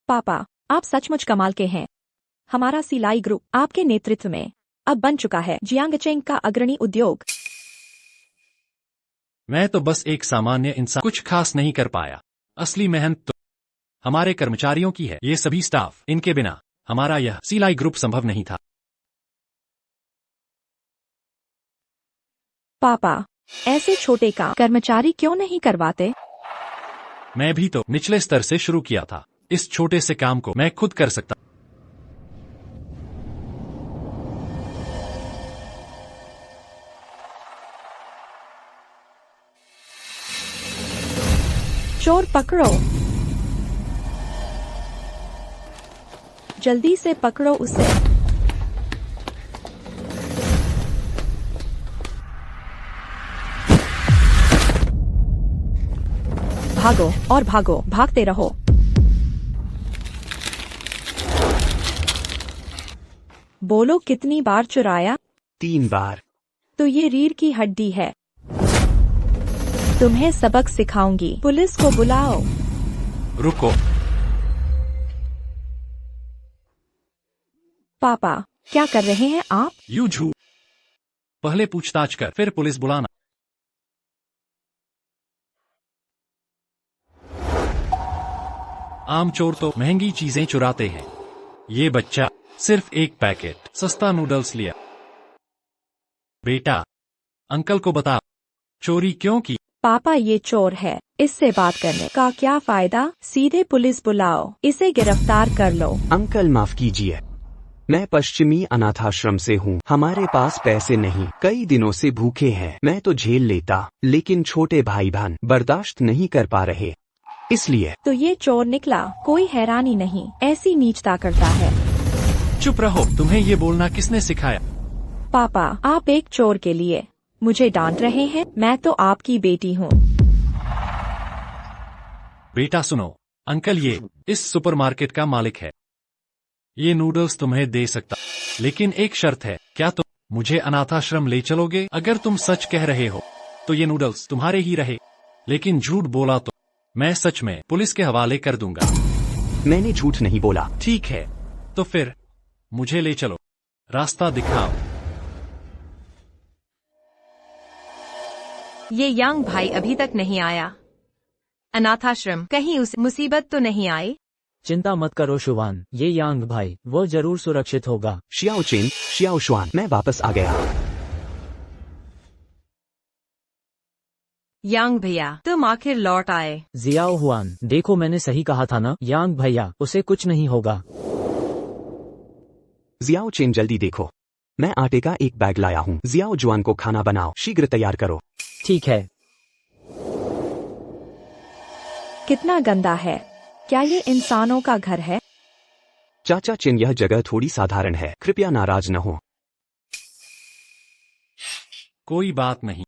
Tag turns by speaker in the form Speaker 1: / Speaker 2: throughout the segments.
Speaker 1: पापा, आप सचमुच कमाल के हैं। हमारा सिलाई ग्रुप आपके नेतृत्व में अब बन चुका है जियांगचेंग का अग्रणी उद्योग।
Speaker 2: मैं तो बस एक सामान्य इंसान, कुछ खास नहीं कर पाया। असली मेहनत तो हमारे कर्मचारियों की है, ये सभी स्टाफ, इनके बिना हमारा यह सिलाई ग्रुप संभव नहीं था।
Speaker 1: पापा, ऐसे छोटे काम कर्मचारी क्यों नहीं करवाते?
Speaker 2: मैं भी तो निचले स्तर से शुरू किया था। इस छोटे से काम को मैं खुद कर सकता।
Speaker 1: चोर पकड़ो, जल्दी से पकड़ो उसे। भागो और भागो, भागते रहो। बोलो, कितनी बार चुराया?
Speaker 3: 3 बार।
Speaker 1: तो ये रीढ़ की हड्डी है। तुम्हें सबक सिखाऊंगी। पुलिस को बुलाओ।
Speaker 2: रुको।
Speaker 1: पापा, क्या कर रहे हैं आप?
Speaker 2: यू झूठ। पहले पूछताछ कर, फिर पुलिस बुलाना। आम चोर तो महंगी चीजें चुराते हैं। ये बच्चा सिर्फ एक पैकेट सस्ता नूडल्स लिया। बेटा, अंकल को बता चोरी क्यों की।
Speaker 1: पापा, ये चोर है, इससे बात करने का क्या फायदा? सीधे पुलिस बुलाओ, इसे गिरफ्तार कर लो।
Speaker 3: अंकल माफ कीजिए, मैं पश्चिमी अनाथाश्रम से हूँ। हमारे पास पैसे नहीं, कई दिनों से भूखे हैं। मैं तो झेल लेता, लेकिन छोटे भाई बहन बर्दाश्त नहीं कर पा रहे, इसलिए।
Speaker 1: तो ये चोर निकला, कोई हैरानी नहीं, ऐसी नीचता करता है।
Speaker 2: चुप रहो, तुम्हें ये बोलना किसने सिखाया?
Speaker 1: पापा, आप एक चोर के लिए मुझे डांट रहे हैं? मैं तो आपकी बेटी हूँ।
Speaker 2: बेटा सुनो, अंकल ये इस सुपरमार्केट का मालिक है। ये नूडल्स तुम्हें दे सकता, लेकिन एक शर्त है। क्या तुम मुझे अनाथाश्रम ले चलोगे? अगर तुम सच कह रहे हो तो ये नूडल्स तुम्हारे ही रहे, लेकिन झूठ बोला तो मैं सच में पुलिस के हवाले कर दूंगा।
Speaker 3: मैंने झूठ नहीं बोला।
Speaker 2: ठीक है, तो फिर मुझे ले चलो, रास्ता दिखाओ।
Speaker 4: ये यंग भाई अभी तक नहीं आया। अनाथाश्रम, कहीं उसे मुसीबत तो नहीं आई?
Speaker 5: चिंता मत करो शुवान, ये यांग भाई वो जरूर सुरक्षित होगा।
Speaker 3: शियाओ चेन, शियाओ शुआन, मैं वापस आ गया।
Speaker 4: यांग भैया, तुम आखिर लौट आए।
Speaker 5: जियाओ हुआन, देखो मैंने सही कहा था ना, यांग भैया उसे कुछ नहीं होगा।
Speaker 3: जियाओ चेन, जल्दी देखो, मैं आटे का एक बैग लाया हूँ। जियाओ जुआन को खाना बनाओ, शीघ्र तैयार करो।
Speaker 5: ठीक है।
Speaker 1: कितना गंदा है, क्या ये इंसानों का घर है?
Speaker 3: चाचा चिन, यह जगह थोड़ी साधारण है, कृपया नाराज न हो।
Speaker 2: कोई बात नहीं।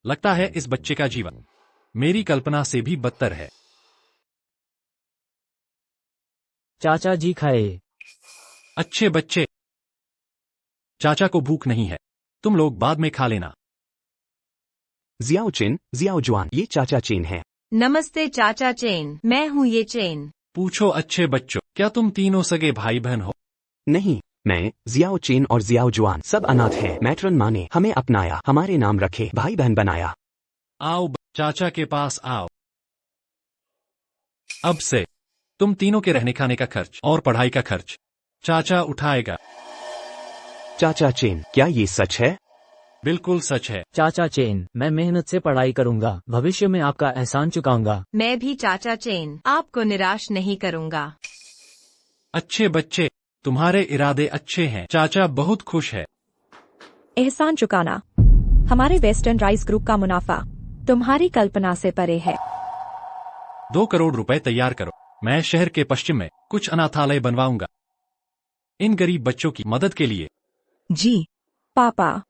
Speaker 2: लगता है इस बच्चे का जीवन मेरी कल्पना से भी बदतर है।
Speaker 5: चाचा जी खाए।
Speaker 2: अच्छे बच्चे। चाचा को भूख नहीं है, तुम लोग बाद में खा लेना।
Speaker 3: जियाओ चिन, जियाओ जुआन, ये चाचा चेन है।
Speaker 4: नमस्ते चाचा चेन, मैं हूँ ये चेन।
Speaker 2: पूछो अच्छे बच्चों, क्या तुम तीनों सगे भाई बहन हो?
Speaker 3: नहीं, मैं, जियाओ चेन और जियाओ जुआन सब अनाथ हैं। मैट्रन माँ ने हमें अपनाया, हमारे नाम रखे, भाई बहन बनाया।
Speaker 2: आओ चाचा के पास आओ। अब से तुम तीनों के रहने खाने का खर्च और पढ़ाई का खर्च चाचा उठाएगा।
Speaker 3: चाचा चेन, क्या ये सच है?
Speaker 2: बिल्कुल सच है।
Speaker 5: चाचा चेन, मैं मेहनत से पढ़ाई करूंगा, भविष्य में आपका एहसान चुकाऊंगा।
Speaker 4: मैं भी चाचा चेन, आपको निराश नहीं करूंगा।
Speaker 2: अच्छे बच्चे, तुम्हारे इरादे अच्छे हैं। चाचा बहुत खुश है।
Speaker 1: एहसान चुकाना? हमारे वेस्टर्न राइस ग्रुप का मुनाफा तुम्हारी कल्पना से परे है।
Speaker 2: 2 करोड़ रुपए तैयार करो, मैं शहर के पश्चिम में कुछ अनाथालय बनवाऊंगा, इन गरीब बच्चों की मदद के लिए।
Speaker 1: जी पापा,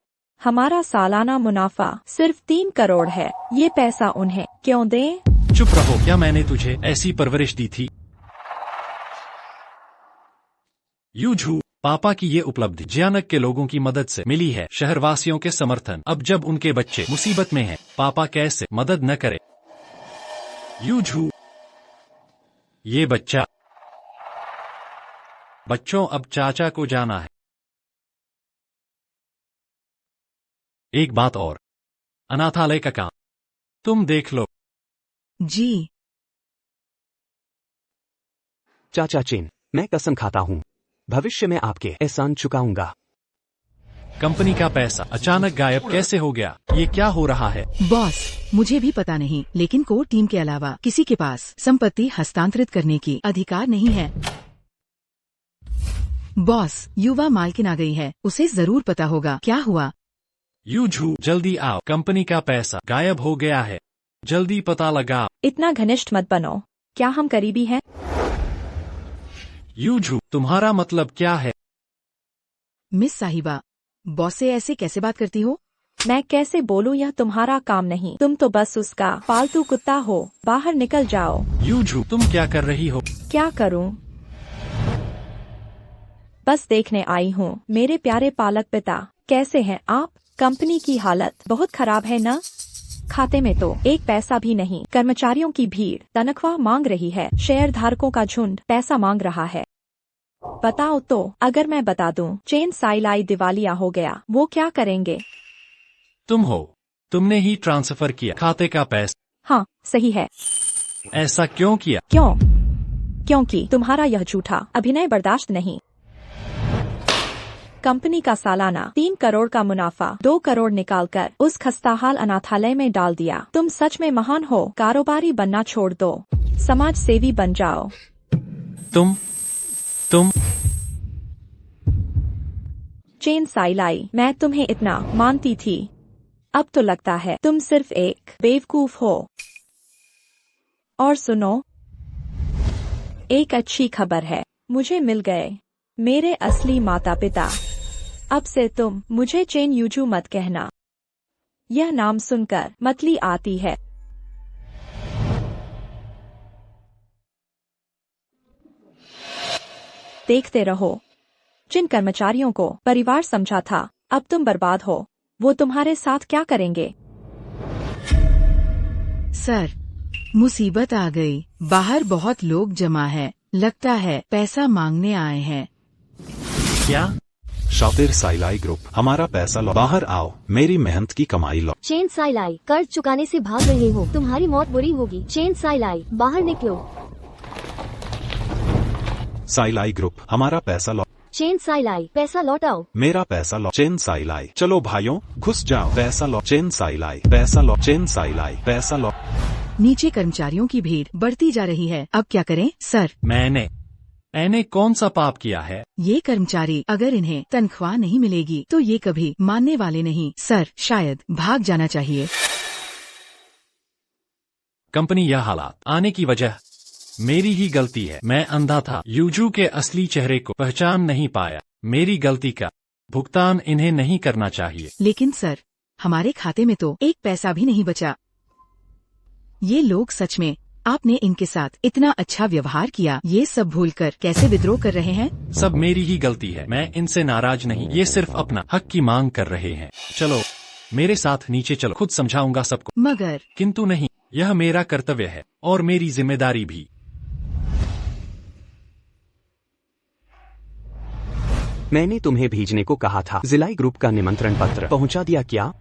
Speaker 1: हमारा सालाना मुनाफा सिर्फ 3 करोड़ है, ये पैसा उन्हें क्यों दें?
Speaker 2: चुप रहो, क्या मैंने तुझे ऐसी परवरिश दी थी? यू झूठ। पापा की ये उपलब्धि जियानक के लोगों की मदद से मिली है, शहरवासियों के समर्थन। अब जब उनके बच्चे मुसीबत में हैं, पापा कैसे मदद न करे? यू झूठ। ये बच्चों अब चाचा को जाना है। एक बात और, अनाथालय का काम तुम देख लो।
Speaker 6: जी।
Speaker 3: चाचा चेन, मैं कसम खाता हूँ भविष्य में आपके एहसान चुकाऊंगा।
Speaker 2: कंपनी का पैसा अचानक गायब कैसे हो गया? ये क्या हो रहा है?
Speaker 6: बॉस, मुझे भी पता नहीं, लेकिन कोर टीम के अलावा किसी के पास संपत्ति हस्तांतरित करने की अधिकार नहीं है। बॉस, युवा मालकिन आ गई है, उसे जरूर पता होगा क्या हुआ।
Speaker 2: यूझू, जल्दी आओ, कंपनी का पैसा गायब हो गया है, जल्दी पता लगाओ।
Speaker 1: इतना घनिष्ठ मत बनो, क्या हम करीबी हैं?
Speaker 2: यूझू, तुम्हारा मतलब क्या है?
Speaker 6: मिस साहिबा, बॉस से ऐसे कैसे बात करती हो?
Speaker 1: मैं कैसे बोलूं, यह तुम्हारा काम नहीं, तुम तो बस उसका पालतू कुत्ता हो। बाहर निकल जाओ।
Speaker 2: यूझू, तुम क्या कर रही हो?
Speaker 1: क्या करूं? बस देखने आई हूँ। मेरे प्यारे पालक पिता, कैसे हैं आप? कंपनी की हालत बहुत खराब है ना? खाते में तो एक पैसा भी नहीं। कर्मचारियों की भीड़ तनख्वाह मांग रही है, शेयर धारकों का झुंड पैसा मांग रहा है। बताओ तो, अगर मैं बता दूं चेन साइलाई दिवालिया हो गया, वो क्या करेंगे?
Speaker 2: तुम हो, तुमने ही ट्रांसफर किया खाते का पैसा।
Speaker 1: हाँ, सही है।
Speaker 2: ऐसा क्यों किया?
Speaker 1: क्योंकि तुम्हारा यह झूठा अभिनय बर्दाश्त नहीं। कंपनी का सालाना 3 करोड़ का मुनाफा 2 करोड़ निकालकर उस खस्ताहाल अनाथालय में डाल दिया। तुम सच में महान हो। कारोबारी बनना छोड़ दो, समाज सेवी बन जाओ।
Speaker 2: तुम
Speaker 1: चेन साइलाई, मैं तुम्हें इतना मानती थी, अब तो लगता है तुम सिर्फ एक बेवकूफ हो। और सुनो, एक अच्छी खबर है, मुझे मिल गए मेरे असली माता पिता। अब से तुम मुझे चेन यूजू मत कहना, यह नाम सुनकर मतली आती है। देखते रहो, जिन कर्मचारियों को परिवार समझा था, अब तुम बर्बाद हो। वो तुम्हारे साथ क्या करेंगे?
Speaker 6: सर, मुसीबत आ गई। बाहर बहुत लोग जमा है, लगता है पैसा मांगने आए हैं।
Speaker 2: क्या?
Speaker 7: शातिर साइलाई ग्रुप, हमारा पैसा लो, बाहर आओ, मेरी मेहनत की कमाई लो।
Speaker 8: चेन साइलाई, कर्ज चुकाने से भाग रहे हो, तुम्हारी मौत बुरी होगी। चेन साइलाई, बाहर निकलो।
Speaker 7: साइलाई ग्रुप, हमारा पैसा लो।
Speaker 8: चेन साइलाई, पैसा लौटाओ।
Speaker 7: मेरा पैसा लो। चेन साइलाई, चलो भाइयों, घुस जाओ। पैसा लो। चेन साइलाई, पैसा लो। चेन साइलाई, पैसा लो।
Speaker 6: नीचे कर्मचारियों की भीड़ बढ़ती जा रही है, अब क्या करें? सर,
Speaker 2: मैंने कौन सा पाप किया है?
Speaker 6: ये कर्मचारी, अगर इन्हें तनख्वाह नहीं मिलेगी तो ये कभी मानने वाले नहीं। सर, शायद भाग जाना चाहिए।
Speaker 2: कंपनी यह हालात आने की वजह मेरी ही गलती है। मैं अंधा था, यूजू के असली चेहरे को पहचान नहीं पाया। मेरी गलती का भुगतान इन्हें नहीं करना चाहिए।
Speaker 6: लेकिन सर, हमारे खाते में तो एक पैसा भी नहीं बचा। ये लोग सच में आपने इनके साथ इतना अच्छा व्यवहार किया, ये सब भूलकर कैसे विद्रोह कर रहे हैं?
Speaker 2: सब मेरी ही गलती है, मैं इनसे नाराज नहीं, ये सिर्फ अपना हक की मांग कर रहे हैं। चलो मेरे साथ नीचे चलो, खुद समझाऊंगा सबको।
Speaker 6: मगर
Speaker 2: किंतु नहीं, यह मेरा कर्तव्य है और मेरी जिम्मेदारी भी।
Speaker 3: मैंने तुम्हें भेजने को कहा था। जिलाई ग्रुप का निमंत्रण पत्र पहुंचा दिया क्या?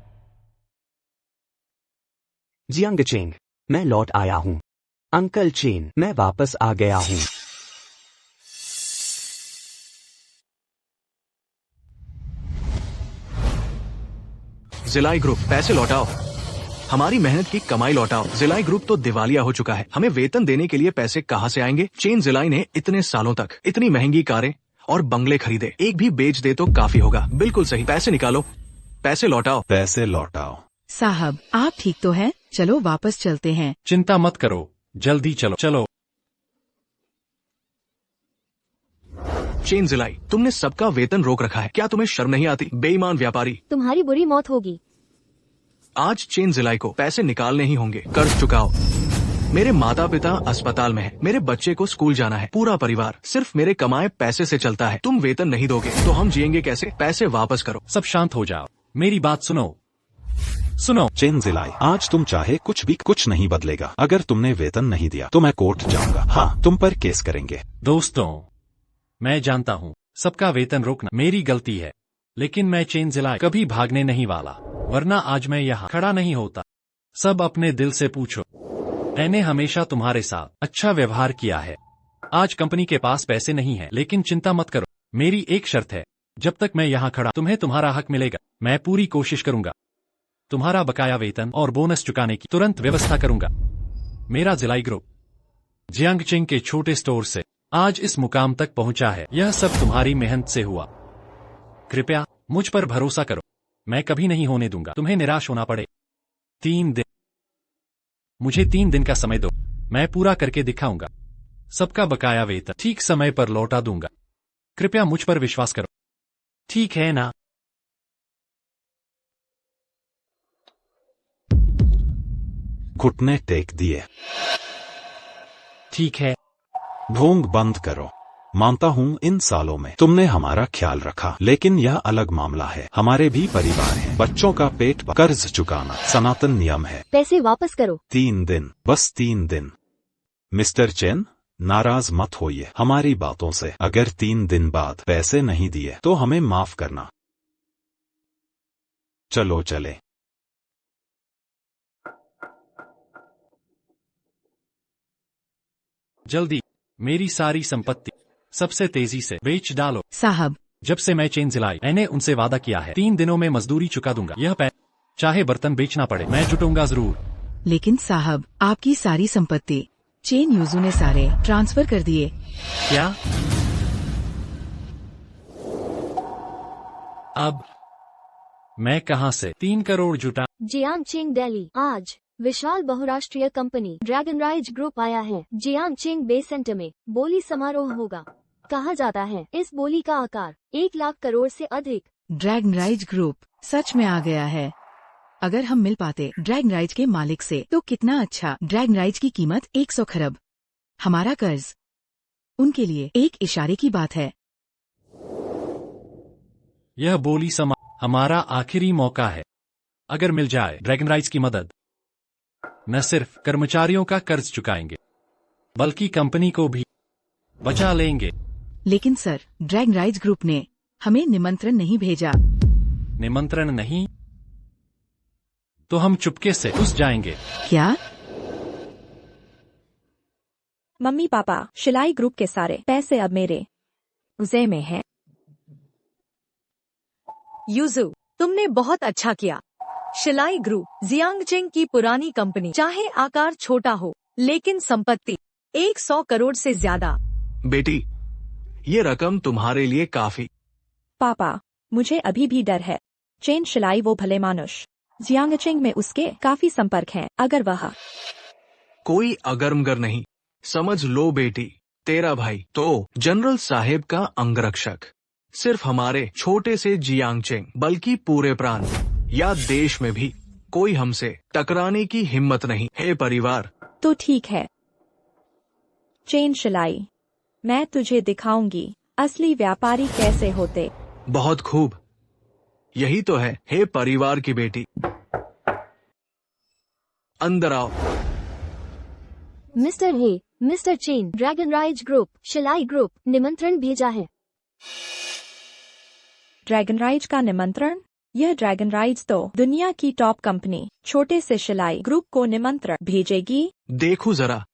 Speaker 3: जियांग चेंग, मैं लौट आया हूँ। अंकल चेन, मैं वापस आ गया हूँ।
Speaker 9: जिलाई ग्रुप, पैसे लौटाओ, हमारी मेहनत की कमाई लौटाओ। जिलाई ग्रुप तो दिवालिया हो चुका है, हमें वेतन देने के लिए पैसे कहाँ से आएंगे? चेन जिलाई ने इतने सालों तक इतनी महंगी कारें और बंगले खरीदे, एक भी बेच दे तो काफी होगा। बिल्कुल सही, पैसे निकालो, पैसे लौटाओ।
Speaker 7: पैसे लौटाओ।
Speaker 6: साहब, आप ठीक तो हैं? चलो वापस चलते हैं।
Speaker 2: चिंता मत करो, जल्दी चलो।
Speaker 9: चेन जिलाई, तुमने सबका वेतन रोक रखा है, क्या तुम्हें शर्म नहीं आती? बेईमान व्यापारी,
Speaker 8: तुम्हारी बुरी मौत होगी।
Speaker 9: आज चेन जिलाई को पैसे निकालने ही होंगे। कर्ज चुकाओ। मेरे माता पिता अस्पताल में हैं, मेरे बच्चे को स्कूल जाना है, पूरा परिवार सिर्फ मेरे कमाए पैसे से चलता है। तुम वेतन नहीं दोगे तो हम जिएंगे कैसे? पैसे वापस करो।
Speaker 2: सब शांत हो जाओ, मेरी बात सुनो। सुनो
Speaker 7: चेन जिलाई, आज तुम चाहे कुछ नहीं बदलेगा। अगर तुमने वेतन नहीं दिया तो मैं कोर्ट जाऊंगा। हाँ, तुम पर केस करेंगे।
Speaker 2: दोस्तों, मैं जानता हूँ सबका वेतन रोकना मेरी गलती है, लेकिन मैं चेन जिलाई कभी भागने नहीं वाला, वरना आज मैं यहाँ खड़ा नहीं होता। सब अपने दिल से पूछो, मैंने हमेशा तुम्हारे साथ अच्छा व्यवहार किया है। आज कंपनी के पास पैसे नहीं है, लेकिन चिंता मत करो, मेरी एक शर्त है, जब तक मैं यहाँ खड़ा तुम्हें तुम्हारा हक मिलेगा। मैं पूरी कोशिश करूंगा तुम्हारा बकाया वेतन और बोनस चुकाने की तुरंत व्यवस्था करूंगा। मेरा जिलाई ग्रुप जियांगचिंग के छोटे स्टोर से आज इस मुकाम तक पहुंचा है, यह सब तुम्हारी मेहनत से हुआ। कृपया मुझ पर भरोसा करो, मैं कभी नहीं होने दूंगा तुम्हें निराश होना पड़े। 3 दिन, मुझे 3 दिन का समय दो, मैं पूरा करके दिखाऊंगा। सबका बकाया वेतन ठीक समय पर लौटा दूंगा। कृपया मुझ पर विश्वास करो, ठीक है ना?
Speaker 7: घुटने टेक दिए।
Speaker 2: ठीक है,
Speaker 7: ढोंग बंद करो। मानता हूँ इन सालों में तुमने हमारा ख्याल रखा, लेकिन यह अलग मामला है। हमारे भी परिवार हैं, बच्चों का पेट कर्ज चुकाना सनातन नियम है।
Speaker 8: पैसे वापस करो।
Speaker 7: 3 दिन, बस 3 दिन। मिस्टर चेन, नाराज मत होइए हमारी बातों से। अगर 3 दिन बाद पैसे नहीं दिए तो हमें माफ करना। चलो चले।
Speaker 2: जल्दी मेरी सारी संपत्ति सबसे तेजी से बेच डालो।
Speaker 6: साहब,
Speaker 2: जब से मैं चेन जिलाई, मैंने उनसे वादा किया है 3 दिनों में मजदूरी चुका दूंगा। यह चाहे बर्तन बेचना पड़े, मैं जुटूंगा जरूर।
Speaker 6: लेकिन साहब, आपकी सारी संपत्ति चेन यूजू ने सारे ट्रांसफर कर दिए।
Speaker 2: क्या? अब मैं कहां से 3 करोड़ जुटा?
Speaker 8: जियांगचिंग दिल्ली। आज विशाल बहुराष्ट्रीय कंपनी ड्रैगन राइज ग्रुप आया है। जियांगचिंग बे सेंटर में बोली समारोह होगा। कहा जाता है इस बोली का आकार 1 लाख करोड़ से अधिक।
Speaker 6: ड्रैगन राइज ग्रुप सच में आ गया है। अगर हम मिल पाते ड्रैगन राइज के मालिक से तो कितना अच्छा। ड्रैगन राइज की कीमत 100 खरब। हमारा कर्ज उनके लिए एक इशारे की बात है।
Speaker 2: यह बोली हमारा आखिरी मौका है। अगर मिल जाए ड्रैगन राइज की मदद, न सिर्फ कर्मचारियों का कर्ज चुकाएंगे, बल्कि कंपनी को भी बचा लेंगे।
Speaker 6: लेकिन सर, ड्रैगन राइज ग्रुप ने हमें निमंत्रण नहीं भेजा।
Speaker 2: निमंत्रण नहीं तो हम चुपके से घुस जाएंगे।
Speaker 6: क्या?
Speaker 1: मम्मी पापा, शिलाई ग्रुप के सारे पैसे अब मेरे उसे में है।
Speaker 4: यूजू, तुमने बहुत अच्छा किया। शिलाई ग्रुप जियांगचिंग की पुरानी कंपनी, चाहे आकार छोटा हो, लेकिन संपत्ति 100 करोड़ से ज्यादा।
Speaker 9: बेटी, ये रकम तुम्हारे लिए काफी।
Speaker 1: पापा, मुझे अभी भी डर है। चेन शिलाई वो भले मानुष, जियांगचिंग में उसके काफी संपर्क हैं। अगर वह
Speaker 9: कोई अगरमगर नहीं, समझ लो बेटी, तेरा भाई तो जनरल साहेब का अंगरक्षक। सिर्फ हमारे छोटे से जियांगचिंग, बल्कि पूरे प्रांत या देश में भी कोई हमसे टकराने की हिम्मत नहीं। हे परिवार,
Speaker 1: तो ठीक है चेन शिलाई, मैं तुझे दिखाऊंगी असली व्यापारी कैसे होते।
Speaker 9: बहुत खूब, यही तो है। हे परिवार की बेटी, अंदर आओ।
Speaker 8: Mister Chen, dragon rise group, Shilai group निमंत्रण भेजा है।
Speaker 1: ड्रैगन राइज का निमंत्रण? यह ड्रैगन राइज तो दुनिया की टॉप कंपनी छोटे से शिलाई ग्रुप को निमंत्रण भेजेगी।
Speaker 9: देखो जरा,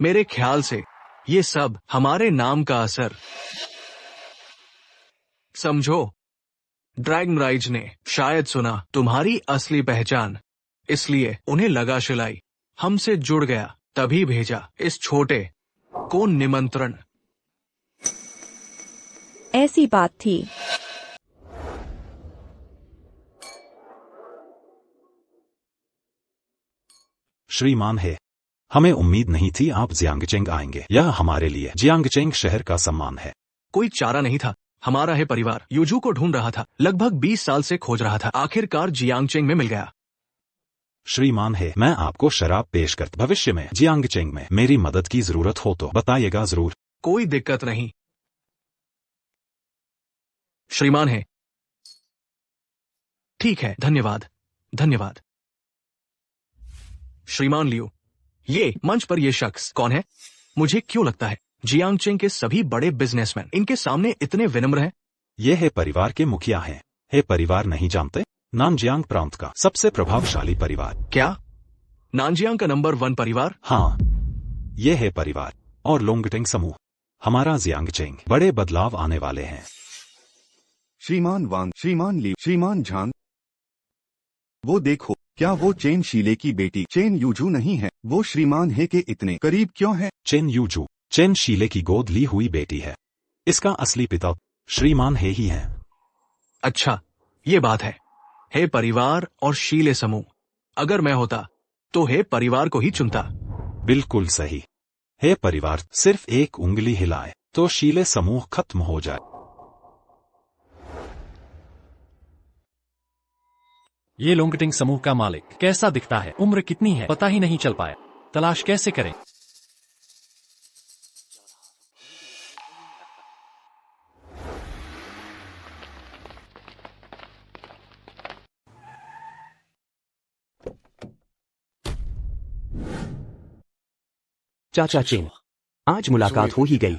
Speaker 9: मेरे ख्याल से ये सब हमारे नाम का असर। समझो, ड्रैगन राइज ने शायद सुना तुम्हारी असली पहचान, इसलिए उन्हें लगा शिलाई हमसे जुड़ गया, तभी भेजा इस छोटे को निमंत्रण।
Speaker 1: ऐसी बात थी।
Speaker 7: श्रीमान है, हमें उम्मीद नहीं थी आप जियांगचिंग आएंगे। यह हमारे लिए जियांगचिंग शहर का सम्मान है।
Speaker 9: कोई चारा नहीं था। हमारा है परिवार यूजू को ढूंढ रहा था, लगभग 20 साल से खोज रहा था, आखिरकार जियांगचिंग में मिल गया।
Speaker 7: श्रीमान है, मैं आपको शराब पेश कर भविष्य में जियांगचिंग में मेरी मदद की जरूरत हो तो बताइएगा जरूर।
Speaker 9: कोई दिक्कत नहीं। श्रीमान है। ठीक है, धन्यवाद धन्यवाद। श्रीमान लियो, ये मंच पर ये शख्स कौन है? मुझे क्यों लगता है जियांग चेंग के सभी बड़े बिजनेसमैन इनके सामने इतने विनम्र हैं।
Speaker 7: ये है परिवार के मुखिया हैं। हे परिवार नहीं जानते? नानजियांग प्रांत का सबसे प्रभावशाली परिवार।
Speaker 9: क्या नानजियांग का नंबर 1 परिवार?
Speaker 7: हाँ, ये है परिवार और लोंगटिंग समूह। हमारा जियांगचेंग बड़े बदलाव आने वाले हैं।
Speaker 10: श्रीमान वांग, श्रीमान ली, श्रीमान झांग, वो देखो, क्या वो चेन शीले की बेटी चेन यूजू नहीं है? वो श्रीमान हे के इतने करीब क्यों है?
Speaker 7: चेन यूजू चेन शीले की गोद ली हुई बेटी है। इसका असली पिता श्रीमान हे ही हैं।
Speaker 9: अच्छा, ये बात है। हे परिवार और शीले समूह, अगर मैं होता तो हे परिवार को ही चुनता।
Speaker 7: बिल्कुल सही। हे परिवार सिर्फ एक उंगली हिलाए तो शीले समूह खत्म हो जाए।
Speaker 2: ये लोंगटिंग समूह का मालिक कैसा दिखता है? उम्र कितनी है? पता ही नहीं चल पाया। तलाश कैसे करें?
Speaker 3: चाचा चेन, आज मुलाकात हो ही गई।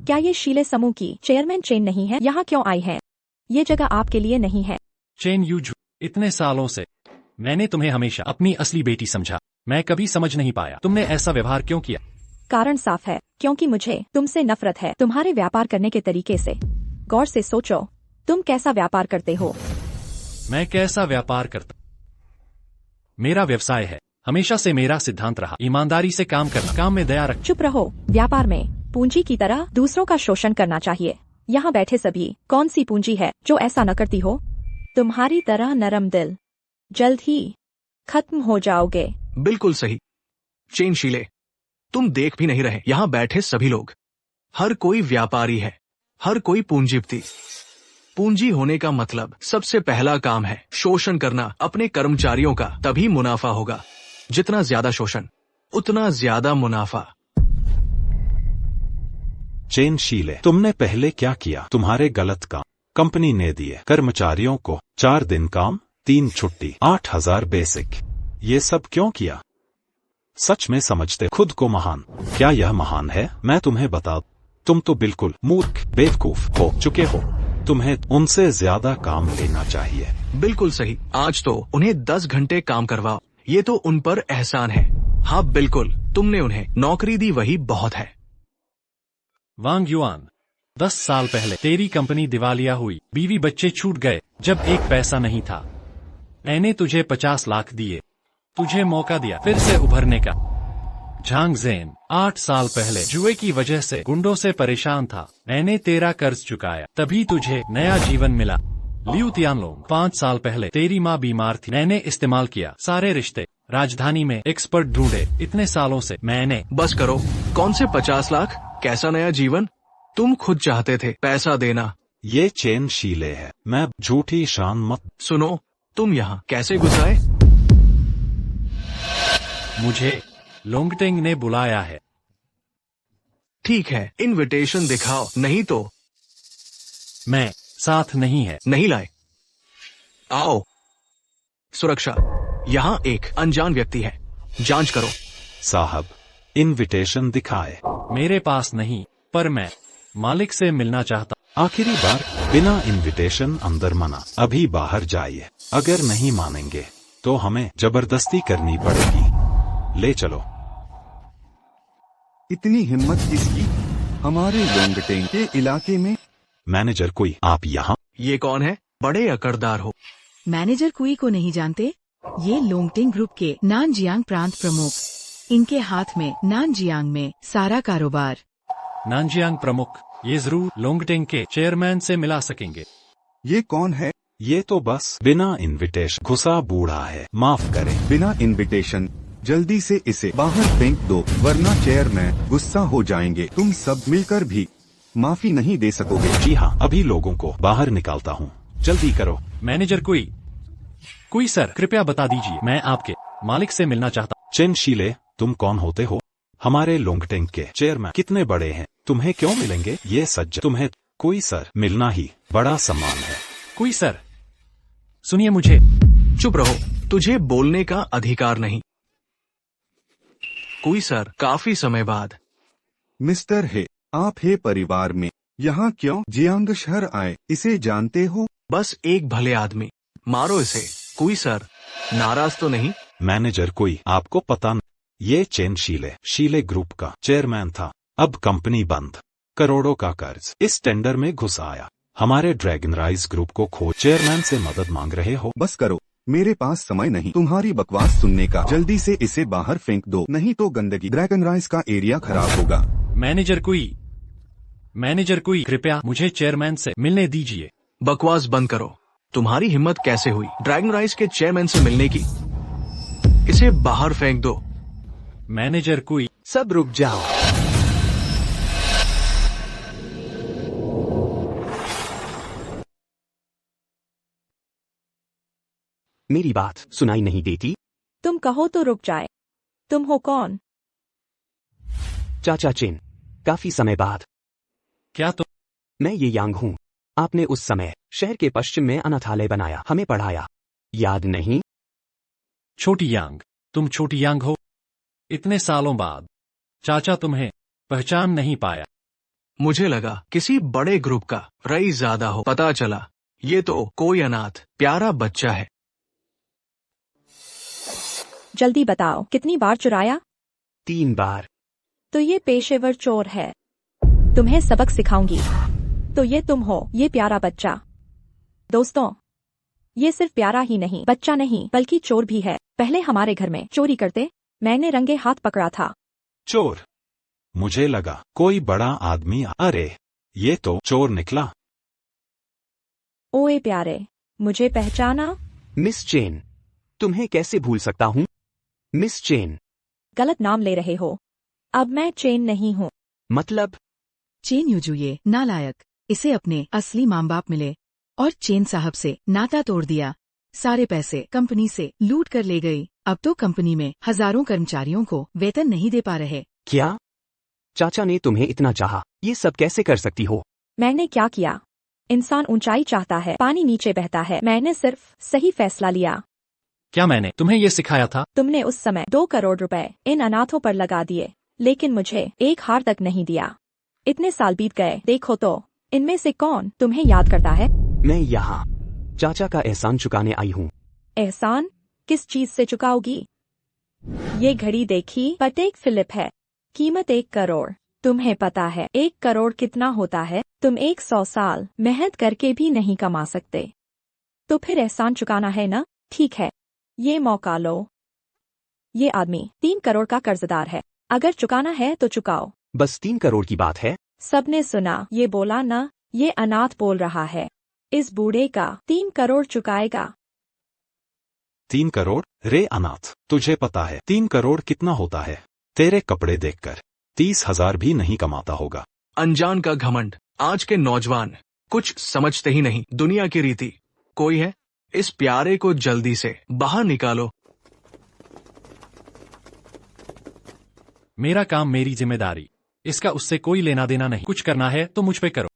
Speaker 1: क्या ये शीले समूह की चेयरमैन चेन नहीं है? यहाँ क्यों आई है? ये जगह आपके लिए नहीं है।
Speaker 2: चेन यूजू, इतने सालों से मैंने तुम्हें हमेशा अपनी असली बेटी समझा। मैं कभी समझ नहीं पाया तुमने ऐसा व्यवहार क्यों किया।
Speaker 1: कारण साफ है, क्योंकि मुझे तुमसे नफरत है, तुम्हारे व्यापार करने के तरीके से। गौर से सोचो, तुम कैसा व्यापार करते हो?
Speaker 2: मैं कैसा व्यापार करता? मेरा व्यवसाय है, हमेशा से मेरा सिद्धांत रहा ईमानदारी से काम करना, काम में दया रख।
Speaker 1: चुप रहो। व्यापार में पूंजी की तरह दूसरों का शोषण करना चाहिए। यहाँ बैठे सभी कौन सी पूंजी है जो ऐसा न करती हो? तुम्हारी तरह नरम दिल, जल्द ही खत्म हो जाओगे।
Speaker 9: बिल्कुल सही। चेन शीले, तुम देख भी नहीं रहे, यहाँ बैठे सभी लोग, हर कोई व्यापारी है, हर कोई पूंजीपति। पूंजी होने का मतलब सबसे पहला काम है शोषण करना अपने कर्मचारियों का, तभी मुनाफा होगा। जितना ज्यादा शोषण उतना ज्यादा मुनाफा।
Speaker 7: चेन शीले, तुमने पहले क्या किया? तुम्हारे गलत काम कंपनी ने दिए कर्मचारियों को 4 दिन काम, 3 छुट्टी, 8000 बेसिक। ये सब क्यों किया? सच में समझते खुद को महान? क्या यह महान है? मैं तुम्हें बता, तुम तो बिल्कुल मूर्ख बेवकूफ हो चुके हो। तुम्हें उनसे ज्यादा काम लेना चाहिए।
Speaker 9: बिल्कुल सही। आज तो उन्हें 10 घंटे काम करवाओ, ये तो उन पर एहसान है। हाँ बिल्कुल, तुमने उन्हें नौकरी दी, वही बहुत है।
Speaker 2: वांग युआन, 10 साल पहले तेरी कंपनी दिवालिया हुई, बीवी बच्चे छूट गए जब एक पैसा नहीं था। मैंने तुझे 50 लाख दिए, तुझे मौका दिया फिर से उभरने का। झांग ज़ेन, 8 साल पहले जुए की वजह से गुंडों से परेशान था, मैंने तेरा कर्ज चुकाया, तभी तुझे नया जीवन मिला। लियू तियानलोंग, 5 साल पहले तेरी माँ बीमार थी, मैंने इस्तेमाल किया सारे रिश्ते, राजधानी में एक्सपर्ट ढूंढे, इतने सालों से मैंने।
Speaker 9: बस करो, कौन से 50 लाख? कैसा नया जीवन? तुम खुद चाहते थे पैसा देना।
Speaker 7: ये चेन शीले है, मैं झूठी शान मत।
Speaker 9: सुनो, तुम यहाँ कैसे घुस आए?
Speaker 2: मुझे लोंगटिंग ने बुलाया है।
Speaker 9: ठीक है, इनविटेशन दिखाओ, नहीं तो।
Speaker 2: मैं साथ नहीं है।
Speaker 9: नहीं लाए? आओ। सुरक्षा, यहाँ एक अनजान व्यक्ति है, जांच करो।
Speaker 7: साहब, इनविटेशन दिखाए।
Speaker 2: मेरे पास नहीं, पर मैं मालिक से मिलना चाहता।
Speaker 7: आखिरी बार, बिना इनविटेशन अंदर मना। अभी बाहर जाइए, अगर नहीं मानेंगे तो हमें जबरदस्ती करनी पड़ेगी। ले चलो।
Speaker 10: इतनी हिम्मत किसकी? हमारे लोंगटेंग के इलाके में?
Speaker 7: मैनेजर कोई, आप यहाँ?
Speaker 9: ये कौन है? बड़े अकड़दार हो।
Speaker 6: मैनेजर कुई को नहीं जानते? ये लोंगटिंग ग्रुप के नानजियांग प्रांत प्रमुख। इनके हाथ में नानजियांग में सारा कारोबार।
Speaker 2: नानजियांग प्रमुख, ये जरूर लोंगटिंग के चेयरमैन से मिला सकेंगे।
Speaker 10: ये कौन है?
Speaker 7: ये तो बस बिना इनविटेशन घुसा बूढ़ा है, माफ करें।
Speaker 10: बिना इनविटेशन? जल्दी से इसे बाहर फेंक दो, वरना चेयरमैन गुस्सा हो जाएंगे। तुम सब मिलकर भी माफी नहीं दे सकोगे।
Speaker 7: जी हाँ, अभी लोगों को बाहर निकालता हूँ, जल्दी करो।
Speaker 2: मैनेजर कोई सर, कृपया बता दीजिए, मैं आपके मालिक से मिलना चाहता।
Speaker 7: चेन शीले, तुम कौन होते हो? हमारे लोंगटिंग के चेयरमैन कितने बड़े हैं, तुम्हें क्यों मिलेंगे ये सज्जन? तुम्हें कोई सर मिलना ही बड़ा सम्मान है।
Speaker 2: कोई सर? सुनिए मुझे।
Speaker 9: चुप रहो, तुझे बोलने का अधिकार नहीं। कोई सर, काफी समय बाद।
Speaker 10: मिस्टर हे, आप हे परिवार में यहाँ क्यों? जियांग शहर आए, इसे जानते हो?
Speaker 9: बस एक भले आदमी, मारो इसे। कोई सर, नाराज तो नहीं?
Speaker 7: मैनेजर कोई, आपको पता नहीं, ये चेन शीले ग्रुप का चेयरमैन था। अब कंपनी बंद, करोड़ों का कर्ज इस टेंडर में घुस आया। हमारे ड्रैगन राइज ग्रुप को खो चेयरमैन से मदद मांग रहे हो।
Speaker 10: बस करो, मेरे पास समय नहीं तुम्हारी बकवास सुनने का। जल्दी से इसे बाहर फेंक दो, नहीं तो गंदगी ड्रैगन राइज का एरिया खराब होगा।
Speaker 2: मैनेजर कोई, कृपया मुझे चेयरमैन से मिलने दीजिए।
Speaker 9: बकवास बंद करो। तुम्हारी हिम्मत कैसे हुई ड्रैगन राइज के चेयरमैन से मिलने की? इसे बाहर फेंक दो।
Speaker 2: मैनेजर कोई।
Speaker 3: सब रुक जाओ। मेरी बात सुनाई नहीं देती?
Speaker 1: तुम कहो तो रुक जाए। तुम हो कौन?
Speaker 3: चाचा चेन, काफी समय बाद।
Speaker 2: क्या तुम?
Speaker 3: मैं ये यांग हूँ। आपने उस समय शहर के पश्चिम में अनाथालय बनाया, हमें पढ़ाया, याद नहीं?
Speaker 2: छोटी यांग, तुम छोटी यांग हो? इतने सालों बाद चाचा तुम्हें पहचान नहीं पाया।
Speaker 9: मुझे लगा किसी बड़े ग्रुप का रईस ज्यादा हो, पता चला ये तो कोई अनाथ प्यारा बच्चा है।
Speaker 1: जल्दी बताओ, कितनी बार चुराया?
Speaker 3: 3 बार।
Speaker 1: तो ये पेशेवर चोर है। तुम्हें सबक सिखाऊंगी। तो ये तुम हो, ये प्यारा बच्चा। दोस्तों, ये सिर्फ प्यारा ही नहीं, बच्चा नहीं, बल्कि चोर भी है। पहले हमारे घर में चोरी करते मैंने रंगे हाथ पकड़ा था।
Speaker 7: चोर? मुझे लगा कोई बड़ा आदमी। अरे ये तो चोर निकला।
Speaker 1: ओए प्यारे, मुझे पहचाना?
Speaker 3: मिस चेन, तुम्हें कैसे भूल सकता हूँ? Miss chain.
Speaker 1: गलत नाम ले रहे हो। अब मैं चेन नहीं हूँ।
Speaker 3: मतलब?
Speaker 6: चेन यूजू ये नालायक, इसे अपने असली माँ बाप मिले और चेन साहब से नाता तोड़ दिया। सारे पैसे कंपनी से लूट कर ले गई। अब तो कंपनी में हजारों कर्मचारियों को वेतन नहीं दे पा रहे।
Speaker 3: क्या? चाचा ने तुम्हें इतना चाहा, ये सब कैसे कर सकती हो?
Speaker 1: मैंने क्या किया? इंसान ऊंचाई चाहता है, पानी नीचे बहता है। मैंने सिर्फ सही फैसला लिया।
Speaker 2: क्या मैंने तुम्हें ये सिखाया था?
Speaker 1: तुमने उस समय 2 करोड़ रुपए इन अनाथों पर लगा दिए, लेकिन मुझे 1 हार तक नहीं दिया। इतने साल बीत गए, देखो तो इनमें से कौन तुम्हें याद करता है?
Speaker 3: मैं यहाँ चाचा का एहसान चुकाने आई हूँ।
Speaker 1: एहसान? किस चीज से चुकाओगी? ये घड़ी देखी, पटेक फिलिप है, कीमत 1 करोड़। तुम्हें पता है 1 करोड़ कितना होता है? तुम 100 साल मेहनत करके भी नहीं कमा सकते। तो फिर एहसान चुकाना है ना? ठीक है, ये मौका लो। ये आदमी 3 करोड़ का कर्जदार है, अगर चुकाना है तो चुकाओ।
Speaker 3: बस 3 करोड़ की बात है।
Speaker 1: सबने सुना, ये बोला ना, ये अनाथ बोल रहा है। इस बूढ़े का 3 करोड़ चुकाएगा।
Speaker 7: 3 करोड़? रे अनाथ, तुझे पता है 3 करोड़ कितना होता है? तेरे कपड़े देखकर 30,000 भी नहीं कमाता होगा।
Speaker 9: अनजान का घमंड। आज के नौजवान कुछ समझते ही नहीं दुनिया की रीति। कोई है? इस प्यारे को जल्दी से बाहर निकालो।
Speaker 2: मेरा काम, मेरी जिम्मेदारी, इसका उससे कोई लेना देना नहीं। कुछ करना है तो मुझ पे करो।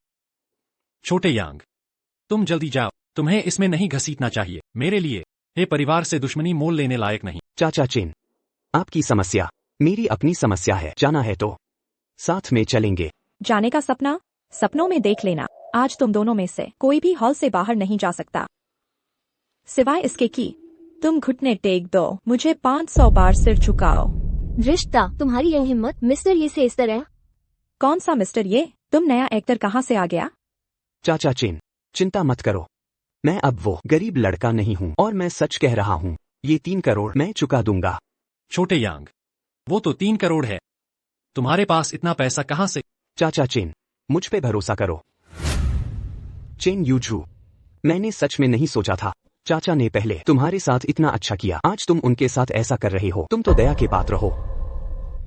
Speaker 2: छोटे यांग, तुम जल्दी जाओ, तुम्हें इसमें नहीं घसीटना चाहिए। मेरे लिए ये परिवार से दुश्मनी मोल लेने लायक नहीं।
Speaker 3: चाचा चेन, आपकी समस्या मेरी अपनी समस्या है। जाना है तो साथ में चलेंगे।
Speaker 1: जाने का सपना सपनों में देख लेना। आज तुम दोनों में से कोई भी हॉल से बाहर नहीं जा सकता, सिवाय इसके कि तुम घुटने टेक दो, मुझे 500 बार सिर झुकाओ।
Speaker 8: रिश्ता, तुम्हारी यह हिम्मत मिस्टर ये से इस तरह?
Speaker 1: कौन सा मिस्टर ये? तुम नया एक्टर कहाँ से आ गया?
Speaker 3: चाचा चेन, चिंता मत करो, मैं अब वो गरीब लड़का नहीं हूँ और मैं सच कह रहा हूँ। ये 3 करोड़ मैं चुका दूंगा।
Speaker 2: छोटे यांग, वो तो 3 करोड़ है, तुम्हारे पास इतना पैसा कहाँ से?
Speaker 3: चाचा चेन, मुझ पे भरोसा करो। चेन यूजू, मैंने सच में नहीं सोचा था। चाचा ने पहले तुम्हारे साथ इतना अच्छा किया, आज तुम उनके साथ ऐसा कर रहे हो। तुम तो दया के पात्र हो।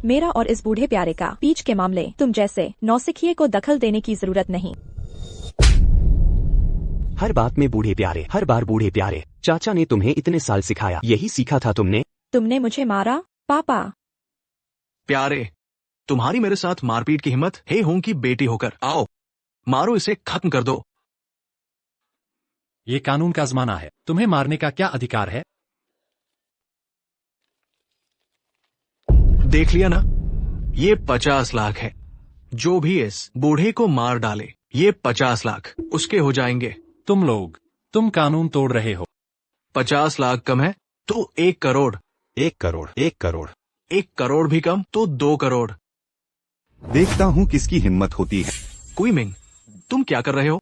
Speaker 1: मेरा और इस बूढ़े प्यारे का बीच के मामले तुम जैसे नौसिखिए को दखल देने की जरूरत नहीं।
Speaker 3: हर बात में बूढ़े प्यारे, हर बार बूढ़े प्यारे। चाचा ने तुम्हें इतने साल सिखाया, यही सीखा था तुमने?
Speaker 1: तुमने मुझे मारा पापा।
Speaker 9: प्यारे, तुम्हारी मेरे साथ मारपीट की हिम्मत हे होंग की बेटी होकर। आओ मारो इसे, खत्म कर दो।
Speaker 2: ये कानून का जमाना है, तुम्हें मारने का क्या अधिकार है?
Speaker 9: देख लिया ना, ये 50 लाख है। जो भी इस बूढ़े को मार डाले ये 50 लाख उसके हो जाएंगे।
Speaker 2: तुम कानून तोड़ रहे हो।
Speaker 9: 50 लाख कम है तो 1 करोड़।
Speaker 7: 1 करोड़, 1 करोड़।
Speaker 9: 1 करोड़ भी कम तो 2 करोड़।
Speaker 10: देखता हूँ किसकी हिम्मत होती है।
Speaker 9: कुईमिंग, तुम क्या कर रहे हो?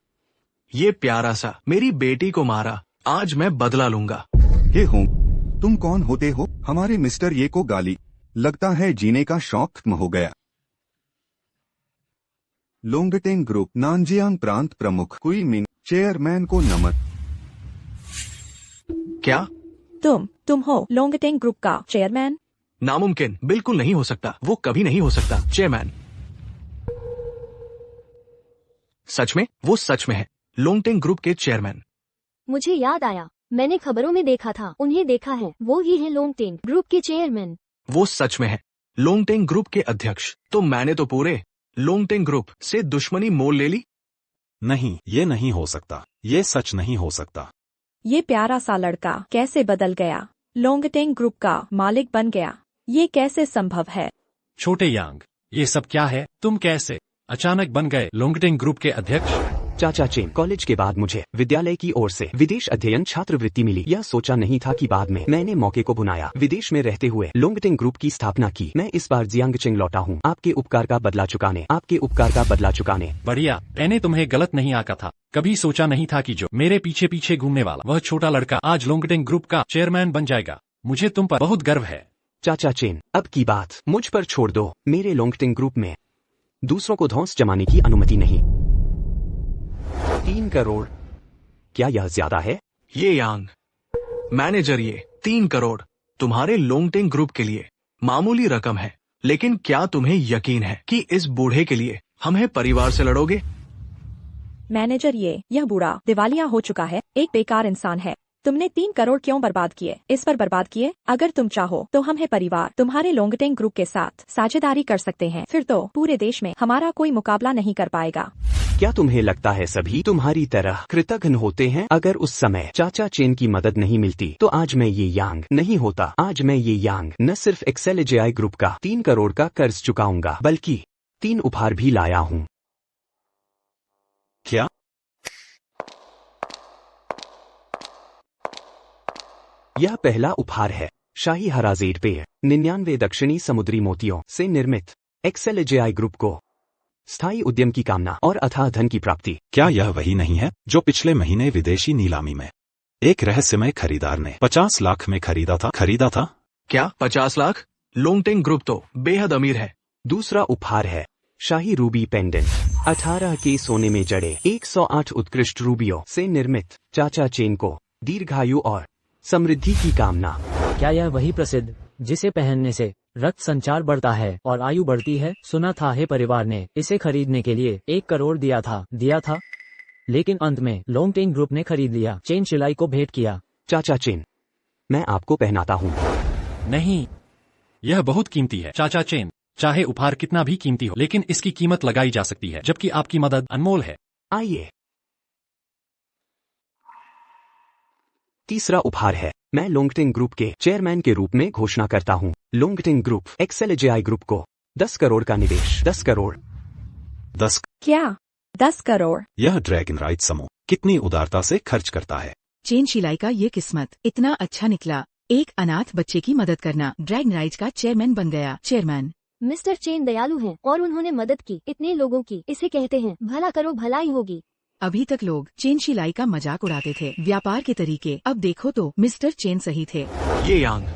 Speaker 9: ये प्यारा सा मेरी बेटी को मारा, आज मैं बदला लूंगा।
Speaker 10: हे होंग, तुम कौन होते हो? हमारे मिस्टर ये को गाली। लगता है जीने का शौक खत्म हो गया। लोंगटेंग ग्रुप नानजियांग प्रांत प्रमुख कुईमिंग चेयरमैन को नमन।
Speaker 9: क्या
Speaker 1: तुम हो लोंगटेंग ग्रुप का चेयरमैन?
Speaker 9: नामुमकिन, बिल्कुल नहीं हो सकता, वो कभी नहीं हो सकता। चेयरमैन सच में, वो सच में है लोंगटेंग ग्रुप के चेयरमैन।
Speaker 8: मुझे याद आया, मैंने खबरों में देखा था, उन्हें देखा है, वो ही है लोंगटेंग ग्रुप के चेयरमैन।
Speaker 9: वो सच में है लोंगटेंग ग्रुप के अध्यक्ष। तो मैंने तो पूरे लोंगटेंग ग्रुप से दुश्मनी मोल ले ली।
Speaker 7: नहीं, ये नहीं हो सकता, ये सच नहीं हो सकता।
Speaker 1: ये प्यारा सा लड़का कैसे बदल गया, लोंगटेंग ग्रुप का मालिक बन गया? ये कैसे संभव है?
Speaker 2: छोटे यांग, ये सब क्या है? तुम कैसे अचानक बन गए लोंगटेंग ग्रुप के अध्यक्ष?
Speaker 3: चाचा चेन, कॉलेज के बाद मुझे विद्यालय की ओर से विदेश अध्ययन छात्रवृत्ति मिली। यह सोचा नहीं था कि बाद में मैंने मौके को भुनाया, विदेश में रहते हुए लोंगटेंग ग्रुप की स्थापना की। मैं इस बार जियांगचेंग लौटा हूँ आपके उपकार का बदला चुकाने।
Speaker 2: बढ़िया, मैंने तुम्हें गलत नहीं आका था। कभी सोचा नहीं था कि जो मेरे पीछे पीछे घूमने वाला वह छोटा लड़का आज लोंगटेंग ग्रुप का चेयरमैन बन जाएगा। मुझे तुम पर बहुत गर्व है।
Speaker 3: चाचा चेन, अब की बात मुझ पर छोड़ दो। मेरे लोंगटेंग ग्रुप में दूसरों को धौंस जमाने की अनुमति नहीं। 3 करोड़, क्या यह ज्यादा है?
Speaker 9: ये यांग मैनेजर, ये 3 करोड़ तुम्हारे लोंगटेंग ग्रुप के लिए मामूली रकम है, लेकिन क्या तुम्हें यकीन है कि इस बूढ़े के लिए हमें परिवार से लड़ोगे?
Speaker 1: मैनेजर, यह बूढ़ा दिवालिया हो चुका है, एक बेकार इंसान है। तुमने 3 करोड़ क्यों बर्बाद किए? इस पर बर्बाद किए? अगर तुम चाहो तो हम है परिवार तुम्हारे लोंगटेंग ग्रुप के साथ साझेदारी कर सकते हैं, फिर तो पूरे देश में हमारा कोई मुकाबला नहीं कर पाएगा।
Speaker 3: क्या तुम्हें लगता है सभी तुम्हारी तरह कृतघ्न होते हैं? अगर उस समय चाचा चेन की मदद नहीं मिलती तो आज मैं ये यांग नहीं होता। आज मैं ये यांग न सिर्फ एक्सेलेजेआई ग्रुप का 3 करोड़ का कर्ज चुकाऊंगा, बल्कि 3 उपहार भी लाया हूँ।
Speaker 7: क्या?
Speaker 3: यह पहला उपहार है, शाही हराजेड पेड़ 99 दक्षिणी समुद्री मोतियों से निर्मित। एक्सेलेजेआई ग्रुप को स्थायी उद्यम की कामना और अथाह धन की प्राप्ति।
Speaker 7: क्या यह वही नहीं है जो पिछले महीने विदेशी नीलामी में एक रहस्यमय खरीदार ने 50 लाख में खरीदा था?
Speaker 9: क्या 50 लाख? लोंगटेंग ग्रुप तो बेहद अमीर है।
Speaker 3: दूसरा उपहार है शाही रूबी पेंडेंट 18 के सोने में जड़े 108 उत्कृष्ट रूबियों से निर्मित। चाचा चेन को दीर्घायु और समृद्धि की कामना।
Speaker 5: क्या यह वही प्रसिद्ध जिसे पहनने से रक्त संचार बढ़ता है और आयु बढ़ती है? सुना था है परिवार ने इसे खरीदने के लिए 1 करोड़ दिया था, लेकिन अंत में लोंगटेंग ग्रुप ने खरीद लिया। चेन शिलाई को भेंट किया।
Speaker 3: चाचा चेन, मैं आपको पहनाता हूँ।
Speaker 2: नहीं, यह बहुत कीमती है चाचा चेन। चाहे उपहार कितना भी कीमती हो, लेकिन इसकी कीमत लगाई जा सकती है, जबकि आपकी मदद अनमोल है।
Speaker 3: आइए, तीसरा उपहार है, मैं लोंगटेंग ग्रुप के चेयरमैन के रूप में घोषणा करता हूँ। लोंगटेंग ग्रुप एक्सेलेजेआई ग्रुप को 10 करोड़ का निवेश। 10 करोड़।
Speaker 7: 10?
Speaker 1: क्या 10 करोड़?
Speaker 7: यह ड्रैगन राइज समूह कितनी उदारता से खर्च करता है।
Speaker 6: चेन शिलाई का ये किस्मत इतना अच्छा निकला। एक अनाथ बच्चे की मदद करना। ड्रैगन राइज का चेयरमैन बन गया। चेयरमैन
Speaker 8: मिस्टर चेन दयालु हैं और उन्होंने मदद की इतने लोगों की। इसे कहते हैं भला करो भलाई होगी।
Speaker 6: अभी तक लोग चेन शिलाई का मजाक उड़ाते थे, व्यापार के तरीके। अब देखो तो मिस्टर चेन सही थे।
Speaker 9: ये यांग,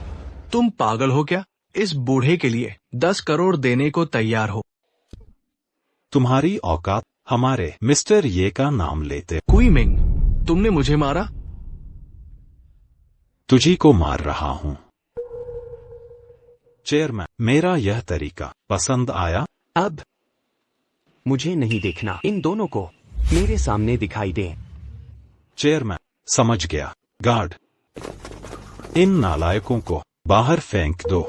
Speaker 9: तुम पागल हो क्या? इस बूढ़े के लिए 10 करोड़ देने को तैयार हो?
Speaker 7: तुम्हारी औकात हमारे मिस्टर ये का नाम लेते।
Speaker 9: कुईमिंग, तुमने मुझे मारा?
Speaker 7: तुझी को मार रहा हूँ। चेयरमैन, मेरा यह तरीका पसंद आया?
Speaker 3: अब मुझे नहीं देखना, इन दोनों को मेरे सामने दिखाई दे।
Speaker 7: चेयरमैन, समझ गया। गार्ड, इन नालायकों को बाहर फेंक दो।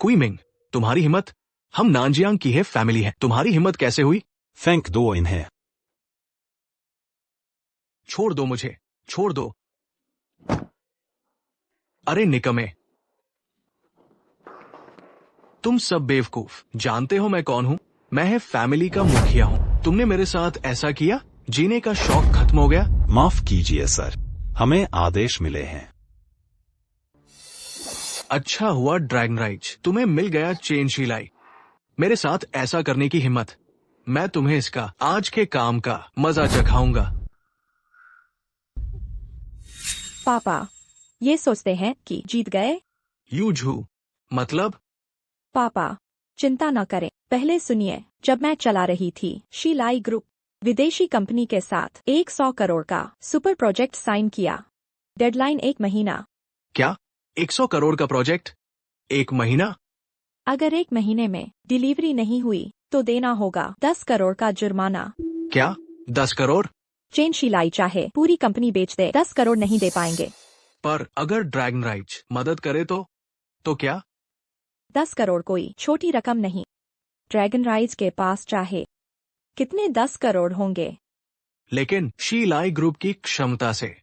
Speaker 9: कुईमिंग, तुम्हारी हिम्मत? हम नानजियांग की है फैमिली है, तुम्हारी हिम्मत कैसे हुई?
Speaker 7: फेंक दो इन्हें।
Speaker 9: छोड़ दो मुझे, छोड़ दो। अरे निकम्मे, तुम सब बेवकूफ। जानते हो मैं कौन हूं? मैं है फैमिली का मुखिया हूं। तुमने मेरे साथ ऐसा किया, जीने का शौक खत्म हो गया।
Speaker 7: माफ कीजिए सर, हमें आदेश मिले हैं।
Speaker 9: अच्छा हुआ ड्रैगन राइज, तुम्हें मिल गया चेन शिलाई। मेरे साथ ऐसा करने की हिम्मत। मैं तुम्हें इसका आज के काम का मजा चखाऊंगा।
Speaker 1: पापा ये सोचते हैं कि जीत गए।
Speaker 9: यूझू मतलब?
Speaker 1: पापा चिंता न करें, पहले सुनिए। जब मैं चला रही थी शिलाई ग्रुप विदेशी कंपनी के साथ 100 करोड़ का सुपर प्रोजेक्ट साइन किया। डेडलाइन 1 महीना।
Speaker 9: क्या 100 करोड़ का प्रोजेक्ट? 1 महीना?
Speaker 1: अगर 1 महीने में डिलीवरी नहीं हुई तो देना होगा 10 करोड़ का जुर्माना।
Speaker 9: क्या 10 करोड़?
Speaker 1: चेन शिलाई चाहे पूरी कंपनी बेच दे, 10 करोड़ नहीं दे पाएंगे।
Speaker 9: पर अगर ड्रैगन राइज मदद करे तो क्या?
Speaker 1: 10 करोड़ कोई छोटी रकम नहीं। ड्रैगन राइज के पास चाहे कितने 10 करोड़ होंगे।
Speaker 9: लेकिन शिलाई ग्रुप की क्षमता से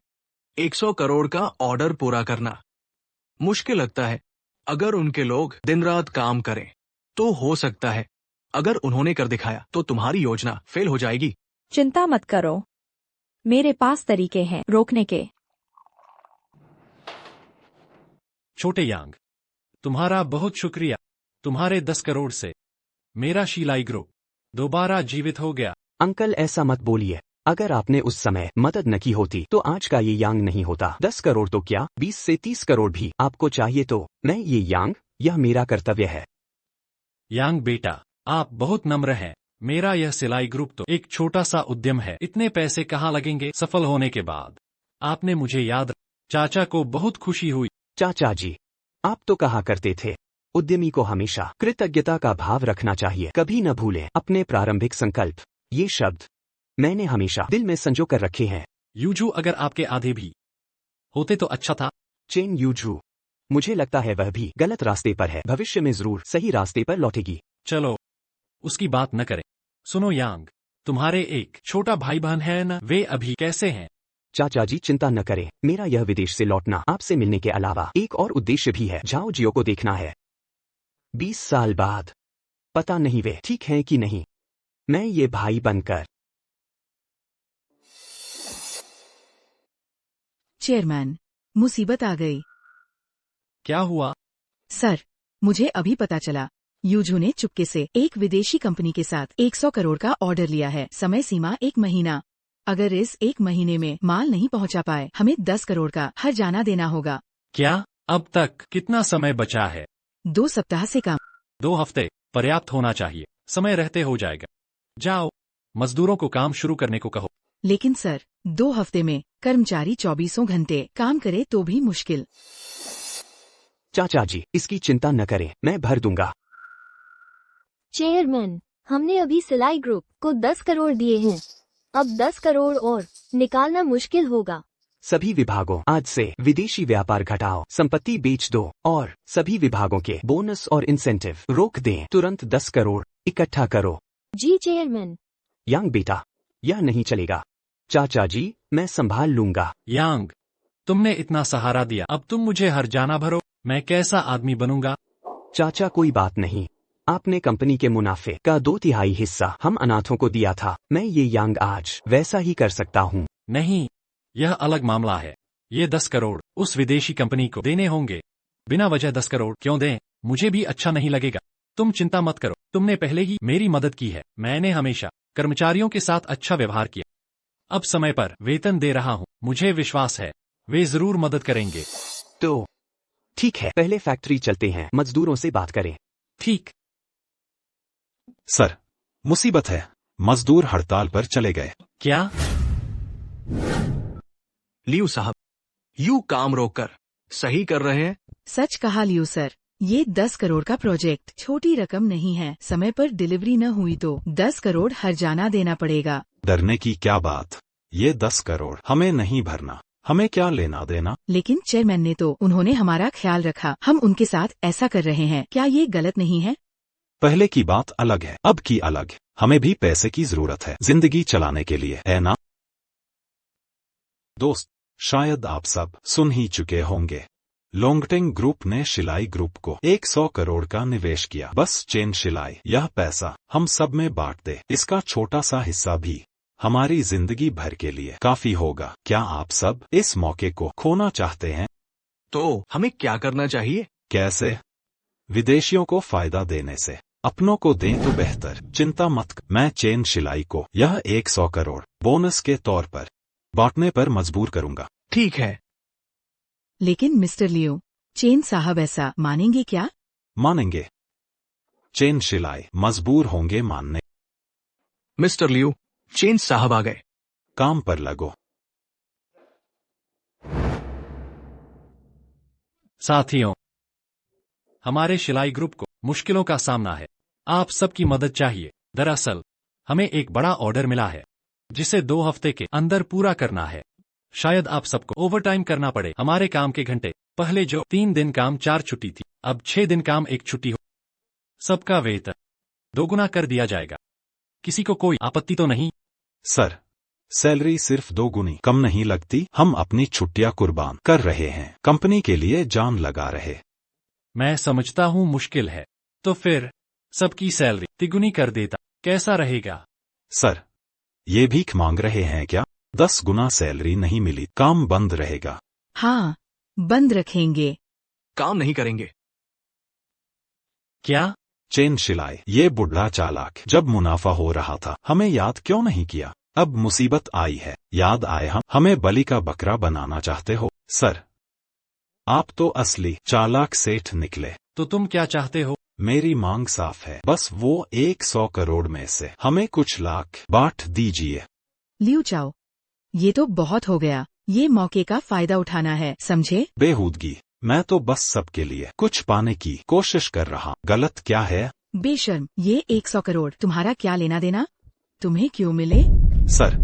Speaker 9: 100 करोड़ का ऑर्डर पूरा करना मुश्किल लगता है। अगर उनके लोग दिन रात काम करें तो हो सकता है। अगर उन्होंने कर दिखाया तो तुम्हारी योजना फेल हो जाएगी।
Speaker 1: चिंता मत करो, मेरे पास तरीके हैं रोकने के।
Speaker 2: छोटे यांग, तुम्हारा बहुत शुक्रिया। तुम्हारे 10 करोड़ से मेरा शिलाई ग्रुप दोबारा जीवित हो गया।
Speaker 3: अंकल ऐसा मत बोलिए। अगर आपने उस समय मदद न की होती तो आज का ये यांग नहीं होता। 10 करोड़ तो क्या, 20 से 30 करोड़ भी आपको चाहिए तो मैं ये यांग, यह मेरा कर्तव्य है।
Speaker 2: यांग बेटा, आप बहुत नम्र हैं। मेरा यह सिलाई ग्रुप तो एक छोटा सा उद्यम है। इतने पैसे कहाँ लगेंगे सफल होने के बाद? आपने मुझे याद रखा। चाचा को बहुत खुशी हुई।
Speaker 3: चाचा जी, आप तो कहा करते थे उद्यमी को हमेशा कृतज्ञता का भाव रखना चाहिए। कभी न भूलें अपने प्रारंभिक संकल्प। ये शब्द मैंने हमेशा दिल में संजो कर रखे हैं।
Speaker 2: यूजू अगर आपके आधे भी होते तो अच्छा था।
Speaker 3: चेन यूजू, मुझे लगता है वह भी गलत रास्ते पर है। भविष्य में जरूर सही रास्ते पर लौटेगी।
Speaker 2: चलो उसकी बात न करें। सुनो यांग, तुम्हारे एक छोटा भाई बहन है न, वे अभी कैसे हैं?
Speaker 3: चाचा जी चिंता न करें, मेरा यह विदेश से लौटना आपसे मिलने के अलावा एक और उद्देश्य भी है। झाओ जियो को देखना है। 20 साल बाद पता नहीं वे ठीक हैं कि नहीं। मैं ये भाई बनकर।
Speaker 6: चेयरमैन, मुसीबत आ गई।
Speaker 2: क्या हुआ?
Speaker 6: सर, मुझे अभी पता चला यूजू ने चुपके से एक विदेशी कंपनी के साथ 100 करोड़ का ऑर्डर लिया है। समय सीमा 1 महीना। अगर इस 1 महीने में माल नहीं पहुंचा पाए हमें 10 करोड़ का हर्जाना देना होगा।
Speaker 2: क्या अब तक कितना समय बचा है?
Speaker 6: 2 सप्ताह से कम।
Speaker 2: 2 हफ्ते पर्याप्त होना चाहिए। समय रहते हो जाएगा। जाओ मजदूरों को काम शुरू करने को कहो।
Speaker 6: लेकिन सर, 2 हफ्ते में कर्मचारी 24 घंटे काम करे तो भी मुश्किल।
Speaker 3: चाचा जी इसकी चिंता न करें, मैं भर दूंगा।
Speaker 8: चेयरमैन, हमने अभी सिलाई ग्रुप को 10 करोड़ दिए हैं। अब 10 करोड़ और निकालना मुश्किल होगा।
Speaker 3: सभी विभागों आज से विदेशी व्यापार घटाओ, संपत्ति बेच दो और सभी विभागों के बोनस और इंसेंटिव रोक दें। तुरंत 10 करोड़ इकट्ठा करो।
Speaker 8: जी चेयरमैन।
Speaker 3: यांग बेटा, यह नहीं चलेगा। चाचा जी मैं संभाल लूंगा।
Speaker 2: यांग, तुमने इतना सहारा दिया, अब तुम मुझे हर्जाना भरो। मैं कैसा आदमी बनूंगा?
Speaker 3: चाचा कोई बात नहीं, आपने कंपनी के मुनाफे का 2/3 हिस्सा हम अनाथों को दिया था। मैं ये यांग आज वैसा ही कर सकता हूँ।
Speaker 2: नहीं, यह अलग मामला है। ये 10 करोड़ उस विदेशी कंपनी को देने होंगे। बिना वजह 10 करोड़ क्यों दें? मुझे भी अच्छा नहीं लगेगा। तुम चिंता मत करो, तुमने पहले ही मेरी मदद की है। मैंने हमेशा कर्मचारियों के साथ अच्छा व्यवहार किया। अब समय पर वेतन दे रहा हूँ। मुझे विश्वास है वे जरूर मदद करेंगे।
Speaker 3: तो ठीक है, पहले फैक्ट्री चलते हैं, मजदूरों से बात करें।
Speaker 2: ठीक।
Speaker 7: सर, मुसीबत है। मजदूर हड़ताल पर चले गए।
Speaker 2: क्या?
Speaker 9: लियू साहब, यू काम रोककर सही कर रहे हैं।
Speaker 6: सच कहा लियू सर, ये 10 करोड़ का प्रोजेक्ट छोटी रकम नहीं है। समय पर डिलीवरी न हुई तो 10 करोड़ हर्जाना देना पड़ेगा।
Speaker 7: डरने की क्या बात, ये 10 करोड़ हमें नहीं भरना। हमें क्या लेना देना।
Speaker 6: लेकिन चेयरमैन ने तो उन्होंने हमारा ख्याल रखा। हम उनके साथ ऐसा कर रहे हैं, क्या ये गलत नहीं है?
Speaker 7: पहले की बात अलग है, अब की अलग। हमें भी पैसे की जरूरत है जिंदगी चलाने के लिए, है ना दोस्त? शायद आप सब सुन ही चुके होंगे, लोंगटेंग ग्रुप ने शिलाई ग्रुप को 100 करोड़ का निवेश किया। बस चेन शिलाई, यह पैसा हम सब में बांट दे, इसका छोटा सा हिस्सा भी हमारी जिंदगी भर के लिए काफी होगा। क्या आप सब इस मौके को खोना चाहते हैं?
Speaker 9: तो हमें क्या करना चाहिए?
Speaker 7: कैसे? विदेशियों को फायदा देने से अपनों को दें तो बेहतर। चिंता मत कर, मैं चेन शिलाई को यह 100 करोड़ बोनस के तौर पर बांटने पर मजबूर करूंगा।
Speaker 9: ठीक है।
Speaker 6: लेकिन मिस्टर लियो, चेन साहब ऐसा मानेंगे क्या?
Speaker 7: मानेंगे। चेन शिलाई मजबूर होंगे मानने।
Speaker 9: मिस्टर लियू, चेन साहब आ गए।
Speaker 7: काम पर लगो।
Speaker 2: साथियों, हमारे शिलाई ग्रुप को मुश्किलों का सामना है, आप सबकी मदद चाहिए। दरअसल हमें एक बड़ा ऑर्डर मिला है जिसे 2 हफ्ते के अंदर पूरा करना है। शायद आप सबको ओवरटाइम करना पड़े। हमारे काम के घंटे पहले जो 3 दिन काम 4 छुट्टी थी, अब 6 दिन काम 1 छुट्टी हो। सबका वेतन 2 गुना कर दिया जाएगा। किसी को कोई आपत्ति तो नहीं?
Speaker 7: सर, सैलरी सिर्फ 2 गुनी कम नहीं लगती। हम अपनी छुट्टियां कुर्बान कर रहे हैं, कंपनी के लिए जान लगा रहे।
Speaker 2: मैं समझता हूँ मुश्किल है, तो फिर सबकी सैलरी तिगुनी कर देता कैसा रहेगा?
Speaker 7: सर, ये भीख मांग रहे हैं क्या? 10 गुना सैलरी नहीं मिली, काम बंद रहेगा।
Speaker 6: हाँ, बंद रखेंगे।
Speaker 9: काम नहीं करेंगे।
Speaker 2: क्या?
Speaker 7: चेन शिलाई, ये बुढ़ा चालाक जब मुनाफा हो रहा था हमें याद क्यों नहीं किया? अब मुसीबत आई है, याद आए। हमें बलि का बकरा बनाना चाहते हो? सर, आप तो असली चालाक सेठ निकले।
Speaker 2: तो तुम क्या चाहते हो?
Speaker 7: मेरी मांग साफ है, बस वो 100 करोड़ में से हमें कुछ लाख बांट दीजिए।
Speaker 6: लियो चाओ, ये तो बहुत हो गया। ये मौके का फायदा उठाना है, समझे?
Speaker 7: बेहूदगी। मैं तो बस सबके लिए कुछ पाने की कोशिश कर रहा। गलत क्या है?
Speaker 6: बेशर्म, ये 100 करोड़ तुम्हारा क्या लेना देना? तुम्हें क्यों मिले?
Speaker 7: सर,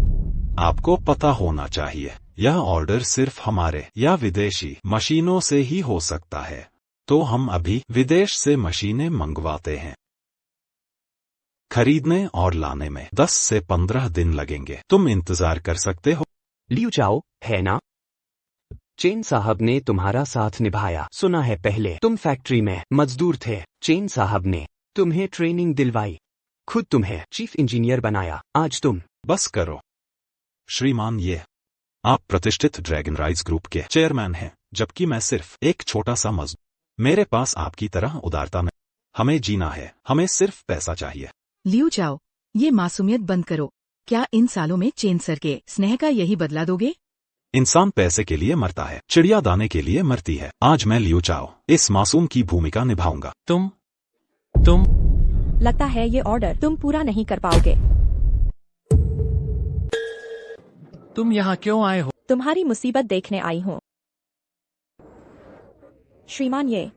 Speaker 7: आपको पता होना चाहिए, यह ऑर्डर सिर्फ हमारे या विदेशी मशीनों से ही हो सकता है। तो हम अभी विदेश से मशीनें मंगवाते हैं। खरीदने और लाने में 10 से 15 दिन लगेंगे। तुम इंतजार कर सकते हो?
Speaker 3: लियो चाओ, है ना? चेन साहब ने तुम्हारा साथ निभाया। सुना है पहले तुम फैक्ट्री में मजदूर थे, चेन साहब ने तुम्हें ट्रेनिंग दिलवाई, खुद तुम्हें चीफ इंजीनियर बनाया। आज तुम
Speaker 7: बस करो श्रीमान, ये आप प्रतिष्ठित ड्रैगन राइज ग्रुप के चेयरमैन हैं, जबकि मैं सिर्फ एक छोटा सा मजदूर। मेरे पास आपकी तरह उदारता नहीं। हमें जीना है, हमें सिर्फ पैसा चाहिए।
Speaker 6: लियो चाओ, ये मासूमियत बंद करो। क्या इन सालों में चेन सर के स्नेह का यही बदला दोगे?
Speaker 7: इंसान पैसे के लिए मरता है, चिड़िया दाने के लिए मरती है। आज मैं लियो चाओ इस मासूम की भूमिका निभाऊंगा।
Speaker 2: तुम
Speaker 1: लगता है ये ऑर्डर तुम पूरा नहीं कर पाओगे।
Speaker 2: तुम यहाँ क्यों आए हो?
Speaker 1: तुम्हारी मुसीबत देखने आई हूँ। श्रीमान, ये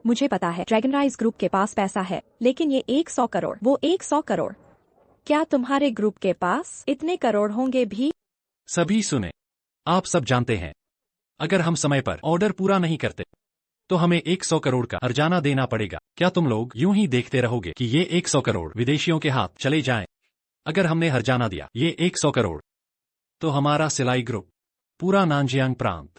Speaker 1: मुझे पता है ड्रैगन राइज ग्रुप के पास पैसा है, लेकिन ये 100 करोड़, वो 100 करोड़। क्या तुम्हारे ग्रुप के पास इतने करोड़ होंगे भी?
Speaker 2: सभी सुने, आप सब जानते हैं, अगर हम समय पर ऑर्डर पूरा नहीं करते तो हमें 100 करोड़ का हर्जाना देना पड़ेगा। क्या तुम लोग यूं ही देखते रहोगे कि ये 100 करोड़ विदेशियों के हाथ चले जाएं? अगर हमने हर्जाना दिया ये 100 करोड़, तो हमारा सिलाई ग्रुप, पूरा नानजियांग प्रांत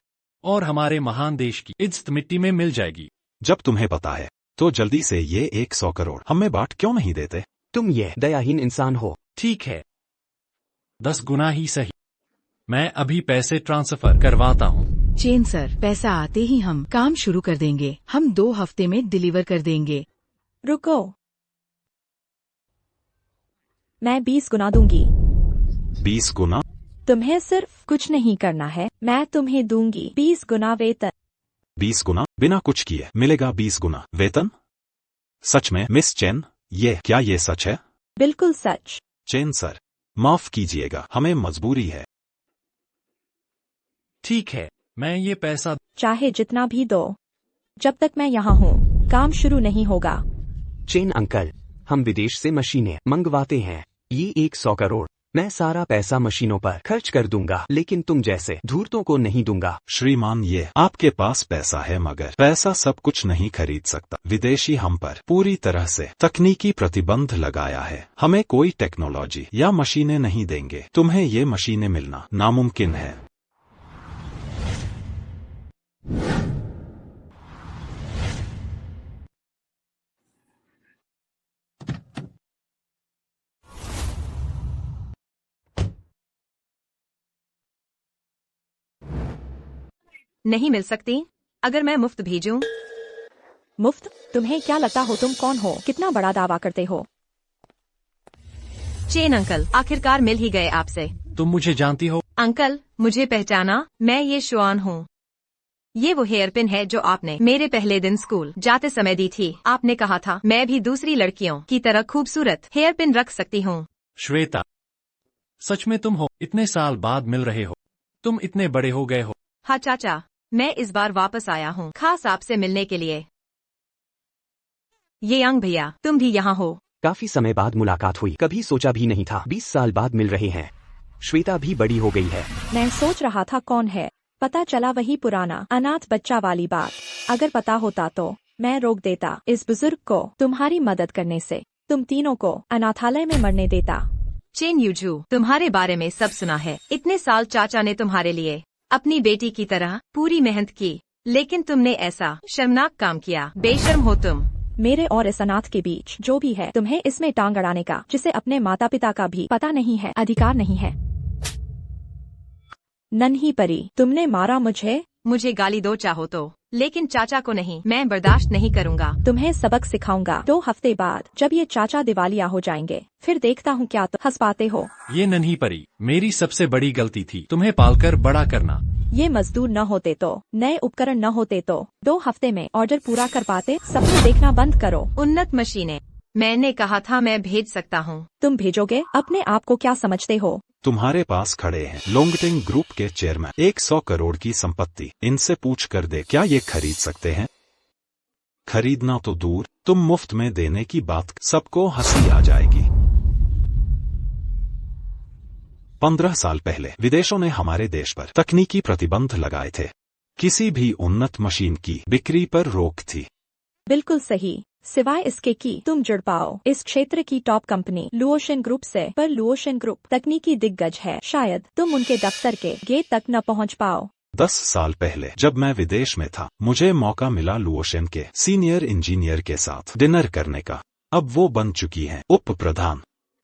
Speaker 2: और हमारे महान देश की इज्जत मिट्टी में मिल जाएगी।
Speaker 7: जब तुम्हें पता है तो जल्दी से ये 100 करोड़ हमें बांट क्यों नहीं देते?
Speaker 3: तुम ये दयाहीन इंसान हो।
Speaker 2: ठीक है, 10 गुना ही सही। मैं अभी पैसे ट्रांसफर करवाता हूँ।
Speaker 6: चेन सर, पैसा आते ही हम काम शुरू कर देंगे। हम 2 हफ्ते में डिलीवर कर देंगे।
Speaker 1: रुको, मैं 20 गुना दूंगी।
Speaker 7: 20 गुना?
Speaker 1: तुम्हें सिर्फ कुछ नहीं करना है, मैं तुम्हें दूंगी 20 गुना वेतन।
Speaker 7: 20 गुना? बिना कुछ किए मिलेगा 20 गुना वेतन? सच में मिस चेन, क्या ये सच है?
Speaker 1: बिल्कुल सच।
Speaker 7: चेन सर, माफ कीजिएगा, हमें मजबूरी है।
Speaker 2: ठीक है, मैं ये पैसा
Speaker 1: चाहे जितना भी दो, जब तक मैं यहाँ हूँ काम शुरू नहीं होगा।
Speaker 3: चेन अंकल, हम विदेश से मशीनें मंगवाते हैं। ये 100 करोड़ मैं सारा पैसा मशीनों पर खर्च कर दूंगा, लेकिन तुम जैसे धूर्तों को नहीं दूंगा।
Speaker 7: श्रीमान, ये आपके पास पैसा है मगर पैसा सब कुछ नहीं खरीद सकता। विदेशी हम पर पूरी तरह से तकनीकी प्रतिबंध लगाया है। हमें कोई टेक्नोलॉजी या मशीनें नहीं देंगे। तुम्हें ये मशीनें मिलना नामुमकिन है।
Speaker 4: नहीं मिल सकती। अगर मैं मुफ्त भेजूं?
Speaker 1: मुफ्त? तुम्हें क्या लगता हो तुम कौन हो? कितना बड़ा दावा करते हो?
Speaker 4: चेन अंकल, आखिरकार मिल ही गए आपसे।
Speaker 2: तुम मुझे जानती हो?
Speaker 4: अंकल, मुझे पहचाना? मैं ये शुआन हूँ। ये वो हेयरपिन है जो आपने मेरे पहले दिन स्कूल जाते समय दी थी। आपने कहा था मैं भी दूसरी लड़कियों की तरह खूबसूरत हेयरपिन रख सकती हूँ।
Speaker 2: श्वेता, सच में तुम हो? इतने साल बाद मिल रहे हो। तुम इतने बड़े हो गए हो।
Speaker 4: हाँ चाचा, मैं इस बार वापस आया हूँ खास आपसे मिलने के लिए। ये यंग भैया, तुम भी यहाँ हो?
Speaker 3: काफी समय बाद मुलाकात हुई, कभी सोचा भी नहीं था 20 साल बाद मिल रहे हैं। श्वेता भी बड़ी हो गई है।
Speaker 1: मैं सोच रहा था कौन है, पता चला वही पुराना अनाथ बच्चा वाली बात। अगर पता होता तो मैं रोक देता इस बुजुर्ग को तुम्हारी मदद करने से। तुम तीनों को अनाथालय में मरने देता।
Speaker 4: चेन यूजू, तुम्हारे बारे में सब सुना है। इतने साल चाचा ने तुम्हारे लिए अपनी बेटी की तरह पूरी मेहनत की, लेकिन तुमने ऐसा शर्मनाक काम किया। बेशर्म हो तुम।
Speaker 1: मेरे और इस अनाथ के बीच जो भी है, तुम्हें इसमें टांग अड़ाने का, जिसे अपने माता पिता का भी पता नहीं है, अधिकार नहीं है। नन्ही परी, तुमने मारा मुझे।
Speaker 4: मुझे गाली दो चाहो तो, लेकिन चाचा को नहीं। मैं बर्दाश्त नहीं करूँगा।
Speaker 1: तुम्हें सबक सिखाऊंगा 2 हफ्ते बाद, जब ये चाचा दिवालिया हो जाएंगे। फिर देखता हूँ क्या तुम हंस पाते हो।
Speaker 2: ये नन्ही परी, मेरी सबसे बड़ी गलती थी तुम्हें पालकर बड़ा करना।
Speaker 1: ये मजदूर न होते तो, नए उपकरण न होते तो 2 हफ्ते में ऑर्डर पूरा कर पाते। सपने देखना बंद करो।
Speaker 4: उन्नत मशीनें, मैंने कहा था मैं भेज सकता हूँ।
Speaker 1: तुम भेजोगे? अपने आप को क्या समझते हो?
Speaker 7: तुम्हारे पास खड़े हैं लोंगटिंग ग्रुप के चेयरमैन। 100 करोड़ की संपत्ति। इनसे पूछ कर दे, क्या ये खरीद सकते हैं? खरीदना तो दूर, तुम मुफ्त में देने की बात, सबको हंसी आ जाएगी। 15 साल पहले विदेशों ने हमारे देश पर तकनीकी प्रतिबंध लगाए थे। किसी भी उन्नत मशीन की बिक्री पर रोक थी।
Speaker 1: बिल्कुल सही, सिवाय इसके कि तुम जुड़ पाओ इस क्षेत्र की टॉप कंपनी लुओशन ग्रुप से। पर लुओशन ग्रुप तकनीकी दिग्गज है, शायद तुम उनके दफ्तर के गेट तक न पहुंच पाओ।
Speaker 7: 10 साल पहले जब मैं विदेश में था, मुझे मौका मिला लुओशन के सीनियर इंजीनियर के साथ डिनर करने का। अब वो बन चुकी हैं उप प्रधान।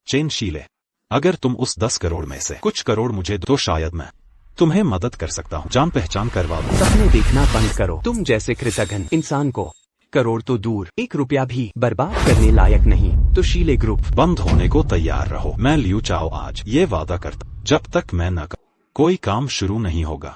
Speaker 7: चेन शीले, अगर तुम उस 10 करोड़ में से कुछ करोड़ मुझे दो, शायद मैं तुम्हें मदद कर सकता हूँ। जान पहचान करवा दूं।
Speaker 3: सपने देखना बंद करो। तुम जैसे कृतघ्न इंसान को करोड़ तो दूर, 1 रुपया भी बर्बाद करने लायक नहीं। तो शीले ग्रुप
Speaker 7: बंद होने को तैयार रहो। मैं लियू चाओ आज ये वादा करता, जब तक मैं न करूं, कोई काम शुरू नहीं होगा।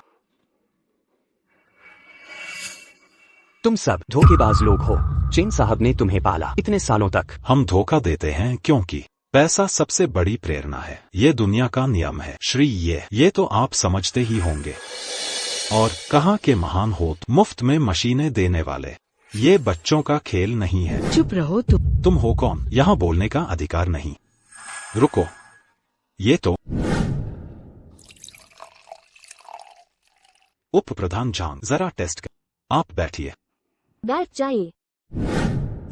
Speaker 3: तुम सब धोखेबाज लोग हो। चेन साहब ने तुम्हें पाला इतने सालों तक।
Speaker 7: हम धोखा देते हैं क्योंकि पैसा सबसे बड़ी प्रेरणा है। ये दुनिया का नियम है श्री। ये तो आप समझते ही होंगे। और कहाँ के महान हो मुफ्त में मशीनें देने वाले। ये बच्चों का खेल नहीं है।
Speaker 6: चुप रहो
Speaker 7: तुम हो कौन? यहाँ बोलने का अधिकार नहीं। रुको, ये तो उप प्रधान झांग, जरा टेस्ट कर। आप बैठिए।
Speaker 8: बैठ जाइए।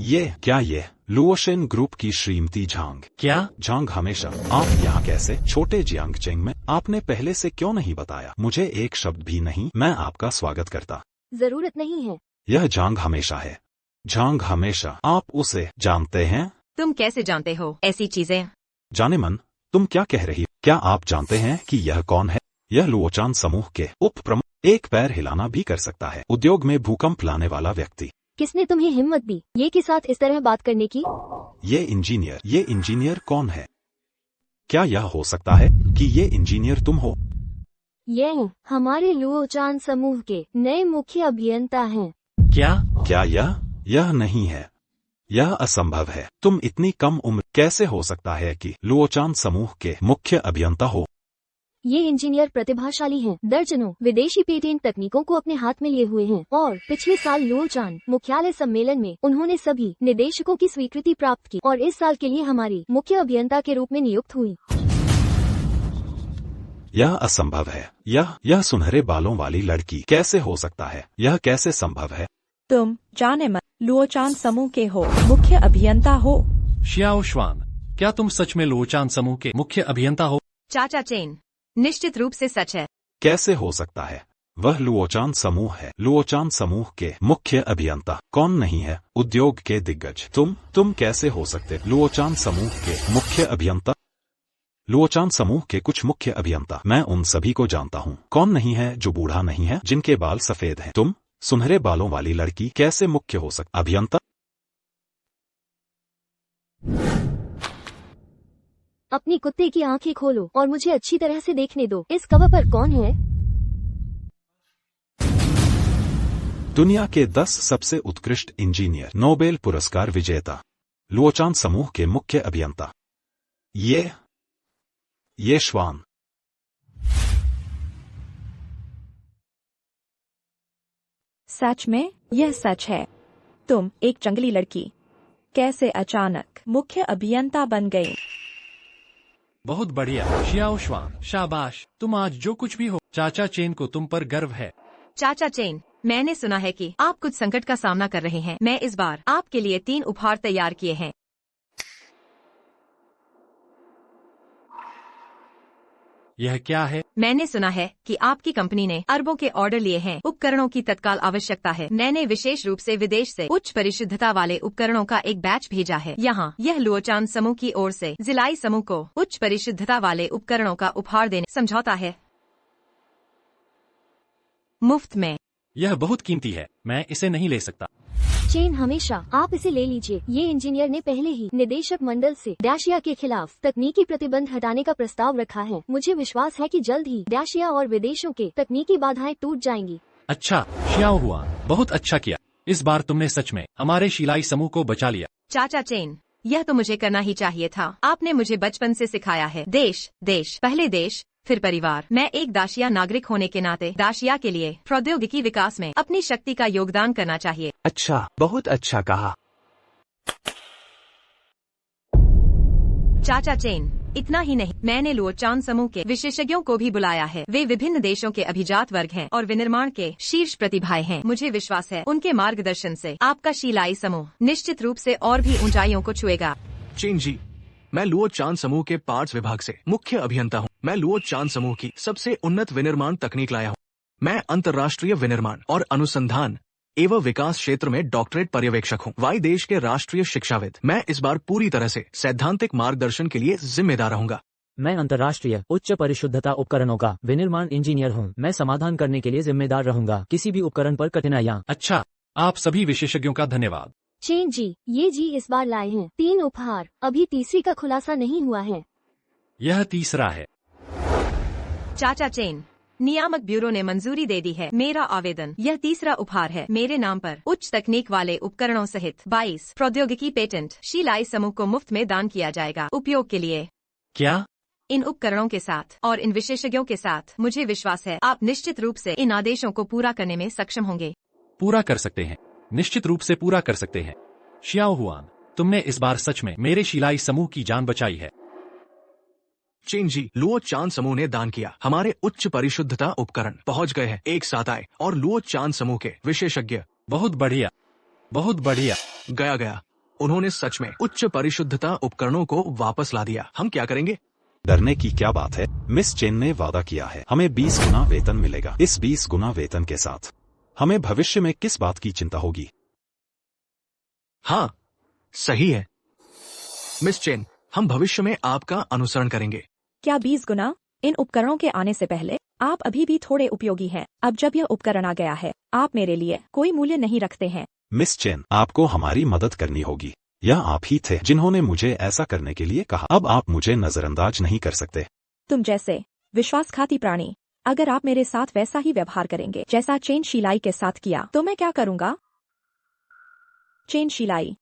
Speaker 7: ये लुओशन ग्रुप की श्रीमती झांग।
Speaker 2: क्या?
Speaker 7: झांग, हमेशा आप यहाँ कैसे? छोटे जियांग चेंग में आपने पहले से क्यों नहीं बताया? मुझे एक शब्द भी नहीं। मैं आपका स्वागत करता।
Speaker 8: जरूरत नहीं है।
Speaker 7: यह झांग हमेशा है। झांग हमेशा। आप उसे जानते हैं?
Speaker 4: तुम कैसे जानते हो ऐसी चीजें?
Speaker 7: जाने मन, तुम क्या कह रही हो? क्या आप जानते हैं कि यह कौन है? यह लुओचान समूह के उप प्रमुख। एक पैर हिलाना भी कर सकता है। उद्योग में भूकंप लाने वाला व्यक्ति।
Speaker 8: किसने तुम्हें हिम्मत दी ये के साथ इस तरह बात करने की?
Speaker 7: ये इंजीनियर कौन है? क्या यह हो सकता है कि ये इंजीनियर तुम हो?
Speaker 8: ये हमारे लुओचान समूह के नए मुख्य अभियंता हैं।
Speaker 7: क्या यह नहीं है? यह असंभव है। तुम इतनी कम उम्र कैसे हो सकता है कि लुओचान समूह के मुख्य अभियंता हो?
Speaker 8: ये इंजीनियर प्रतिभाशाली हैं। दर्जनों विदेशी पेटेंट तकनीकों को अपने हाथ में लिए हुए हैं और पिछले साल लुओचान मुख्यालय सम्मेलन में उन्होंने सभी निदेशकों की स्वीकृति प्राप्त की और इस साल के लिए हमारी मुख्य अभियंता के रूप में नियुक्त हुई।
Speaker 7: यह असंभव है। यह सुनहरे बालों वाली लड़की कैसे हो सकता है? यह कैसे संभव है?
Speaker 1: तुम जाने मन लुओचान समूह के हो मुख्य अभियंता हो।
Speaker 2: शियाओ श्वान, क्या तुम सच में लुओचान समूह के मुख्य अभियंता हो?
Speaker 4: चाचा चेन, निश्चित रूप से सच है।
Speaker 7: कैसे हो सकता है? वह लुओचान समूह है। लुओचान समूह के मुख्य अभियंता कौन नहीं है? उद्योग के दिग्गज। तुम कैसे हो सकते? लुओचान समूह के मुख्य अभियंता। लुओचान समूह के कुछ मुख्य अभियंता, मैं उन सभी को जानता हूँ। कौन नहीं है जो बूढ़ा नहीं है, जिनके बाल सफेद हैं? तुम सुनहरे बालों वाली लड़की कैसे मुख्य हो सकती? अभियंता।
Speaker 8: अपनी कुत्ते की आंखें खोलो और मुझे अच्छी तरह से देखने दो। इस कवर पर कौन है?
Speaker 7: दुनिया के 10 सबसे उत्कृष्ट इंजीनियर, नोबेल पुरस्कार विजेता, लुओचान समूह के मुख्य अभियंता। ये श्वान।
Speaker 1: सच में यह सच है। तुम एक जंगली लड़की कैसे अचानक मुख्य अभियंता बन गई?
Speaker 2: बहुत बढ़िया शियाओ श्वान, शाबाश। तुम आज जो कुछ भी हो, चाचा चेन को तुम पर गर्व है।
Speaker 4: चाचा चेन, मैंने सुना है कि आप कुछ संकट का सामना कर रहे हैं। मैं इस बार आपके लिए 3 उपहार तैयार किए हैं।
Speaker 2: यह क्या है?
Speaker 4: मैंने सुना है कि आपकी कंपनी ने अरबों के ऑर्डर लिए हैं। उपकरणों की तत्काल आवश्यकता है। मैंने विशेष रूप से विदेश से उच्च परिशुद्धता वाले उपकरणों का एक बैच भेजा है। यहाँ यह लुओचान समूह की ओर से जिलाई समूह को उच्च परिशुद्धता वाले उपकरणों का उपहार देने समझौता है, मुफ्त में।
Speaker 2: यह बहुत कीमती है, मैं इसे नहीं ले सकता।
Speaker 8: चेन, हमेशा आप इसे ले लीजिए। ये इंजीनियर ने पहले ही निदेशक मंडल से डैशिया के खिलाफ तकनीकी प्रतिबंध हटाने का प्रस्ताव रखा है। मुझे विश्वास है कि जल्द ही डैशिया और विदेशों के तकनीकी बाधाएं टूट जाएंगी।
Speaker 2: अच्छा शियाओ हुआ, बहुत अच्छा किया। इस बार तुमने सच में हमारे शिलाई समूह को बचा लिया।
Speaker 4: चाचा चेन, यह तो मुझे करना ही चाहिए था। आपने मुझे बचपन से सिखाया है, देश देश पहले देश फिर परिवार। मैं एक दाशिया नागरिक होने के नाते दाशिया के लिए प्रौद्योगिकी विकास में अपनी शक्ति का योगदान करना चाहिए।
Speaker 3: अच्छा, बहुत अच्छा कहा।
Speaker 4: चाचा चेन, इतना ही नहीं, मैंने लुओचान समूह के विशेषज्ञों को भी बुलाया है। वे विभिन्न देशों के अभिजात वर्ग हैं और विनिर्माण के शीर्ष प्रतिभाएं हैं। मुझे विश्वास है उनके मार्गदर्शन से आपका शिलाई समूह निश्चित रूप से और भी ऊंचाइयों को छुएगा।
Speaker 9: चेन जी, मैं लुओचान समूह के पार्ट्स विभाग से मुख्य अभियंता हूँ। मैं लुओचान समूह की सबसे उन्नत विनिर्माण तकनीक लाया हूँ। मैं अंतर्राष्ट्रीय विनिर्माण और अनुसंधान एवं विकास क्षेत्र में डॉक्टरेट पर्यवेक्षक हूँ। वाई देश के राष्ट्रीय शिक्षाविद। मैं इस बार पूरी तरह से सैद्धांतिक मार्गदर्शन के लिए जिम्मेदार रहूंगा।
Speaker 5: मैं अंतर्राष्ट्रीय उच्च परिशुद्धता उपकरणों का विनिर्माण इंजीनियर हूँ। मैं समाधान करने के लिए जिम्मेदार रहूंगा, किसी भी उपकरण पर कठिनाइयाँ।
Speaker 2: अच्छा, आप सभी विशेषज्ञों का धन्यवाद।
Speaker 8: चेन जी, ये जी इस बार लाए हैं 3 उपहार। अभी तीसरी का खुलासा नहीं हुआ है।
Speaker 2: यह तीसरा है।
Speaker 4: चाचा चेन, नियामक ब्यूरो ने मंजूरी दे दी है मेरा आवेदन। यह तीसरा उपहार है मेरे नाम पर। उच्च तकनीक वाले उपकरणों सहित 22 प्रौद्योगिकी पेटेंट शिलाई समूह को मुफ्त में दान किया जाएगा उपयोग के लिए।
Speaker 2: क्या?
Speaker 4: इन उपकरणों के साथ और इन विशेषज्ञों के साथ मुझे विश्वास है आप निश्चित रूप से इन आदेशों को पूरा करने में सक्षम होंगे।
Speaker 2: पूरा कर सकते हैं, निश्चित रूप से पूरा कर सकते हैं। शियाओ हुआन, तुमने इस बार सच में मेरे शिलाई समूह की जान बचाई है।
Speaker 9: चेन जी, लुओचान समूह ने दान किया। हमारे उच्च परिशुद्धता उपकरण पहुंच गए हैं। एक साथ आए और लुओचान समूह के विशेषज्ञ।
Speaker 2: बहुत बढ़िया, बहुत बढ़िया।
Speaker 9: गया। उन्होंने सच में उच्च परिशुद्धता उपकरणों को वापस ला दिया। हम क्या करेंगे?
Speaker 7: डरने की क्या बात है? मिस चेन ने वादा किया है हमें 20 गुना वेतन मिलेगा। इस 20 गुना वेतन के साथ हमें भविष्य में किस बात की चिंता होगी?
Speaker 9: हाँ, सही है मिस चेन, हम भविष्य में आपका अनुसरण करेंगे।
Speaker 1: क्या 20 गुना? इन उपकरणों के आने से पहले आप अभी भी थोड़े उपयोगी हैं। अब जब यह उपकरण आ गया है, आप मेरे लिए कोई मूल्य नहीं रखते हैं।
Speaker 7: मिस चेन, आपको हमारी मदद करनी होगी। यह आप ही थे जिन्होंने मुझे ऐसा करने के लिए कहा। अब आप मुझे नजरअंदाज नहीं कर सकते।
Speaker 1: तुम जैसे विश्वासघाती प्राणी, अगर आप मेरे साथ वैसा ही व्यवहार करेंगे जैसा चेन शिलाई के साथ किया, तो मैं क्या करूंगा? चेन शिलाई,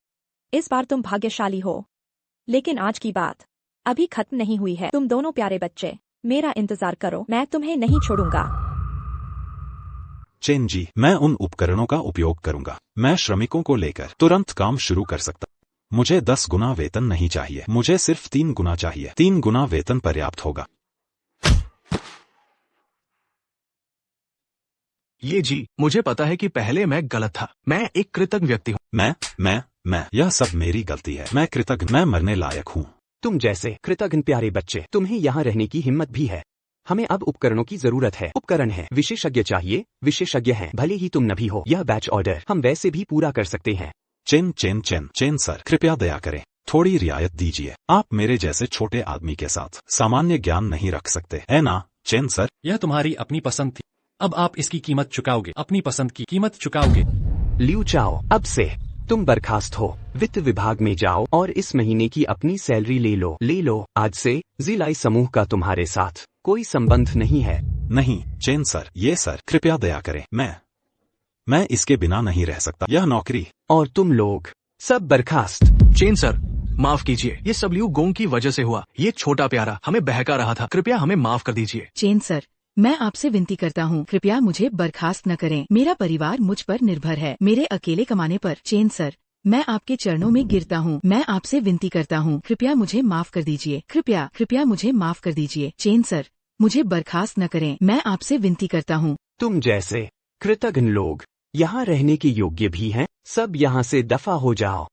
Speaker 1: इस बार तुम भाग्यशाली हो, लेकिन आज की बात अभी खत्म नहीं हुई है। तुम दोनों प्यारे बच्चे मेरा इंतजार करो, मैं तुम्हें नहीं छोड़ूंगा।
Speaker 7: चेन जी, मैं उन उपकरणों का उपयोग करूंगा। मैं श्रमिकों को लेकर तुरंत काम शुरू कर सकता। मुझे 10 गुना वेतन नहीं चाहिए, मुझे सिर्फ 3 गुना चाहिए। 3 गुना वेतन पर्याप्त होगा।
Speaker 9: ये जी, मुझे पता है कि पहले मैं गलत था। मैं एक कृतज्ञ व्यक्ति हूँ।
Speaker 7: मैं यह सब मेरी गलती है। मैं कृतज्ञ, मैं मरने लायक हूँ।
Speaker 3: तुम जैसे कृतज्ञ प्यारे बच्चे, तुम्हें यहाँ रहने की हिम्मत भी है। हमें अब उपकरणों की जरूरत है। उपकरण है, विशेषज्ञ चाहिए। विशेषज्ञ हैं, भले ही तुम न भी हो। यह बैच ऑर्डर हम वैसे भी पूरा कर सकते हैं।
Speaker 7: चेन सर, कृपया दया करें, थोड़ी रियायत दीजिए। आप मेरे जैसे छोटे आदमी के साथ सामान्य ज्ञान नहीं रख सकते, है ना चेन सर?
Speaker 2: यह तुम्हारी अपनी पसंद थी, अब आप इसकी कीमत चुकाओगे। अपनी पसंद की कीमत चुकाओगे।
Speaker 3: लियू चाओ, अब से तुम बर्खास्त हो। वित्त विभाग में जाओ और इस महीने की अपनी सैलरी ले लो। आज से जिलाई समूह का तुम्हारे साथ कोई संबंध नहीं है।
Speaker 7: नहीं चेन सर, ये सर कृपया दया करें। मैं इसके बिना नहीं रह सकता। यह नौकरी
Speaker 3: और तुम लोग सब बर्खास्त।
Speaker 9: चेन सर, माफ कीजिए, ये सब लियू गोंग की वजह से हुआ। ये छोटा प्यारा हमें बहका रहा था। कृपया हमें माफ कर दीजिए।
Speaker 6: चेन सर, मैं आपसे विनती करता हूँ, कृपया मुझे बर्खास्त न करें। मेरा परिवार मुझ पर निर्भर है, मेरे अकेले कमाने पर। चेन सर, मैं आपके चरणों में गिरता हूँ। मैं आपसे विनती करता हूँ, कृपया मुझे माफ कर दीजिए। कृपया मुझे माफ कर दीजिए। चेन सर, मुझे बर्खास्त न करें, मैं आपसे विनती करता हूँ।
Speaker 3: तुम जैसे कृतज्ञ लोग यहाँ रहने के योग्य भी हैं। सब यहाँ से दफा हो जाओ।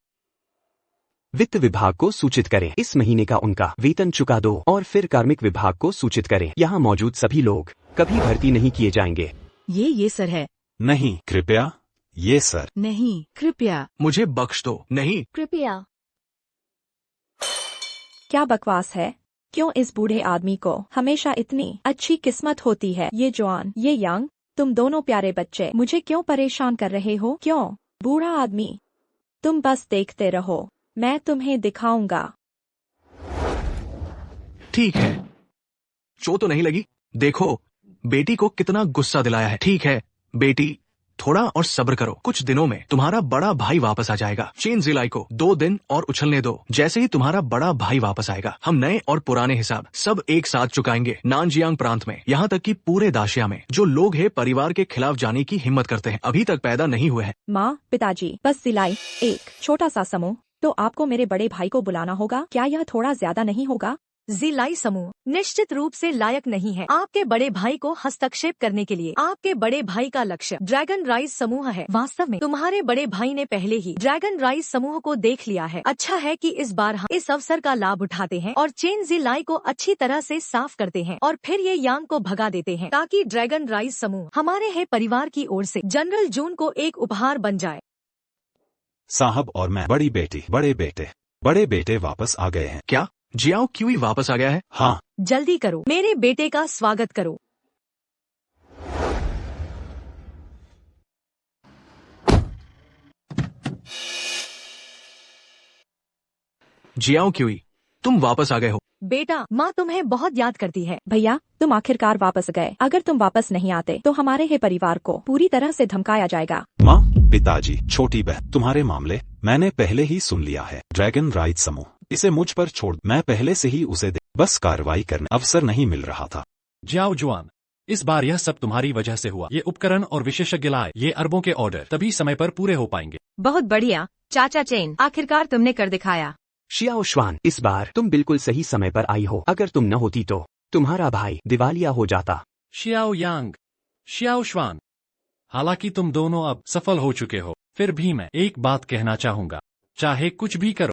Speaker 3: वित्त विभाग को सूचित करें, इस महीने का उनका वेतन चुका दो। और फिर कार्मिक विभाग को सूचित करें, यहाँ मौजूद सभी लोग कभी भर्ती नहीं किए जाएंगे।
Speaker 6: ये सर है।
Speaker 7: नहीं कृपया, ये सर।
Speaker 6: नहीं कृपया।
Speaker 9: मुझे बख्श दो। नहीं
Speaker 8: कृपया।
Speaker 1: क्या बकवास है? क्यों इस बूढ़े आदमी को हमेशा इतनी अच्छी किस्मत होती है? ये जॉन, ये यंग, तुम दोनों प्यारे बच्चे मुझे क्यों परेशान कर रहे हो? क्यों? बूढ़ा आदमी, तुम बस देखते रहो, मैं तुम्हें दिखाऊंगा।
Speaker 9: ठीक है, चोट तो नहीं लगी? देखो बेटी को कितना गुस्सा दिलाया है। ठीक है बेटी, थोड़ा और सब्र करो। कुछ दिनों में तुम्हारा बड़ा भाई वापस आ जाएगा। चेन जिलाई को 2 दिन और उछलने दो। जैसे ही तुम्हारा बड़ा भाई वापस आएगा, हम नए और पुराने हिसाब सब एक साथ चुकाएंगे। नानजियांग प्रांत में, यहाँ तक कि पूरे दाशिया में जो लोग हैं परिवार के खिलाफ जाने की हिम्मत करते हैं, अभी तक पैदा नहीं हुए हैं।
Speaker 1: माँ, पिताजी, बस सिलाई एक छोटा सा समूह, तो आपको मेरे बड़े भाई को बुलाना होगा। क्या यह थोड़ा ज्यादा नहीं होगा?
Speaker 4: जिलाई समूह निश्चित रूप से लायक नहीं है आपके बड़े भाई को हस्तक्षेप करने के लिए। आपके बड़े भाई का लक्ष्य ड्रैगन राइज समूह है। वास्तव में तुम्हारे बड़े भाई ने पहले ही ड्रैगन राइज समूह को देख लिया है। अच्छा है कि इस बार हम इस अवसर का लाभ उठाते हैं और चेन जिलाई को अच्छी तरह से साफ करते हैं और फिर ये यांग को भगा देते हैं, ताकि ड्रैगन राइज समूह हमारे है परिवार की ओर से जनरल जून को एक उपहार बन जाए।
Speaker 7: साहब, और मैं बड़े बेटे वापस आ गए हैं।
Speaker 9: क्या जियाओ क्यूई वापस आ गया है?
Speaker 7: हाँ।
Speaker 4: जल्दी करो, मेरे बेटे का स्वागत करो।
Speaker 9: जियाओ क्यूई, तुम वापस आ गए हो।
Speaker 4: बेटा, माँ तुम्हें बहुत याद करती है।
Speaker 1: भैया, तुम आखिरकार वापस गए। अगर तुम वापस नहीं आते तो हमारे ही परिवार को पूरी तरह से धमकाया जाएगा।
Speaker 7: माँ, पिताजी, छोटी बहन, तुम्हारे मामले मैंने पहले ही सुन लिया है। ड्रैगन राइज समूह, इसे मुझ पर छोड़। मैं पहले से ही उसे बस कार्रवाई करने अवसर नहीं मिल रहा था।
Speaker 2: जाओ जुआन, इस बार यह सब तुम्हारी वजह से हुआ। ये उपकरण और विशेषज्ञ लाए, ये अरबों के ऑर्डर तभी समय पर पूरे हो पाएंगे।
Speaker 4: बहुत बढ़िया चाचा चेन, आखिरकार तुमने कर दिखाया।
Speaker 3: शियाओ श्वान, इस बार तुम बिल्कुल सही समय पर आई हो। अगर तुम न होती तो तुम्हारा भाई दिवालिया हो जाता।
Speaker 2: शियाओ यांग, शियाओ श्वान, हालांकि तुम दोनों अब सफल हो चुके हो, फिर भी मैं एक बात कहना चाहूंगा, चाहे कुछ भी करो,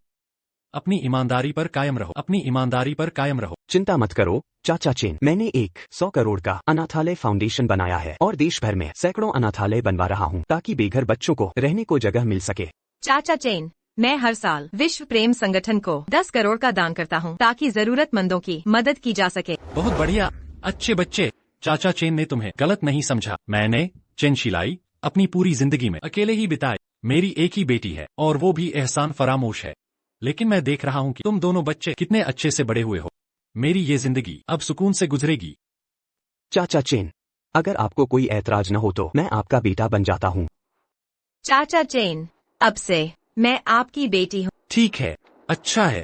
Speaker 2: अपनी ईमानदारी पर कायम रहो। अपनी ईमानदारी पर कायम रहो।
Speaker 3: चिंता मत करो चाचा चेन, मैंने 100 करोड़ का अनाथालय फाउंडेशन बनाया है और देश भर में सैकड़ों अनाथालय बनवा रहा हूँ, ताकि बेघर बच्चों को रहने को जगह मिल सके।
Speaker 4: चाचा चेन, मैं हर साल विश्व प्रेम संगठन को 10 करोड़ का दान करता हूँ, ताकि जरूरतमंदों की मदद की जा सके।
Speaker 2: बहुत बढ़िया, अच्छे बच्चे। चाचा चेन ने तुम्हें गलत नहीं समझा। मैंने चेन शिलाई अपनी पूरी जिंदगी में अकेले ही बिताई। मेरी एक ही बेटी है और वो भी एहसान फरामोश है, लेकिन मैं देख रहा हूँ कि तुम दोनों बच्चे कितने अच्छे से बड़े हुए हो। मेरी ये जिंदगी अब सुकून से गुजरेगी।
Speaker 3: चाचा चेन, अगर आपको कोई ऐतराज न हो तो मैं आपका बेटा बन जाता हूँ।
Speaker 4: चाचा चेन, अब से मैं आपकी बेटी हूँ।
Speaker 2: ठीक है, अच्छा है।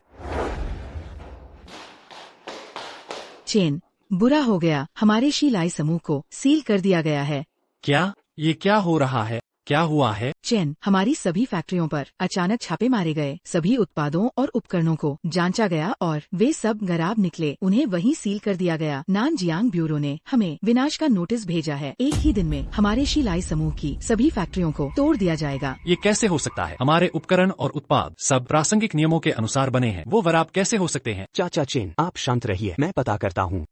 Speaker 6: चेन, बुरा हो गया, हमारे शिलाई समूह को सील कर दिया गया है।
Speaker 2: क्या? ये क्या हो रहा है? क्या हुआ है?
Speaker 6: चेन, हमारी सभी फैक्ट्रियों पर अचानक छापे मारे गए। सभी उत्पादों और उपकरणों को जांचा गया और वे सब खराब निकले। उन्हें वहीं सील कर दिया गया। नानजियांग ब्यूरो ने हमें विनाश का नोटिस भेजा है। एक ही दिन में हमारे शिलाई समूह की सभी फैक्ट्रियों को तोड़ दिया जाएगा।
Speaker 2: ये कैसे हो सकता है? हमारे उपकरण और उत्पाद सब प्रासंगिक नियमों के अनुसार बने हैं। वो खराब कैसे हो सकते हैं?
Speaker 3: चाचा चेन, आप शांत रहिए, मैं पता करता हूँ।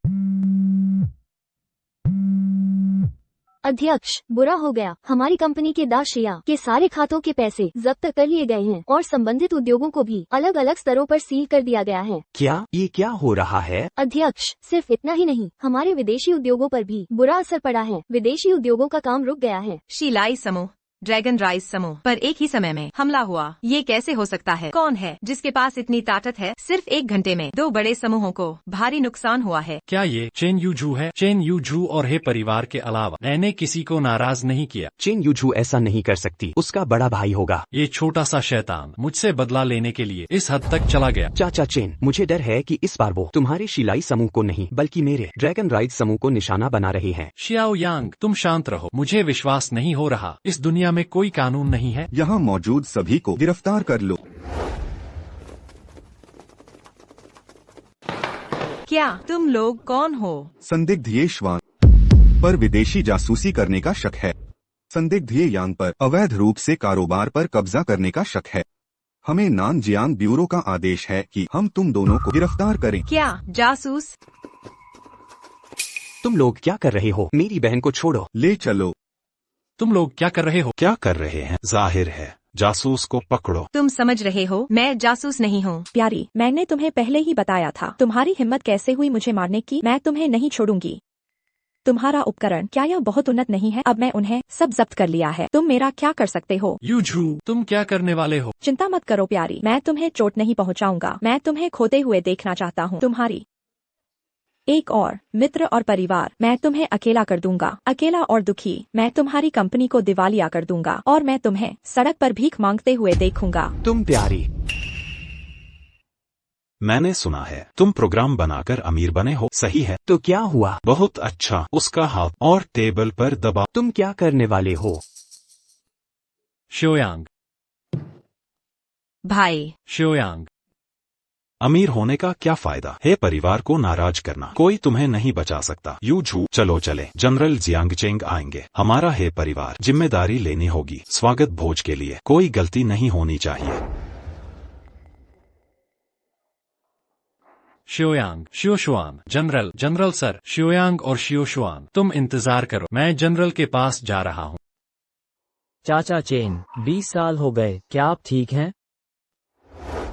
Speaker 8: अध्यक्ष, बुरा हो गया। हमारी कंपनी के दाशिया के सारे खातों के पैसे जब्त कर लिए गए हैं और संबंधित उद्योगों को भी अलग अलग स्तरों पर सील कर दिया गया है।
Speaker 3: क्या ये क्या हो रहा है?
Speaker 8: अध्यक्ष, सिर्फ इतना ही नहीं, हमारे विदेशी उद्योगों पर भी बुरा असर पड़ा है। विदेशी उद्योगों का काम रुक गया है।
Speaker 4: शिलाई समूह, ड्रैगन राइज समूह पर एक ही समय में हमला हुआ। ये कैसे हो सकता है? कौन है जिसके पास इतनी ताकत है? सिर्फ एक घंटे में 2 बड़े समूहों को भारी नुकसान हुआ है।
Speaker 2: क्या ये चेन यूजू है? चेन यूजू और हे परिवार के अलावा मैंने किसी को नाराज नहीं किया।
Speaker 3: चेन यूजू ऐसा नहीं कर सकती, उसका बड़ा भाई होगा।
Speaker 2: ये छोटा सा शैतान मुझसे बदला लेने के लिए इस हद तक चला गया।
Speaker 3: चाचा चेन, मुझे डर है कि इस बार वो तुम्हारे शिलाई समूह को नहीं बल्कि मेरे ड्रैगन राइज समूह को निशाना बना रहे हैं।
Speaker 2: शियाओ यांग, तुम शांत रहो। मुझे विश्वास नहीं हो रहा। इस दुनिया में कोई कानून नहीं है।
Speaker 10: यहाँ मौजूद सभी को गिरफ्तार कर लो।
Speaker 4: क्या तुम लोग कौन हो?
Speaker 10: संदिग्ध ये श्वान पर विदेशी जासूसी करने का शक है। संदिग्ध ये यांग पर अवैध रूप से कारोबार पर कब्जा करने का शक है। हमें नानजियांग ब्यूरो का आदेश है कि हम तुम दोनों को गिरफ्तार करें।
Speaker 4: क्या जासूस?
Speaker 3: तुम लोग क्या कर रहे हो? मेरी बहन को छोड़ो।
Speaker 10: ले चलो।
Speaker 2: तुम लोग क्या कर रहे हो?
Speaker 7: क्या कर रहे हैं? जाहिर है जासूस को पकड़ो।
Speaker 4: तुम समझ रहे हो मैं जासूस नहीं हूँ।
Speaker 1: प्यारी, मैंने तुम्हें पहले ही बताया था। तुम्हारी हिम्मत कैसे हुई मुझे मारने की? मैं तुम्हें नहीं छोड़ूंगी। तुम्हारा उपकरण क्या यह बहुत उन्नत नहीं है? अब मैं उन्हें सब जब्त कर लिया है। तुम मेरा क्या कर सकते हो?
Speaker 2: यूजू, तुम क्या करने वाले हो?
Speaker 1: चिंता मत करो प्यारी, मैं तुम्हें चोट नहीं पहुंचाऊंगा। मैं तुम्हें खोते हुए देखना चाहता हूँ। तुम्हारी एक और मित्र और परिवार मैं तुम्हें अकेला कर दूंगा। अकेला और दुखी मैं तुम्हारी कंपनी को दिवालिया कर दूंगा और मैं तुम्हें सड़क पर भीख मांगते हुए देखूंगा।
Speaker 3: तुम प्यारी,
Speaker 7: मैंने सुना है तुम प्रोग्राम बनाकर अमीर बने हो, सही है?
Speaker 3: तो क्या हुआ?
Speaker 7: बहुत अच्छा। उसका हाथ और टेबल पर दबा।
Speaker 3: तुम क्या करने वाले हो?
Speaker 2: शियोयांग,
Speaker 4: भाई
Speaker 2: शियोयांग,
Speaker 7: अमीर होने का क्या फायदा है परिवार को नाराज करना? कोई तुम्हें नहीं बचा सकता। यूजू, चलो चले। जनरल जियांगचेंग आएंगे। हमारा है परिवार, जिम्मेदारी लेनी होगी। स्वागत भोज के लिए कोई गलती नहीं होनी चाहिए।
Speaker 2: शियोयांग, शियोशुआन, जनरल, जनरल सर। शियोयांग और शियोशुआन, तुम इंतजार करो, मैं जनरल के पास जा रहा हूँ।
Speaker 5: चाचा चेन, 20 साल हो गए, क्या आप ठीक हैं?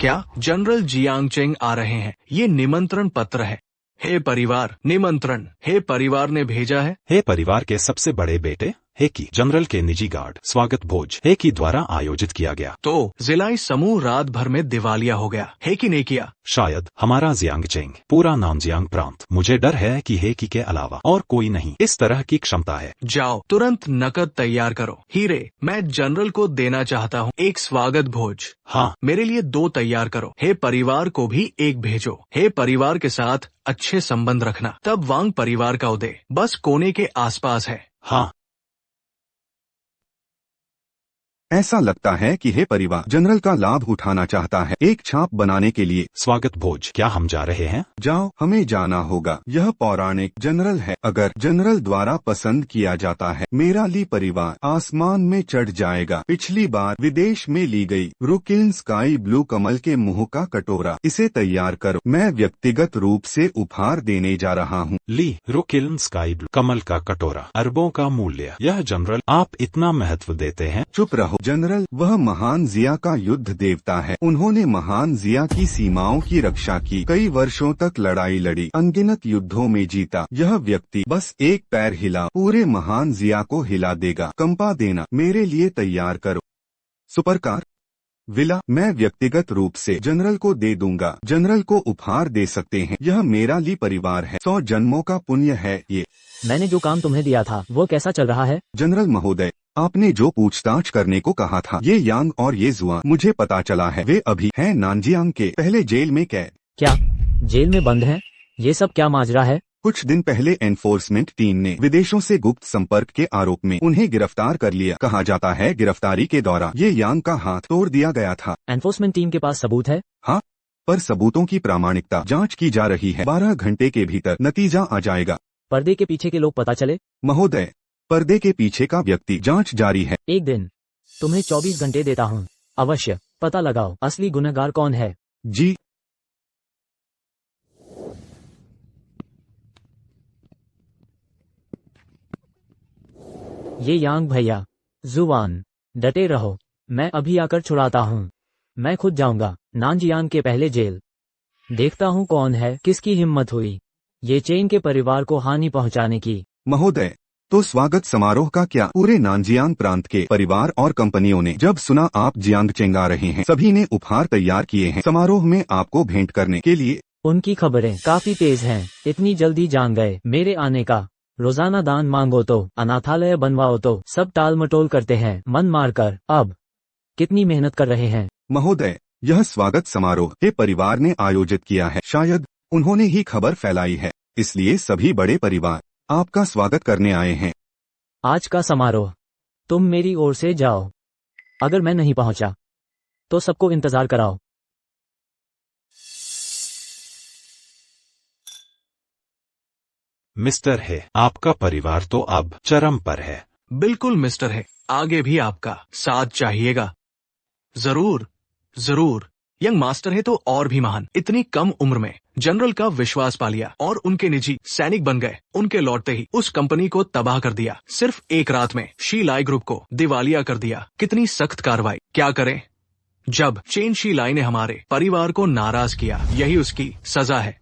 Speaker 9: क्या जनरल जियांगचेंग आ रहे हैं? ये निमंत्रण पत्र है। हे परिवार, निमंत्रण हे परिवार ने भेजा है।
Speaker 7: हे परिवार के सबसे बड़े बेटे हेकी, जनरल के निजी गार्ड, स्वागत भोज हेकी द्वारा आयोजित किया गया।
Speaker 9: तो जिलाई समूह रात भर में दिवालिया हो गया। हेकी ने किया।
Speaker 7: शायद हमारा जियांगचेंग, पूरा नानजियांग प्रांत। मुझे डर है कि हेकी के अलावा और कोई नहीं इस तरह की क्षमता है।
Speaker 9: जाओ तुरंत नकद तैयार करो। हीरे, मैं जनरल को देना चाहता हूँ एक स्वागत भोज।
Speaker 7: हाँ,
Speaker 9: मेरे लिए 2 तैयार करो। हे परिवार को भी एक भेजो। हे परिवार के साथ अच्छे संबंध रखना। तब वांग परिवार का उदय बस कोने के आसपास है।
Speaker 7: हाँ,
Speaker 10: ऐसा लगता है कि हे परिवार जनरल का लाभ उठाना चाहता है। एक छाप बनाने के लिए
Speaker 7: स्वागत भोज, क्या हम जा रहे हैं?
Speaker 10: जाओ, हमें जाना होगा। यह पौराणिक जनरल है। अगर जनरल द्वारा पसंद किया जाता है, मेरा ली परिवार आसमान में चढ़ जाएगा। पिछली बार विदेश में ली गई रुकिन स्काई ब्लू कमल के मुंह का कटोरा, इसे तैयार करो। मैं व्यक्तिगत रूप से उपहार देने जा रहा हूँ।
Speaker 7: ली रुकिन स्काई ब्लू कमल का कटोरा, अरबों का मूल्य। यह जनरल आप इतना महत्व देते हैं?
Speaker 10: चुप रहो जनरल, वह महान जिया का युद्ध देवता है। उन्होंने महान जिया की सीमाओं की रक्षा की, कई वर्षों तक लड़ाई लड़ी, अनगिनत युद्धों में जीता। यह व्यक्ति बस एक पैर हिला, पूरे महान जिया को हिला देगा। कंपा देना मेरे लिए तैयार करो। सुपरकार विला मैं व्यक्तिगत रूप से जनरल को दे दूंगा। जनरल को उपहार दे सकते हैं। यह मेरा ली परिवार है। 100 जन्मों का पुण्य है ये।
Speaker 5: मैंने जो काम तुम्हें दिया था वो कैसा चल रहा है?
Speaker 10: जनरल महोदय, आपने जो पूछताछ करने को कहा था, ये यांग और ये जुआ, मुझे पता चला है वे अभी हैं नानजियांग के पहले जेल में कैद।
Speaker 5: क्या जेल में बंद हैं? ये सब क्या माजरा है?
Speaker 10: कुछ दिन पहले एनफोर्समेंट टीम ने विदेशों से गुप्त संपर्क के आरोप में उन्हें गिरफ्तार कर लिया। कहा जाता है गिरफ्तारी के दौरान ये यांग का हाथ तोड़ दिया गया था।
Speaker 5: एनफोर्समेंट टीम के पास सबूत है?
Speaker 10: हाँ, पर सबूतों की प्रामाणिकता जांच की जा रही है। 12 घंटे के भीतर नतीजा आ जाएगा।
Speaker 5: पर्दे के पीछे के लोग पता चले?
Speaker 10: महोदय, पर्दे के पीछे का व्यक्ति जांच जारी है।
Speaker 5: एक दिन तुम्हें 24 घंटे देता हूँ, अवश्य पता लगाओ असली गुनहगार कौन है।
Speaker 10: जी।
Speaker 5: ये यांग भैया, जुबान डटे रहो, मैं अभी आकर छुड़ाता हूँ। मैं खुद जाऊंगा नानजियांग के पहले जेल। देखता हूँ कौन है, किसकी हिम्मत हुई ये चेन के परिवार को हानि पहुँचाने की।
Speaker 10: महोदय, तो स्वागत समारोह का क्या? पूरे नानजियांग प्रांत के परिवार और कंपनियों ने जब सुना आप जियांगचेंग आ रहे हैं, सभी ने उपहार तैयार किए हैं समारोह में आपको भेंट करने के लिए।
Speaker 5: उनकी खबरें काफी तेज हैं, इतनी जल्दी जान गए मेरे आने का। रोजाना दान मांगो तो, अनाथालय बनवाओ तो, सब टाल मटोल करते हैं मन मारकर। अब कितनी मेहनत कर रहे हैं।
Speaker 10: महोदय, यह स्वागत समारोह के परिवार ने आयोजित किया है। शायद उन्होंने ही खबर फैलाई है, इसलिए सभी बड़े परिवार आपका स्वागत करने आए हैं।
Speaker 5: आज का समारोह तुम मेरी ओर से जाओ, अगर मैं नहीं पहुंचा तो सबको इंतजार कराओ।
Speaker 7: मिस्टर है, आपका परिवार तो अब चरम पर है।
Speaker 9: बिल्कुल मिस्टर है, आगे भी आपका साथ चाहिएगा। जरूर जरूर। यंग मास्टर है तो और भी महान। इतनी कम उम्र में जनरल का विश्वास पा लिया और उनके निजी सैनिक बन गए। उनके लौटते ही उस कंपनी को तबाह कर दिया। सिर्फ एक रात में शी लाई ग्रुप को दिवालिया कर दिया। कितनी सख्त कार्रवाई। क्या करें जब चेन शी लाई ने हमारे परिवार को नाराज किया, यही उसकी सजा है।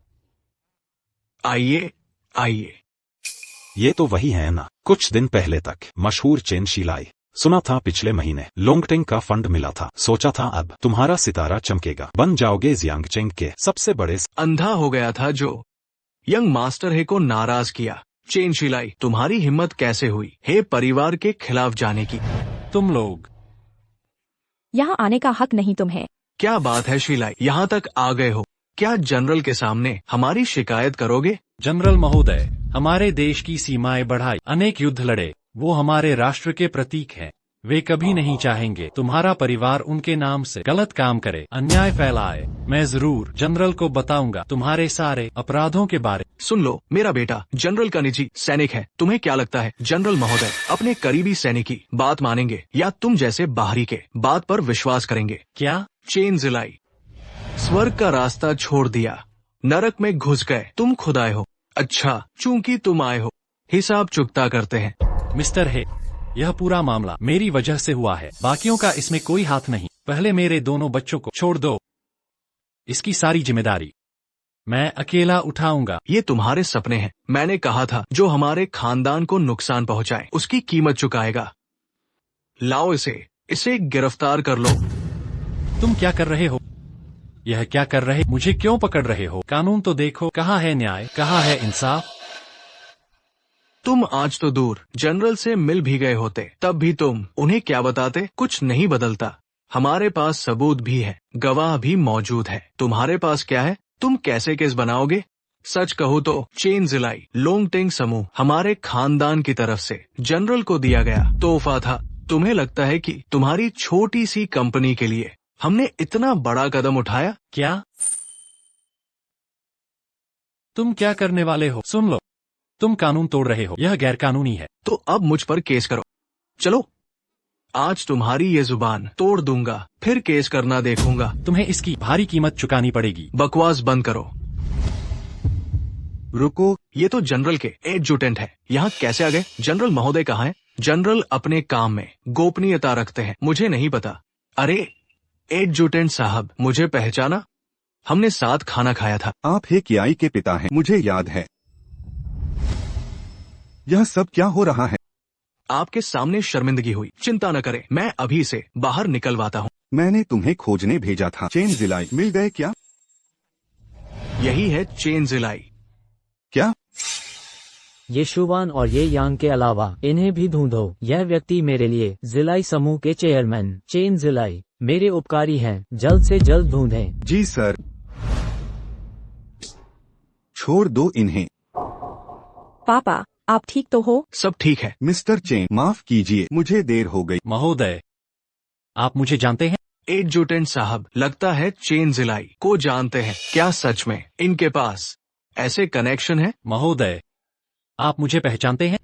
Speaker 9: आइए आइए।
Speaker 7: ये तो वही है ना, कुछ दिन पहले तक मशहूर चेन शी लाई। सुना था पिछले महीने लोंगटिंग का फंड मिला था। सोचा था अब तुम्हारा सितारा चमकेगा, बन जाओगे जियांगचेंग के सबसे बड़े।
Speaker 9: अंधा हो गया था जो यंग मास्टर हे को नाराज किया। चेन शी लाई, तुम्हारी हिम्मत कैसे हुई हे परिवार के खिलाफ जाने की?
Speaker 2: तुम लोग
Speaker 1: यहाँ आने का हक नहीं तुम्हें।
Speaker 9: क्या बात है शी लाई, यहाँ तक आ गए हो। क्या जनरल के सामने हमारी शिकायत करोगे?
Speaker 2: जनरल महोदय, हमारे देश की सीमाएं बढ़ाई, अनेक युद्ध लड़े, वो हमारे राष्ट्र के प्रतीक हैं। वे कभी नहीं चाहेंगे तुम्हारा परिवार उनके नाम से गलत काम करे, अन्याय फैलाए। मैं जरूर जनरल को बताऊंगा तुम्हारे सारे अपराधों के बारे।
Speaker 9: सुन लो, मेरा बेटा जनरल का निजी सैनिक है। तुम्हें क्या लगता है जनरल महोदय अपने करीबी सैनिक की बात मानेंगे या तुम जैसे बाहरी के बात पर विश्वास करेंगे?
Speaker 2: क्या?
Speaker 9: चेन जिलाई, स्वर्ग का रास्ता छोड़ दिया, नरक में घुस गए। तुम खुद आए हो। अच्छा, चूंकि तुम आए हो, हिसाब चुकता करते हैं।
Speaker 2: मिस्टर है, यह पूरा मामला मेरी वजह से हुआ है, बाकियों का इसमें कोई हाथ नहीं। पहले मेरे दोनों बच्चों को छोड़ दो, इसकी सारी जिम्मेदारी मैं अकेला उठाऊंगा।
Speaker 9: ये तुम्हारे सपने हैं। मैंने कहा था जो हमारे खानदान को नुकसान पहुंचाए उसकी कीमत चुकाएगा। लाओ इसे गिरफ्तार कर लो।
Speaker 2: तुम क्या कर रहे हो? यह क्या कर रहे? मुझे क्यों पकड़ रहे हो? कानून तो देखो, कहाँ है न्याय, कहाँ है इंसाफ?
Speaker 9: तुम आज तो दूर जनरल से मिल भी गए होते, तब भी तुम उन्हें क्या बताते? कुछ नहीं बदलता। हमारे पास सबूत भी है, गवाह भी मौजूद है। तुम्हारे पास क्या है? तुम कैसे केस बनाओगे? सच कहो तो चेन जिलाई लोंगटिंग समूह हमारे खानदान की तरफ से जनरल को दिया गया तोहफा था। तुम्हें लगता है कि तुम्हारी छोटी सी कंपनी के लिए हमने इतना बड़ा कदम उठाया?
Speaker 2: क्या तुम क्या करने वाले हो? सुन लो, तुम कानून तोड़ रहे हो, यह गैर कानूनी है।
Speaker 9: तो अब मुझ पर केस करो। चलो, आज तुम्हारी ये जुबान तोड़ दूंगा, फिर केस करना देखूंगा।
Speaker 2: तुम्हें इसकी भारी कीमत चुकानी पड़ेगी।
Speaker 9: बकवास बंद करो।
Speaker 10: रुको,
Speaker 9: ये तो जनरल के एडजुटेंट है, यहाँ कैसे आ गए? जनरल महोदय कहाँ है? जनरल अपने काम में गोपनीयता रखते हैं, मुझे नहीं पता। अरे एडजुटेंट साहब, मुझे पहचाना? हमने साथ खाना खाया था।
Speaker 10: आप हे कियाई के पिता हैं, मुझे याद है। यह सब क्या हो रहा है?
Speaker 9: आपके सामने शर्मिंदगी हुई। चिंता न करें, मैं अभी इसे बाहर निकलवाता हूँ।
Speaker 10: मैंने तुम्हें खोजने भेजा था। चेन जिलाई मिल गए क्या?
Speaker 9: यही है चेन जिलाई।
Speaker 10: क्या?
Speaker 5: ये शुवान और ये यांग के अलावा इन्हें भी ढूंढो। यह व्यक्ति मेरे लिए जिलाई समूह के चेयरमैन चेन जिलाई मेरे उपकारी हैं, जल्द से जल्द ढूंढें।
Speaker 10: जी सर। छोड़ दो इन्हें।
Speaker 1: पापा आप ठीक तो हो?
Speaker 9: सब ठीक है।
Speaker 10: मिस्टर चेन, माफ कीजिए, मुझे देर हो गई।
Speaker 2: महोदय, आप मुझे जानते हैं?
Speaker 9: एडजुटेंट साहब, लगता है चेन जिलाई को जानते हैं। क्या सच में इनके पास ऐसे कनेक्शन है?
Speaker 2: महोदय, आप मुझे पहचानते हैं?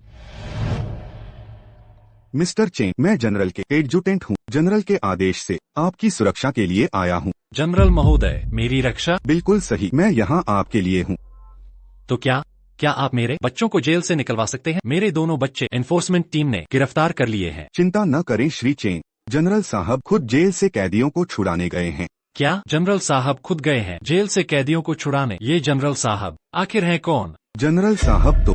Speaker 10: मिस्टर चेन, मैं जनरल के एडजुटेंट हूँ। जनरल के आदेश से आपकी सुरक्षा के लिए आया हूँ।
Speaker 2: जनरल महोदय, मेरी रक्षा?
Speaker 10: बिल्कुल सही, मैं यहाँ आपके लिए हूँ।
Speaker 2: तो क्या आप मेरे बच्चों को जेल से निकलवा सकते हैं? मेरे दोनों बच्चे एनफोर्समेंट टीम ने गिरफ्तार कर लिए हैं।
Speaker 10: चिंता न करें श्री चेन, जनरल साहब खुद जेल से कैदियों को छुड़ाने गए हैं।
Speaker 2: क्या जनरल साहब खुद गए हैं जेल से कैदियों को छुड़ाने? ये जनरल साहब आखिर हैं कौन?
Speaker 10: जनरल साहब तो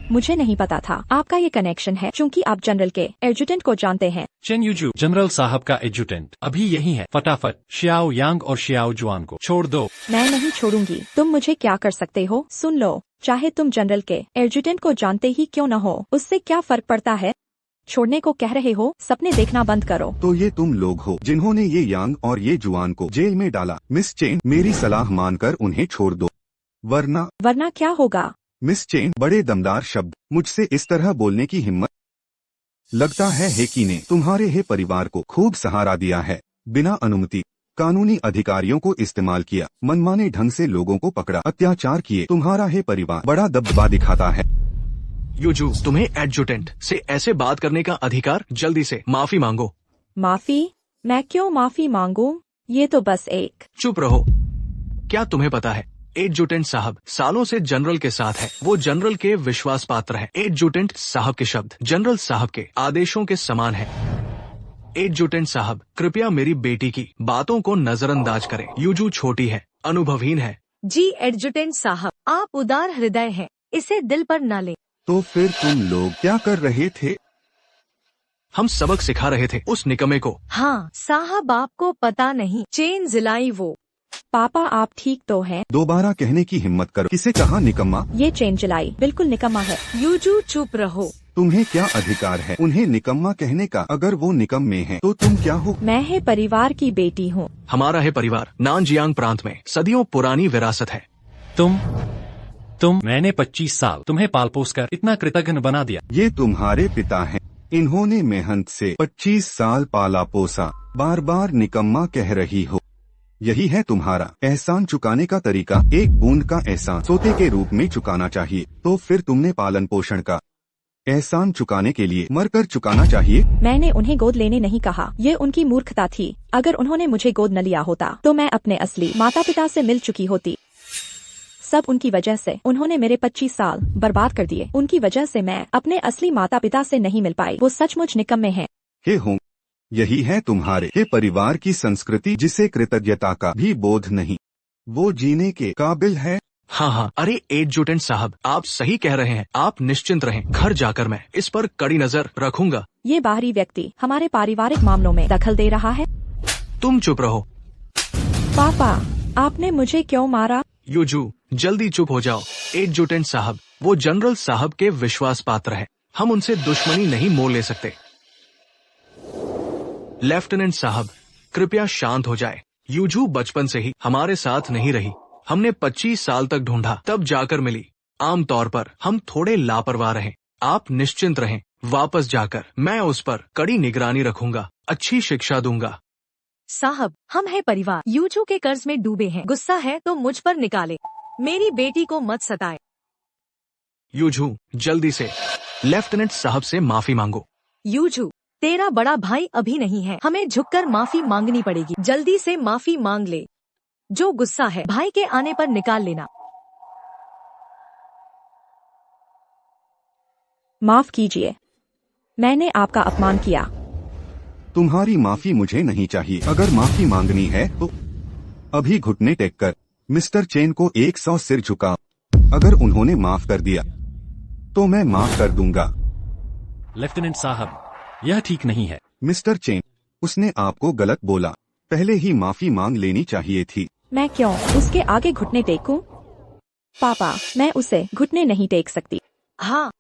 Speaker 1: मुझे नहीं पता था आपका ये कनेक्शन है, क्योंकि आप जनरल के एडजुटेंट को जानते हैं।
Speaker 2: चेन यूजू जनरल साहब का एडजुटेंट अभी यही है। फटाफट शियाओ यांग और शियाओ जुआन को छोड़ दो।
Speaker 1: मैं नहीं छोड़ूंगी। तुम मुझे क्या कर सकते हो? सुन लो, चाहे तुम जनरल के एडजुटेंट को जानते ही क्यों न हो, उससे क्या फर्क पड़ता है? छोड़ने को कह रहे हो? सपने देखना बंद करो।
Speaker 10: तो ये तुम लोग हो जिन्होंने ये यांग और ये जुआन को जेल में डाला। मिस चेन, मेरी सलाह मानकर उन्हें छोड़ दो, वरना
Speaker 1: क्या होगा?
Speaker 10: मिस चेन, बड़े दमदार शब्द, मुझसे इस तरह बोलने की हिम्मत? लगता है हेकी ने तुम्हारे हे परिवार को खूब सहारा दिया है। बिना अनुमति कानूनी अधिकारियों को इस्तेमाल किया, मनमाने ढंग से लोगों को पकड़ा, अत्याचार किए। तुम्हारा हे परिवार बड़ा दबदबा दिखाता है।
Speaker 9: यूजू, तुम्हें एडजुटेंट से ऐसे बात करने का अधिकार? जल्दी से माफी मांगो।
Speaker 1: माफी? मैं क्यों माफी मांगूं? ये तो बस एक।
Speaker 9: चुप रहो। क्या तुम्हें पता है एडजुटेंट साहब सालों से जनरल के साथ है। वो जनरल के विश्वास पात्र है। एडजुटेंट साहब के शब्द जनरल साहब के आदेशों के समान है। एडजुटेंट साहब, कृपया मेरी बेटी की बातों को नजरअंदाज करें। यूजू छोटी है, अनुभवहीन है।
Speaker 4: जी एडजुटेंट साहब, आप उदार हृदय हैं, इसे दिल पर न लें।
Speaker 10: तो फिर तुम लोग क्या कर रहे थे?
Speaker 9: हम सबक सिखा रहे थे उस निकम्मे को।
Speaker 4: हाँ साहब, आपको पता नहीं, चेन जिलाई वो।
Speaker 1: पापा आप ठीक तो हैं?
Speaker 10: दोबारा कहने की हिम्मत करो। किसे कहा निकम्मा?
Speaker 1: ये चेन जिलाई बिल्कुल निकम्मा है।
Speaker 4: यूजू चुप रहो।
Speaker 10: तुम्हें क्या अधिकार है उन्हें निकम्मा कहने का? अगर वो निकम्मे हैं तो तुम क्या हो?
Speaker 1: मैं है परिवार की बेटी हूँ।
Speaker 9: हमारा है परिवार नानजियांग प्रांत में सदियों पुरानी विरासत है।
Speaker 2: मैंने 25 साल तुम्हें पाल पोस कर इतना कृतज्ञ बना दिया।
Speaker 10: ये तुम्हारे पिता हैं, इन्होंने मेहनत से 25 साल पाला पोसा। बार बार निकम्मा कह रही हो। यही है तुम्हारा एहसान चुकाने का तरीका? एक बूंद का एहसान सोते के रूप में चुकाना चाहिए। तो फिर तुमने पालन पोषण का एहसान चुकाने के लिए मरकर चुकाना चाहिए।
Speaker 1: मैंने उन्हें गोद लेने नहीं कहा, ये उनकी मूर्खता थी। अगर उन्होंने मुझे गोद न लिया होता तो मैं अपने असली माता पिता से मिल चुकी होती। सब उनकी वजह से उन्होंने मेरे 25 साल बर्बाद कर दिए। उनकी वजह से मैं अपने असली माता पिता से नहीं मिल पाई। वो सचमुच निकम्मे हैं।
Speaker 10: हे हों, यही है तुम्हारे हे परिवार की संस्कृति, जिसे कृतज्ञता का भी बोध नहीं। वो जीने के काबिल है।
Speaker 9: हाँ, अरे एडजुटेंट साहब, आप सही कह रहे हैं। आप निश्चिंत रहें, घर जाकर मैं इस पर कड़ी नजर रखूंगा।
Speaker 1: ये बाहरी व्यक्ति हमारे पारिवारिक मामलों में दखल दे रहा है।
Speaker 9: तुम चुप रहो।
Speaker 1: पापा, आपने मुझे क्यों मारा?
Speaker 9: यूजू, जल्दी चुप हो जाओ। एडजुटेंट साहब वो जनरल साहब के विश्वास पात्र है, हम उनसे दुश्मनी नहीं मोल ले सकते। लेफ्टिनेंट साहब कृपया शांत हो जाए। यूजू बचपन से ही हमारे साथ नहीं रही। हमने 25 साल तक ढूंढा, तब जाकर मिली। आमतौर पर हम थोड़े लापरवाह रहे। आप निश्चिंत रहें, वापस जाकर मैं उस पर कड़ी निगरानी रखूंगा, अच्छी शिक्षा दूंगा।
Speaker 4: साहब, हम है परिवार, यूजू के कर्ज में डूबे हैं। गुस्सा है तो मुझ पर निकाले, मेरी बेटी को मत सताए।
Speaker 9: यूजू, जल्दी से लेफ्टिनेंट साहब से माफी मांगो।
Speaker 4: यूजू, तेरा बड़ा भाई अभी नहीं है, हमें झुककर माफी मांगनी पड़ेगी। जल्दी से माफी मांग ले। जो गुस्सा है भाई के आने पर निकाल लेना।
Speaker 1: माफ कीजिए, मैंने आपका अपमान किया।
Speaker 10: तुम्हारी माफी मुझे नहीं चाहिए। अगर माफी मांगनी है तो अभी घुटने टेक कर मिस्टर चेन को 100 सिर झुका। अगर उन्होंने माफ कर दिया तो मैं माफ कर दूंगा।
Speaker 2: लेफ्टिनेंट साहब, यह ठीक नहीं है।
Speaker 10: मिस्टर चेन, उसने आपको गलत बोला, पहले ही माफी मांग लेनी चाहिए थी।
Speaker 1: मैं क्यों उसके आगे घुटने टेकूं? पापा, मैं उसे घुटने नहीं टेक सकती।
Speaker 4: हाँ,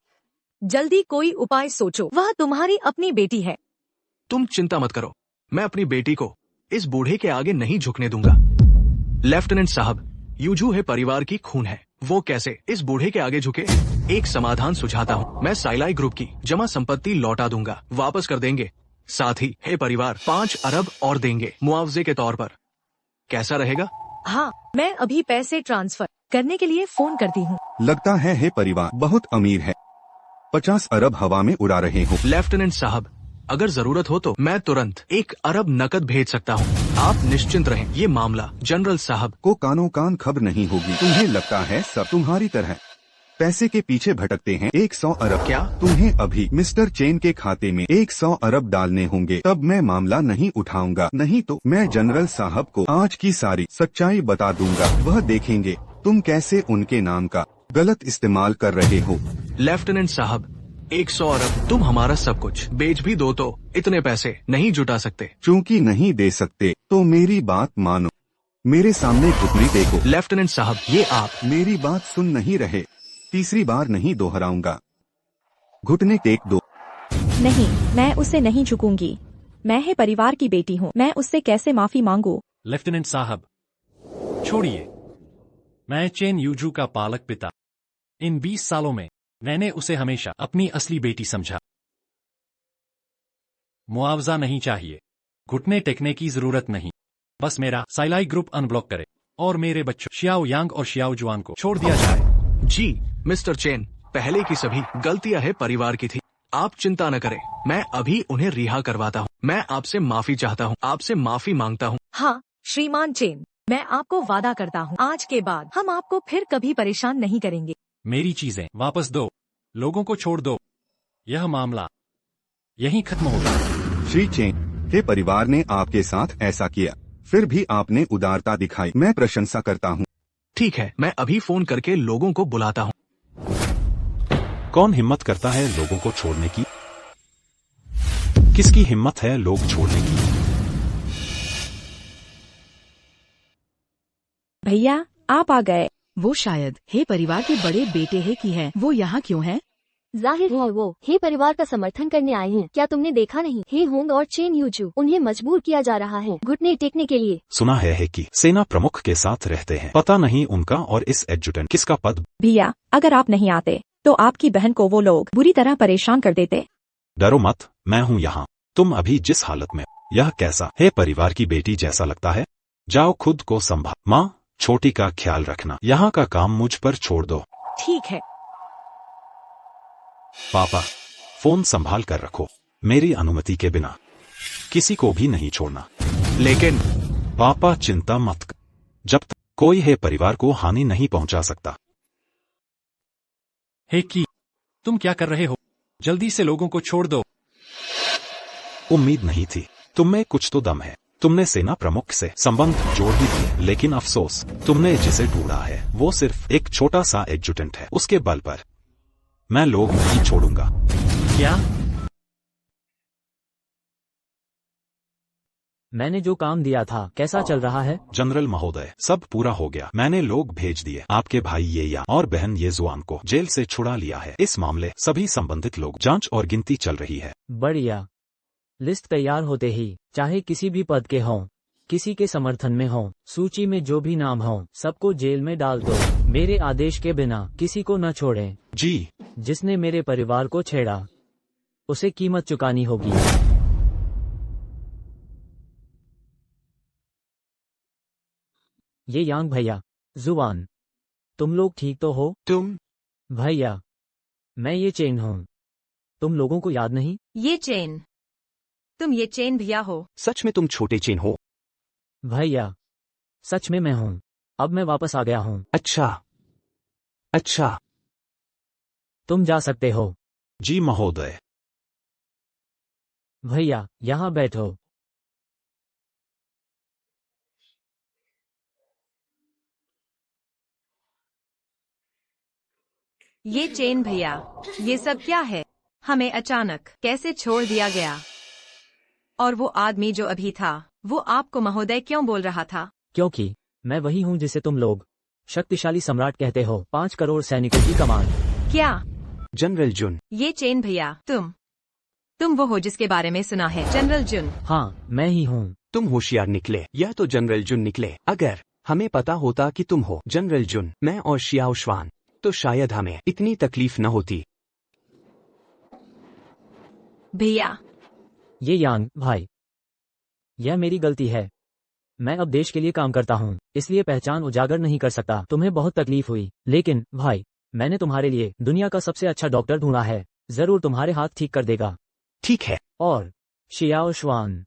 Speaker 4: जल्दी कोई उपाय सोचो, वह तुम्हारी अपनी बेटी है।
Speaker 9: तुम चिंता मत करो, मैं अपनी बेटी को इस बूढ़े के आगे नहीं झुकने दूंगा। लेफ्टिनेंट साहब, यूजू है परिवार की खून है, वो कैसे इस बूढ़े के आगे झुके? एक समाधान सुझाता हूँ। मैं साइलाई ग्रुप की जमा संपत्ति लौटा दूंगा, वापस कर देंगे। साथ ही हे परिवार 5 अरब और देंगे मुआवजे के तौर पर। कैसा रहेगा?
Speaker 6: हाँ, मैं अभी पैसे ट्रांसफर करने के लिए फोन करती हूँ।
Speaker 10: लगता है हे परिवार बहुत अमीर है, 50 अरब हवा में उड़ा रहे हो।
Speaker 9: लेफ्टिनेंट साहब, अगर जरूरत हो तो मैं तुरंत 1 अरब नकद भेज सकता हूँ। आप निश्चिंत रहें, ये मामला जनरल साहब
Speaker 10: को कानों कान खबर नहीं होगी। तुम्हें लगता है सब तुम्हारी तरह पैसे के पीछे भटकते हैं। 100 अरब
Speaker 9: क्या?
Speaker 10: तुम्हें अभी मिस्टर चेन के खाते में 100 अरब डालने होंगे, तब मैं मामला नहीं उठाऊंगा। नहीं तो मैं जनरल साहब को आज की सारी सच्चाई बता दूंगा। वह देखेंगे तुम कैसे उनके नाम का गलत इस्तेमाल कर रहे हो।
Speaker 9: लेफ्टिनेंट साहब, 100 अरब तुम हमारा सब कुछ बेच भी दो तो इतने पैसे नहीं जुटा सकते।
Speaker 10: चूंकि नहीं दे सकते तो मेरी बात मानो, मेरे सामने घुटने देखो।
Speaker 9: लेफ्टिनेंट साहब, ये आप
Speaker 10: मेरी बात सुन नहीं रहे, तीसरी बार नहीं दोहराऊंगा। घुटने टेक दो।
Speaker 1: नहीं, मैं उससे नहीं झुकूंगी। मैं है परिवार की बेटी हूँ, मैं उससे कैसे माफी मांगू?
Speaker 2: लेफ्टिनेंट साहब, छोड़िए। मैं चेन यूजू का पालक पिता। इन 20 सालों में मैंने उसे हमेशा अपनी असली बेटी समझा। मुआवजा नहीं चाहिए, घुटने टेकने की जरूरत नहीं। बस मेरा साइलाई ग्रुप अनब्लॉक करे और मेरे बच्चों शियाओ यांग और शियाओ जुआन को छोड़ दिया जाए।
Speaker 9: जी मिस्टर चेन, पहले की सभी गलतियां है परिवार की थी। आप चिंता न करें, मैं अभी उन्हें रिहा करवाता हूँ। मैं आपसे माफी चाहता हूँ, आपसे माफी मांगता हूँ।
Speaker 6: हाँ श्रीमान चेन, मैं आपको वादा करता हूँ आज के बाद हम आपको फिर कभी परेशान नहीं करेंगे।
Speaker 2: मेरी चीजें वापस दो, लोगों को छोड़ दो। यह मामला यहीं खत्म होगा।
Speaker 10: श्री चेन के परिवार ने आपके साथ ऐसा किया, फिर भी आपने उदारता दिखाई, मैं प्रशंसा करता हूँ।
Speaker 9: ठीक है, मैं अभी फोन करके लोगों को बुलाता हूँ।
Speaker 7: कौन हिम्मत करता है लोगों को छोड़ने की? किसकी हिम्मत है लोग छोड़ने की?
Speaker 1: भैया आप आ गए।
Speaker 6: वो शायद हे परिवार के बड़े बेटे है की है। वो यहाँ क्यों है?
Speaker 8: जाहिर है वो हे परिवार का समर्थन करने आए हैं। क्या तुमने देखा नहीं? हे होंग और चेन यूजू, उन्हें मजबूर किया जा रहा है घुटने टेकने के लिए।
Speaker 7: सुना है कि सेना प्रमुख के साथ रहते हैं। पता नहीं उनका और इस एडजुटेंट किसका पद।
Speaker 1: भैया अगर आप नहीं आते तो आपकी बहन को वो लोग बुरी तरह परेशान कर देते।
Speaker 7: डरो मत, मैं हूँ यहाँ। तुम अभी जिस हालत में, यह कैसा है परिवार की बेटी जैसा लगता है? जाओ खुद को संभाल। माँ, छोटी का ख्याल रखना। यहाँ का काम मुझ पर छोड़ दो।
Speaker 6: ठीक है।
Speaker 7: पापा, फोन संभाल कर रखो। मेरी अनुमति के बिना किसी को भी नहीं छोड़ना।
Speaker 9: लेकिन
Speaker 7: पापा चिंता मत कर, जब तक कोई है परिवार को हानि नहीं पहुंचा सकता।
Speaker 2: हे की, तुम क्या कर रहे हो? जल्दी से लोगों को छोड़ दो।
Speaker 7: उम्मीद नहीं थी, तुम में कुछ तो दम है। तुमने सेना प्रमुख से संबंध जोड़ भी दिए, लेकिन अफसोस, तुमने जिसे ढूंढा है वो सिर्फ एक छोटा सा एडजुटेंट है। उसके बल पर मैं लोग नहीं छोड़ूंगा।
Speaker 2: क्या?
Speaker 5: मैंने जो काम दिया था कैसा चल रहा है?
Speaker 7: जनरल महोदय, सब पूरा हो गया। मैंने लोग भेज दिए। आपके भाई ये या और बहन ये जुआन को जेल से छुड़ा लिया है। इस मामले सभी संबंधित लोग जांच और गिनती चल रही है।
Speaker 5: बढ़िया। लिस्ट तैयार होते ही, चाहे किसी भी पद के हों, किसी के समर्थन में हों, सूची में जो भी नाम हों, सबको जेल में डाल दो। मेरे आदेश के बिना किसी को न छोड़ें।
Speaker 7: जी।
Speaker 5: जिसने मेरे परिवार को छेड़ा उसे कीमत चुकानी होगी। ये यांग भैया, जुआन, तुम लोग ठीक तो हो?
Speaker 9: तुम?
Speaker 5: भैया, मैं ये चेन हूँ। तुम लोगों को याद नहीं?
Speaker 4: ये चेन, तुम ये चेन भैया हो?
Speaker 3: सच में तुम छोटे चेन हो?
Speaker 5: भैया, सच में मैं हूँ। अब मैं वापस आ गया हूँ।
Speaker 3: अच्छा अच्छा,
Speaker 5: तुम जा सकते हो।
Speaker 7: जी महोदय।
Speaker 5: भैया, यहाँ बैठो।
Speaker 4: ये चेन भैया, ये सब क्या है? हमें अचानक कैसे छोड़ दिया गया? और वो आदमी जो अभी था, वो आपको महोदय क्यों बोल रहा था?
Speaker 5: क्योंकि मैं वही हूँ जिसे तुम लोग शक्तिशाली सम्राट कहते हो। 5 करोड़ सैनिकों की कमान।
Speaker 4: क्या?
Speaker 3: जनरल जुन।
Speaker 4: ये चेन भैया, तुम वो हो जिसके बारे में सुना है, जनरल जुन?
Speaker 5: हाँ, मैं ही हूँ।
Speaker 3: तुम होशियार निकले, यह तो जनरल जुन निकले। अगर हमें पता होता कि तुम हो जनरल जुन, मैं और शियाओ श्वान, तो शायद हमें इतनी तकलीफ न होती।
Speaker 4: भैया,
Speaker 5: ये यांग भाई, यह मेरी गलती है। मैं अब देश के लिए काम करता हूँ, इसलिए पहचान उजागर नहीं कर सकता। तुम्हें बहुत तकलीफ हुई, लेकिन भाई मैंने तुम्हारे लिए दुनिया का सबसे अच्छा डॉक्टर ढूंढा है, जरूर तुम्हारे हाथ ठीक कर देगा।
Speaker 3: ठीक है।
Speaker 5: और शियाओ श्वान,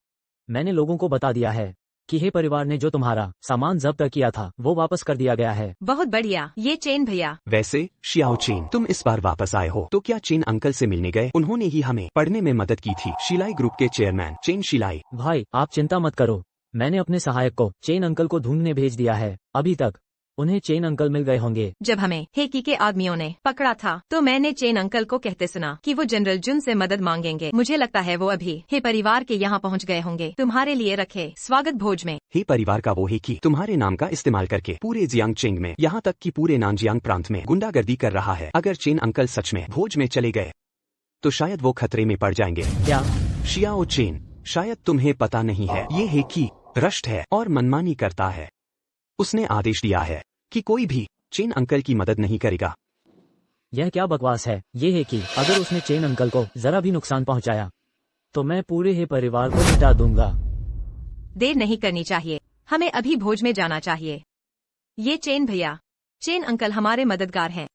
Speaker 5: मैंने लोगों को बता दिया है कि हे परिवार ने जो तुम्हारा सामान जब्त किया था वो वापस कर दिया गया है।
Speaker 4: बहुत बढ़िया। ये चेन भैया।
Speaker 3: वैसे शियाओ चेन, तुम इस बार वापस आए हो तो क्या चेन अंकल से मिलने गए? उन्होंने ही हमें पढ़ने में मदद की थी। शिलाई ग्रुप के चेयरमैन चेन शिलाई।
Speaker 5: भाई आप चिंता मत करो, मैंने अपने सहायक को चेन अंकल को ढूंढने भेज दिया है। अभी तक उन्हें चेन अंकल मिल गए होंगे।
Speaker 4: जब हमें हेकी के आदमियों ने पकड़ा था तो मैंने चेन अंकल को कहते सुना कि वो जनरल जुन से मदद मांगेंगे। मुझे लगता है वो अभी हे परिवार के यहाँ पहुँच गए होंगे। तुम्हारे लिए रखे स्वागत भोज में।
Speaker 3: हे परिवार का वो है कि तुम्हारे नाम का इस्तेमाल करके पूरे जियांगचेंग में, यहाँ तक कि पूरे नानजियांग प्रांत में गुंडागर्दी कर रहा है। अगर चेन अंकल सच में भोज में चले गए तो शायद वो खतरे में पड़ जाएंगे।
Speaker 5: क्या?
Speaker 3: शियाओ चेन, शायद तुम्हें पता नहीं है, ये है कि रष्ट है और मनमानी करता है। उसने आदेश दिया है कि कोई भी चेन अंकल की मदद नहीं करेगा।
Speaker 5: यह क्या बकवास है? ये है कि अगर उसने चेन अंकल को जरा भी नुकसान पहुंचाया तो मैं पूरे हे परिवार को मिटा दूंगा।
Speaker 4: देर नहीं करनी चाहिए, हमें अभी भोज में जाना चाहिए। ये चेन भैया, चेन अंकल हमारे मददगार हैं,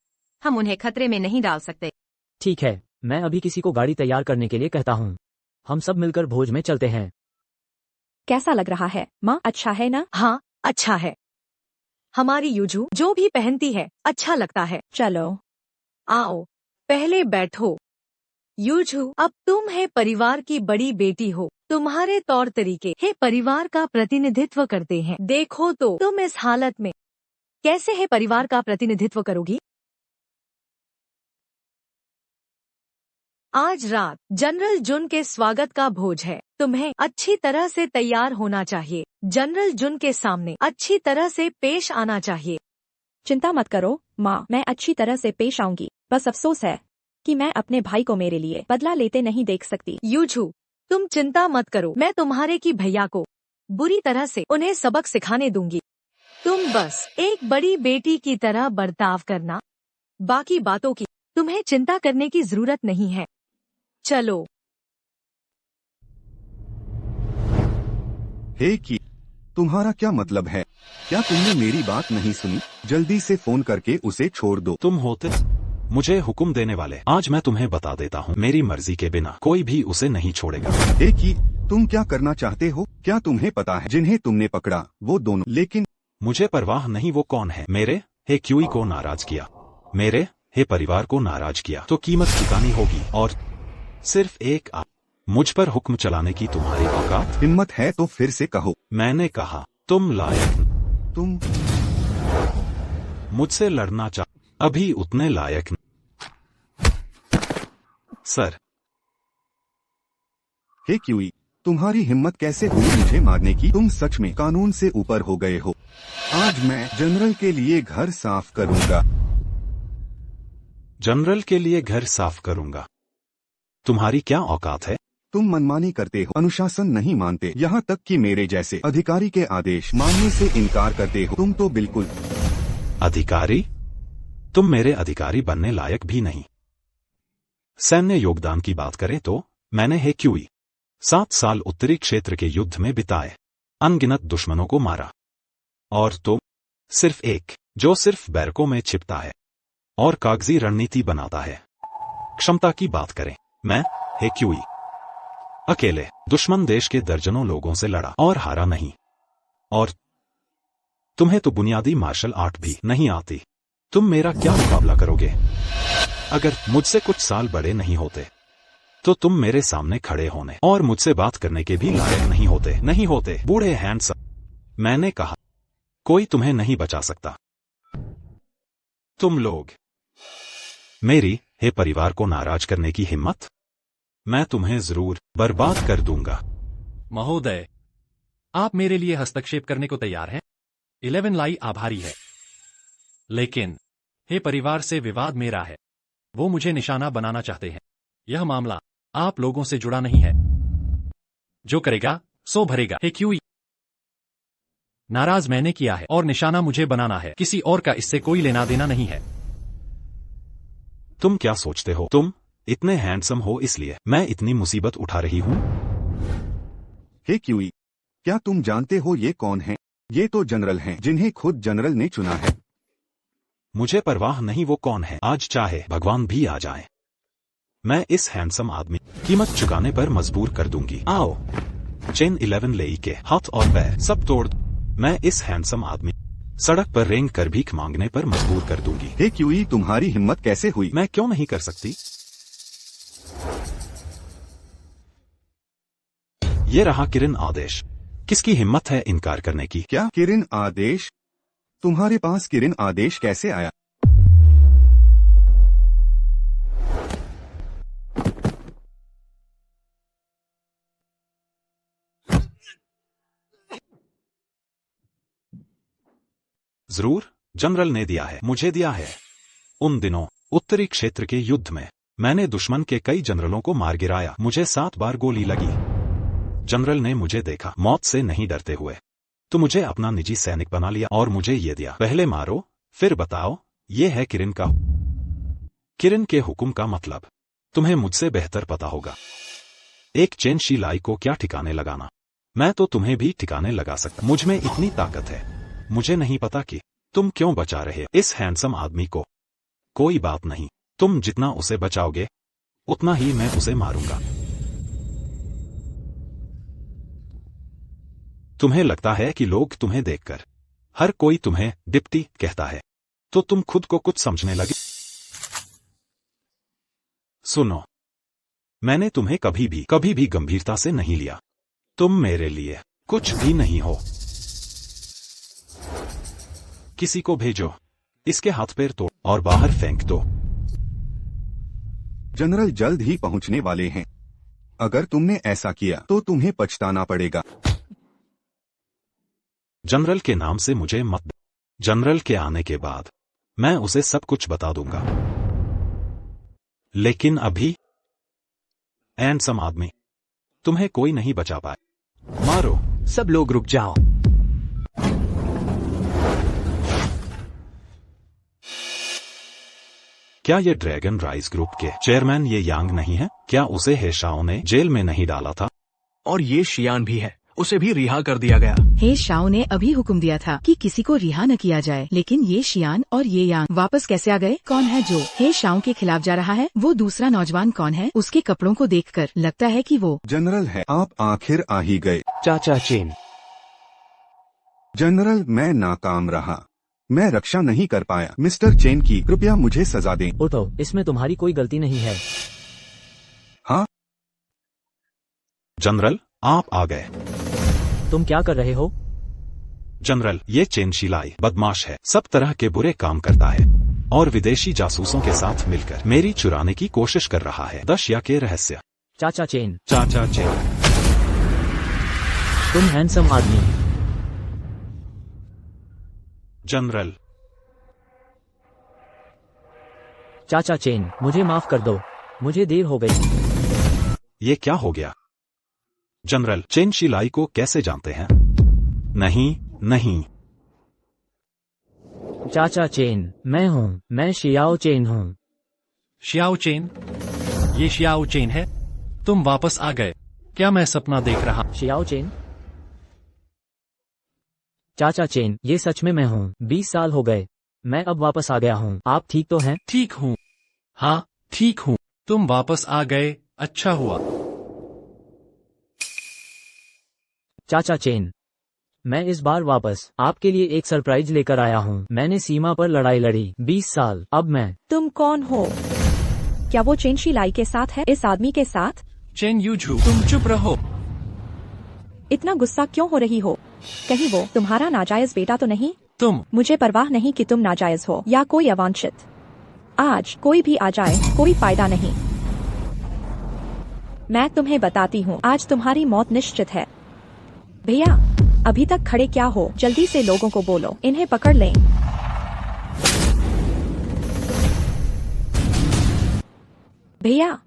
Speaker 4: हम उन्हें खतरे में नहीं डाल सकते।
Speaker 5: ठीक है, मैं अभी किसी को गाड़ी तैयार करने के लिए कहता हूँ। हम सब मिलकर भोज में चलते हैं।
Speaker 1: कैसा लग रहा है माँ? अच्छा है ना?
Speaker 11: हाँ, अच्छा है। हमारी यूजू जो भी पहनती है अच्छा लगता है।
Speaker 1: चलो
Speaker 11: आओ, पहले बैठो। यूजू, अब तुम है परिवार की बड़ी बेटी हो, तुम्हारे तौर तरीके है परिवार का प्रतिनिधित्व करते हैं। देखो तो तुम इस हालत में कैसे है परिवार का प्रतिनिधित्व करोगी? आज रात जनरल जुन के स्वागत का भोज है, तुम्हें अच्छी तरह से तैयार होना चाहिए। जनरल जुन के सामने अच्छी तरह से पेश आना चाहिए।
Speaker 1: चिंता मत करो माँ, मैं अच्छी तरह से पेश आऊंगी। बस अफसोस है कि मैं अपने भाई को मेरे लिए बदला लेते नहीं देख सकती।
Speaker 11: यूजू, तुम चिंता मत करो, मैं तुम्हारे की भैया को बुरी तरह से उन्हें सबक सिखाने दूंगी। तुम बस एक बड़ी बेटी की तरह बर्ताव करना, बाकी बातों की तुम्हें चिंता करने की जरूरत नहीं है। चलो।
Speaker 10: हे की, तुम्हारा क्या मतलब है? क्या तुमने मेरी बात नहीं सुनी? जल्दी से फोन करके उसे छोड़ दो।
Speaker 7: तुम होते मुझे हुक्म देने वाले। आज मैं तुम्हें बता देता हूँ, मेरी मर्जी के बिना कोई भी उसे नहीं छोड़ेगा।
Speaker 10: हे की, तुम क्या करना चाहते हो? क्या तुम्हें पता है जिन्हें तुमने पकड़ा वो दोनों? लेकिन
Speaker 7: मुझे परवाह नहीं वो कौन है। मेरे हे क्यूई को नाराज किया, मेरे हे परिवार को नाराज किया तो कीमत चुकानी होगी। और सिर्फ एक मुझ पर हुक्म चलाने की तुम्हारी औकात?
Speaker 10: हिम्मत है तो फिर से कहो।
Speaker 7: मैंने कहा तुम लायक,
Speaker 10: तुम
Speaker 7: मुझसे लड़ना चाह, अभी उतने लायक सर।
Speaker 10: हे क्यूई, तुम्हारी हिम्मत कैसे हुई मुझे मारने की? तुम सच में कानून से ऊपर हो गए हो। आज मैं जनरल के लिए घर साफ करूंगा।
Speaker 7: जनरल के लिए घर साफ करूंगा? तुम्हारी क्या औकात है?
Speaker 10: तुम मनमानी करते हो, अनुशासन नहीं मानते, यहाँ तक कि मेरे जैसे अधिकारी के आदेश मानने से इनकार करते हो। तुम तो बिल्कुल
Speaker 7: अधिकारी? तुम मेरे अधिकारी बनने लायक भी नहीं। सैन्य योगदान की बात करें तो मैंने हे क्यूई 7 साल उत्तरी क्षेत्र के युद्ध में बिताए, अनगिनत दुश्मनों को मारा। और तुम सिर्फ एक जो सिर्फ बैरकों में छिपता है और कागजी रणनीति बनाता है। क्षमता की बात करें, मैं हे क्यूई अकेले दुश्मन देश के दर्जनों लोगों से लड़ा और हारा नहीं। और तुम्हें तो बुनियादी मार्शल आर्ट भी नहीं आती। तुम मेरा क्या मुकाबला करोगे? अगर मुझसे कुछ साल बड़े नहीं होते तो तुम मेरे सामने खड़े होने और मुझसे बात करने के भी लायक नहीं होते। बूढ़े हैंडसम, मैंने कहा कोई तुम्हें नहीं बचा सकता। तुम लोग मेरी हे परिवार को नाराज करने की हिम्मत? मैं तुम्हें जरूर बर्बाद कर दूंगा।
Speaker 2: महोदय, आप मेरे लिए हस्तक्षेप करने को तैयार हैं? 11 लाई आभारी है, लेकिन हे परिवार से विवाद मेरा है। वो मुझे निशाना बनाना चाहते हैं। यह मामला आप लोगों से जुड़ा नहीं है। जो करेगा सो भरेगा। हे क्यूई, नाराज मैंने किया है और निशाना मुझे बनाना है, किसी और का इससे कोई लेना देना नहीं है।
Speaker 7: तुम क्या सोचते हो? तुम इतने हैंडसम हो इसलिए मैं इतनी मुसीबत उठा रही हूँ।
Speaker 10: हे क्यूई, क्या तुम जानते हो ये कौन है? ये तो जनरल हैं, जिन्हें खुद जनरल ने चुना है।
Speaker 7: मुझे परवाह नहीं वो कौन है, आज चाहे भगवान भी आ जाए मैं इस हैंडसम आदमी कीमत चुकाने पर मजबूर कर दूंगी। आओ, चेन 11 ले के हाथ और पैर सब तोड़ मैं इस हैंडसम आदमी सड़क पर रेंग कर भीख मांगने पर मजबूर कर दूंगी।
Speaker 10: हे क्यूई, तुम्हारी हिम्मत कैसे हुई?
Speaker 7: मैं क्यों नहीं कर सकती? ये रहा किरण आदेश। किसकी हिम्मत है इनकार करने की?
Speaker 10: क्या किरण आदेश? तुम्हारे पास किरण आदेश कैसे आया?
Speaker 7: जरूर, जनरल ने दिया है, मुझे दिया है। उन दिनों उत्तरी क्षेत्र के युद्ध में मैंने दुश्मन के कई जनरलों को मार गिराया। मुझे 7 बार गोली लगी। जनरल ने मुझे देखा, मौत से नहीं डरते हुए तो मुझे अपना निजी सैनिक बना लिया और मुझे ये दिया, पहले मारो फिर बताओ। ये है किरण का किरण के हुक्म का मतलब तुम्हें मुझसे बेहतर पता होगा। एक चेन शिलाई को क्या ठिकाने लगाना, मैं तो तुम्हें भी ठिकाने लगा सकता। मुझ में इतनी ताकत है। मुझे नहीं पता कि तुम क्यों बचा रहे इस हैंडसम आदमी को। कोई बात नहीं, तुम जितना उसे बचाओगे उतना ही मैं उसे मारूंगा। तुम्हें लगता है कि लोग तुम्हें देखकर हर कोई तुम्हें डिप्टी कहता है, तो तुम खुद को कुछ समझने लगे। सुनो, मैंने तुम्हें कभी भी गंभीरता से नहीं लिया। तुम मेरे लिए कुछ भी नहीं हो। किसी को भेजो, इसके हाथ पैर तोड़ और बाहर फेंक दो।
Speaker 10: जनरल जल्द ही पहुंचने वाले हैं। अगर तुमने ऐसा किया तो तुम्हें पछताना पड़ेगा।
Speaker 7: जनरल के नाम से मुझे मत। जनरल के आने के बाद मैं उसे सब कुछ बता दूंगा। लेकिन अभी हैंडसम आदमी, तुम्हें कोई नहीं बचा पाए। मारो।
Speaker 3: सब लोग रुक जाओ।
Speaker 7: क्या ये ड्रैगन राइज ग्रुप के चेयरमैन ये यांग नहीं है? क्या उसे हेशाओ ने जेल में नहीं डाला था?
Speaker 9: और ये शियान भी है, उसे भी रिहा कर दिया गया।
Speaker 6: हे शाओ ने अभी हुक्म दिया था कि किसी को रिहा न किया जाए, लेकिन ये शियान और ये यांग वापस कैसे आ गए? कौन है जो हे शाओ के खिलाफ जा रहा है? वो दूसरा नौजवान कौन है? उसके कपड़ों को देखकर लगता है कि वो
Speaker 10: जनरल है। आप आखिर आ ही गए।
Speaker 3: चाचा चेन।
Speaker 10: जनरल, मैं नाकाम रहा। मैं रक्षा नहीं कर पाया। मिस्टर चेन की कृपया मुझे सजा दें।
Speaker 5: उठो, इसमें तुम्हारी कोई गलती नहीं है।
Speaker 10: हाँ
Speaker 7: जनरल, आप आ गए।
Speaker 5: तुम क्या कर रहे हो?
Speaker 7: जनरल, ये चेन शिलाई बदमाश है, सब तरह के बुरे काम करता है और विदेशी जासूसों के साथ मिलकर मेरी चुराने की कोशिश कर रहा है। दशिया के रहस्य।
Speaker 5: चाचा चेन।
Speaker 7: चाचा चेन।
Speaker 5: तुम हैंडसम आदमी।
Speaker 7: जनरल।
Speaker 5: चाचा चेन, मुझे माफ कर दो, मुझे देर हो गई।
Speaker 7: ये क्या हो गया? जनरल, चेन शिलाई को कैसे जानते हैं? नहीं।
Speaker 5: चाचा चेन, मैं शियाओ चेन हूँ।
Speaker 2: Xiao chain? ये शियाओ चेन है? तुम वापस आ गए। क्या मैं सपना देख रहा?
Speaker 5: Xiao chain? चाचा चेन, ये सच में मैं हूँ। 20 साल हो गए, मैं अब वापस आ गया हूँ। आप ठीक तो हैं?
Speaker 2: ठीक हूँ। हाँ, ठीक हूँ। तुम वापस आ गए, अच्छा हुआ।
Speaker 5: चाचा चेन, मैं इस बार वापस आपके लिए एक सरप्राइज लेकर आया हूँ। मैंने सीमा पर लड़ाई लड़ी 20 साल, अब मैं।
Speaker 1: तुम कौन हो? क्या वो चेन शिलाई के साथ है? इस आदमी के साथ?
Speaker 2: चेन यूझू, तुम चुप रहो।
Speaker 1: इतना गुस्सा क्यों हो रही हो? कहीं वो तुम्हारा नाजायज बेटा तो नहीं? मुझे परवाह नहीं कि तुम नाजायज हो या कोई अवांछित। आज कोई भी आ जाए, कोई फायदा नहीं। मैं तुम्हें बताती हूँ, आज तुम्हारी मौत निश्चित है। भैया, अभी तक खड़े क्या हो? जल्दी से लोगों को बोलो, इन्हें पकड़ लें। भैया,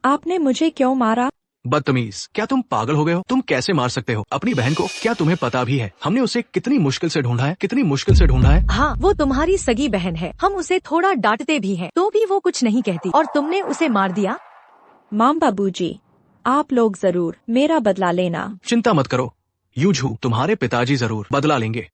Speaker 1: आपने मुझे क्यों मारा?
Speaker 9: बदतमीज, क्या तुम पागल हो गए हो? तुम कैसे मार सकते हो अपनी बहन को? क्या तुम्हें पता भी है हमने उसे कितनी मुश्किल से ढूंढा है, कितनी मुश्किल से ढूंढा है?
Speaker 11: हाँ, वो तुम्हारी सगी बहन है। हम उसे थोड़ा डांटते भी हैं, तो भी वो कुछ नहीं कहती और तुमने उसे मार दिया।
Speaker 1: माम बाबूजी, आप लोग जरूर मेरा बदला लेना।
Speaker 9: चिंता मत करो यूझू, तुम्हारे पिताजी जरूर बदला लेंगे।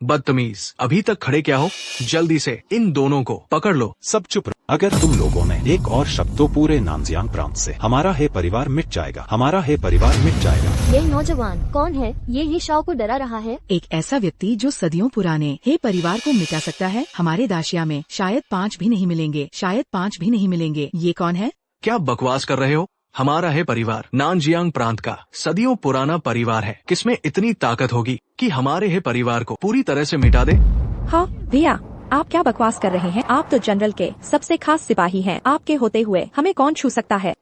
Speaker 9: बदतमीज, अभी तक खड़े क्या हो? जल्दी से इन दोनों को पकड़ लो।
Speaker 7: सब चुप रहो। अगर तुम लोगों ने एक और शब्द तो पूरे नानजियांग प्रांत से हमारा है परिवार मिट जाएगा, हमारा है परिवार मिट जाएगा।
Speaker 8: ये नौजवान कौन है? ये ही शाओ को डरा रहा है।
Speaker 6: एक ऐसा व्यक्ति जो सदियों पुराने हे परिवार को मिटा सकता है। हमारे दाशिया में शायद 5 भी नहीं मिलेंगे, शायद 5 भी नहीं मिलेंगे। ये कौन है?
Speaker 9: क्या बकवास कर रहे हो? हमारा है परिवार नानजियांग प्रांत का सदियों पुराना परिवार है। किसमें इतनी ताकत होगी कि हमारे है परिवार को पूरी तरह से मिटा दे?
Speaker 1: हाँ भैया, आप क्या बकवास कर रहे हैं? आप तो जनरल के सबसे खास सिपाही हैं। आपके होते हुए हमें कौन छू सकता है?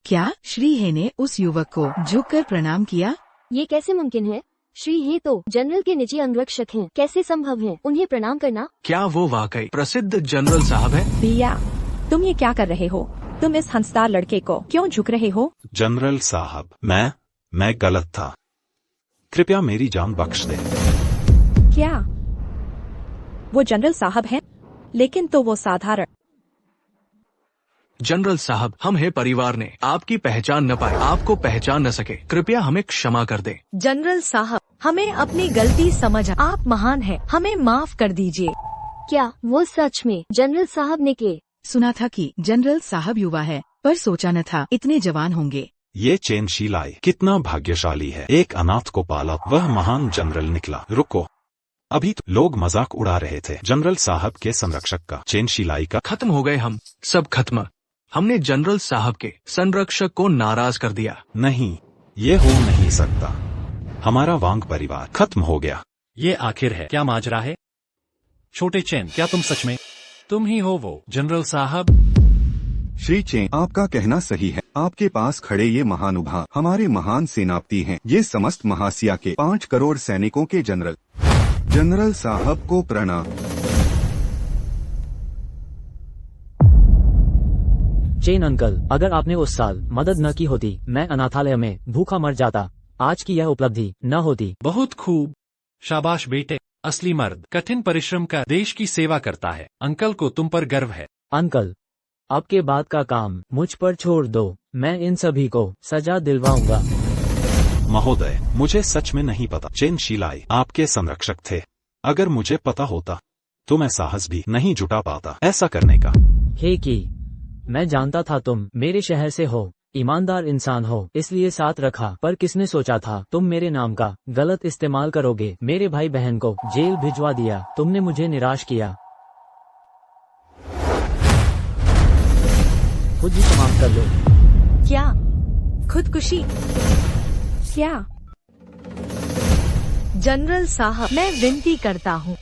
Speaker 6: क्या श्री हे ने उस युवक को झुककर प्रणाम किया?
Speaker 8: ये कैसे मुमकिन है? श्री हे तो जनरल के निजी अंगरक्षक हैं। कैसे संभव है उन्हें प्रणाम करना?
Speaker 9: क्या वो वाकई प्रसिद्ध जनरल साहब है?
Speaker 1: भैया, तुम ये क्या कर रहे हो? तुम इस हंसदार लड़के को क्यों झुक रहे हो?
Speaker 7: जनरल साहब, मैं गलत था, कृपया मेरी जान बख्श दे।
Speaker 1: क्या वो जनरल साहब हैं? लेकिन तो वो साधारण।
Speaker 9: जनरल साहब, हम है परिवार ने आपकी पहचान न पाए, आपको पहचान न सके, कृपया हमें क्षमा कर दें।
Speaker 11: जनरल साहब, हमें अपनी गलती समझ, आप महान हैं, हमें माफ कर दीजिए।
Speaker 8: क्या वो सच में जनरल साहब ने के?
Speaker 6: सुना था कि जनरल साहब युवा है, पर सोचा न था इतने जवान होंगे।
Speaker 7: ये चेन शिलाई कितना भाग्यशाली है, एक अनाथ को पाला, वह महान जनरल निकला। रुको, अभी तो लोग मजाक उड़ा रहे थे जनरल साहब के संरक्षक का, चेन शिलाई का।
Speaker 9: खत्म हो गए हम सब, खत्म। हमने जनरल साहब के संरक्षक को नाराज कर दिया।
Speaker 7: नहीं, ये हो नहीं सकता, हमारा वांग परिवार खत्म हो गया।
Speaker 2: ये आखिर है क्या माजरा है? छोटे चेन, क्या तुम सच में तुम ही हो वो जनरल साहब?
Speaker 10: श्री चेन, आपका कहना सही है। आपके पास खड़े ये महानुभाव हमारे महान सेनापति हैं। ये समस्त महासिया के 5 करोड़ सैनिकों के जनरल साहब को प्रणाम।
Speaker 5: चेन अंकल, अगर आपने उस साल मदद न की होती, मैं अनाथालय में भूखा मर जाता। आज की यह उपलब्धि न होती।
Speaker 2: बहुत खूब, शाबाश बेटे, असली मर्द कठिन परिश्रम का देश की सेवा करता है। अंकल को तुम पर गर्व है।
Speaker 5: अंकल, अब के बाद का काम मुझ पर छोड़ दो, मैं इन सभी को सजा दिलवाऊंगा।
Speaker 7: महोदय, मुझे सच में नहीं पता चेन शिलाई आपके संरक्षक थे। अगर मुझे पता होता तो मैं साहस भी नहीं जुटा पाता ऐसा करने का।
Speaker 5: हे की, मैं जानता था तुम मेरे शहर से हो, ईमानदार इंसान हो, इसलिए साथ रखा। पर किसने सोचा था तुम मेरे नाम का गलत इस्तेमाल करोगे। मेरे भाई बहन को जेल भिजवा दिया, तुमने मुझे निराश किया। खुद ही समाप्त कर लो।
Speaker 11: क्या खुदकुशी?
Speaker 1: क्या?
Speaker 11: जनरल साहब, मैं विनती करता हूँ,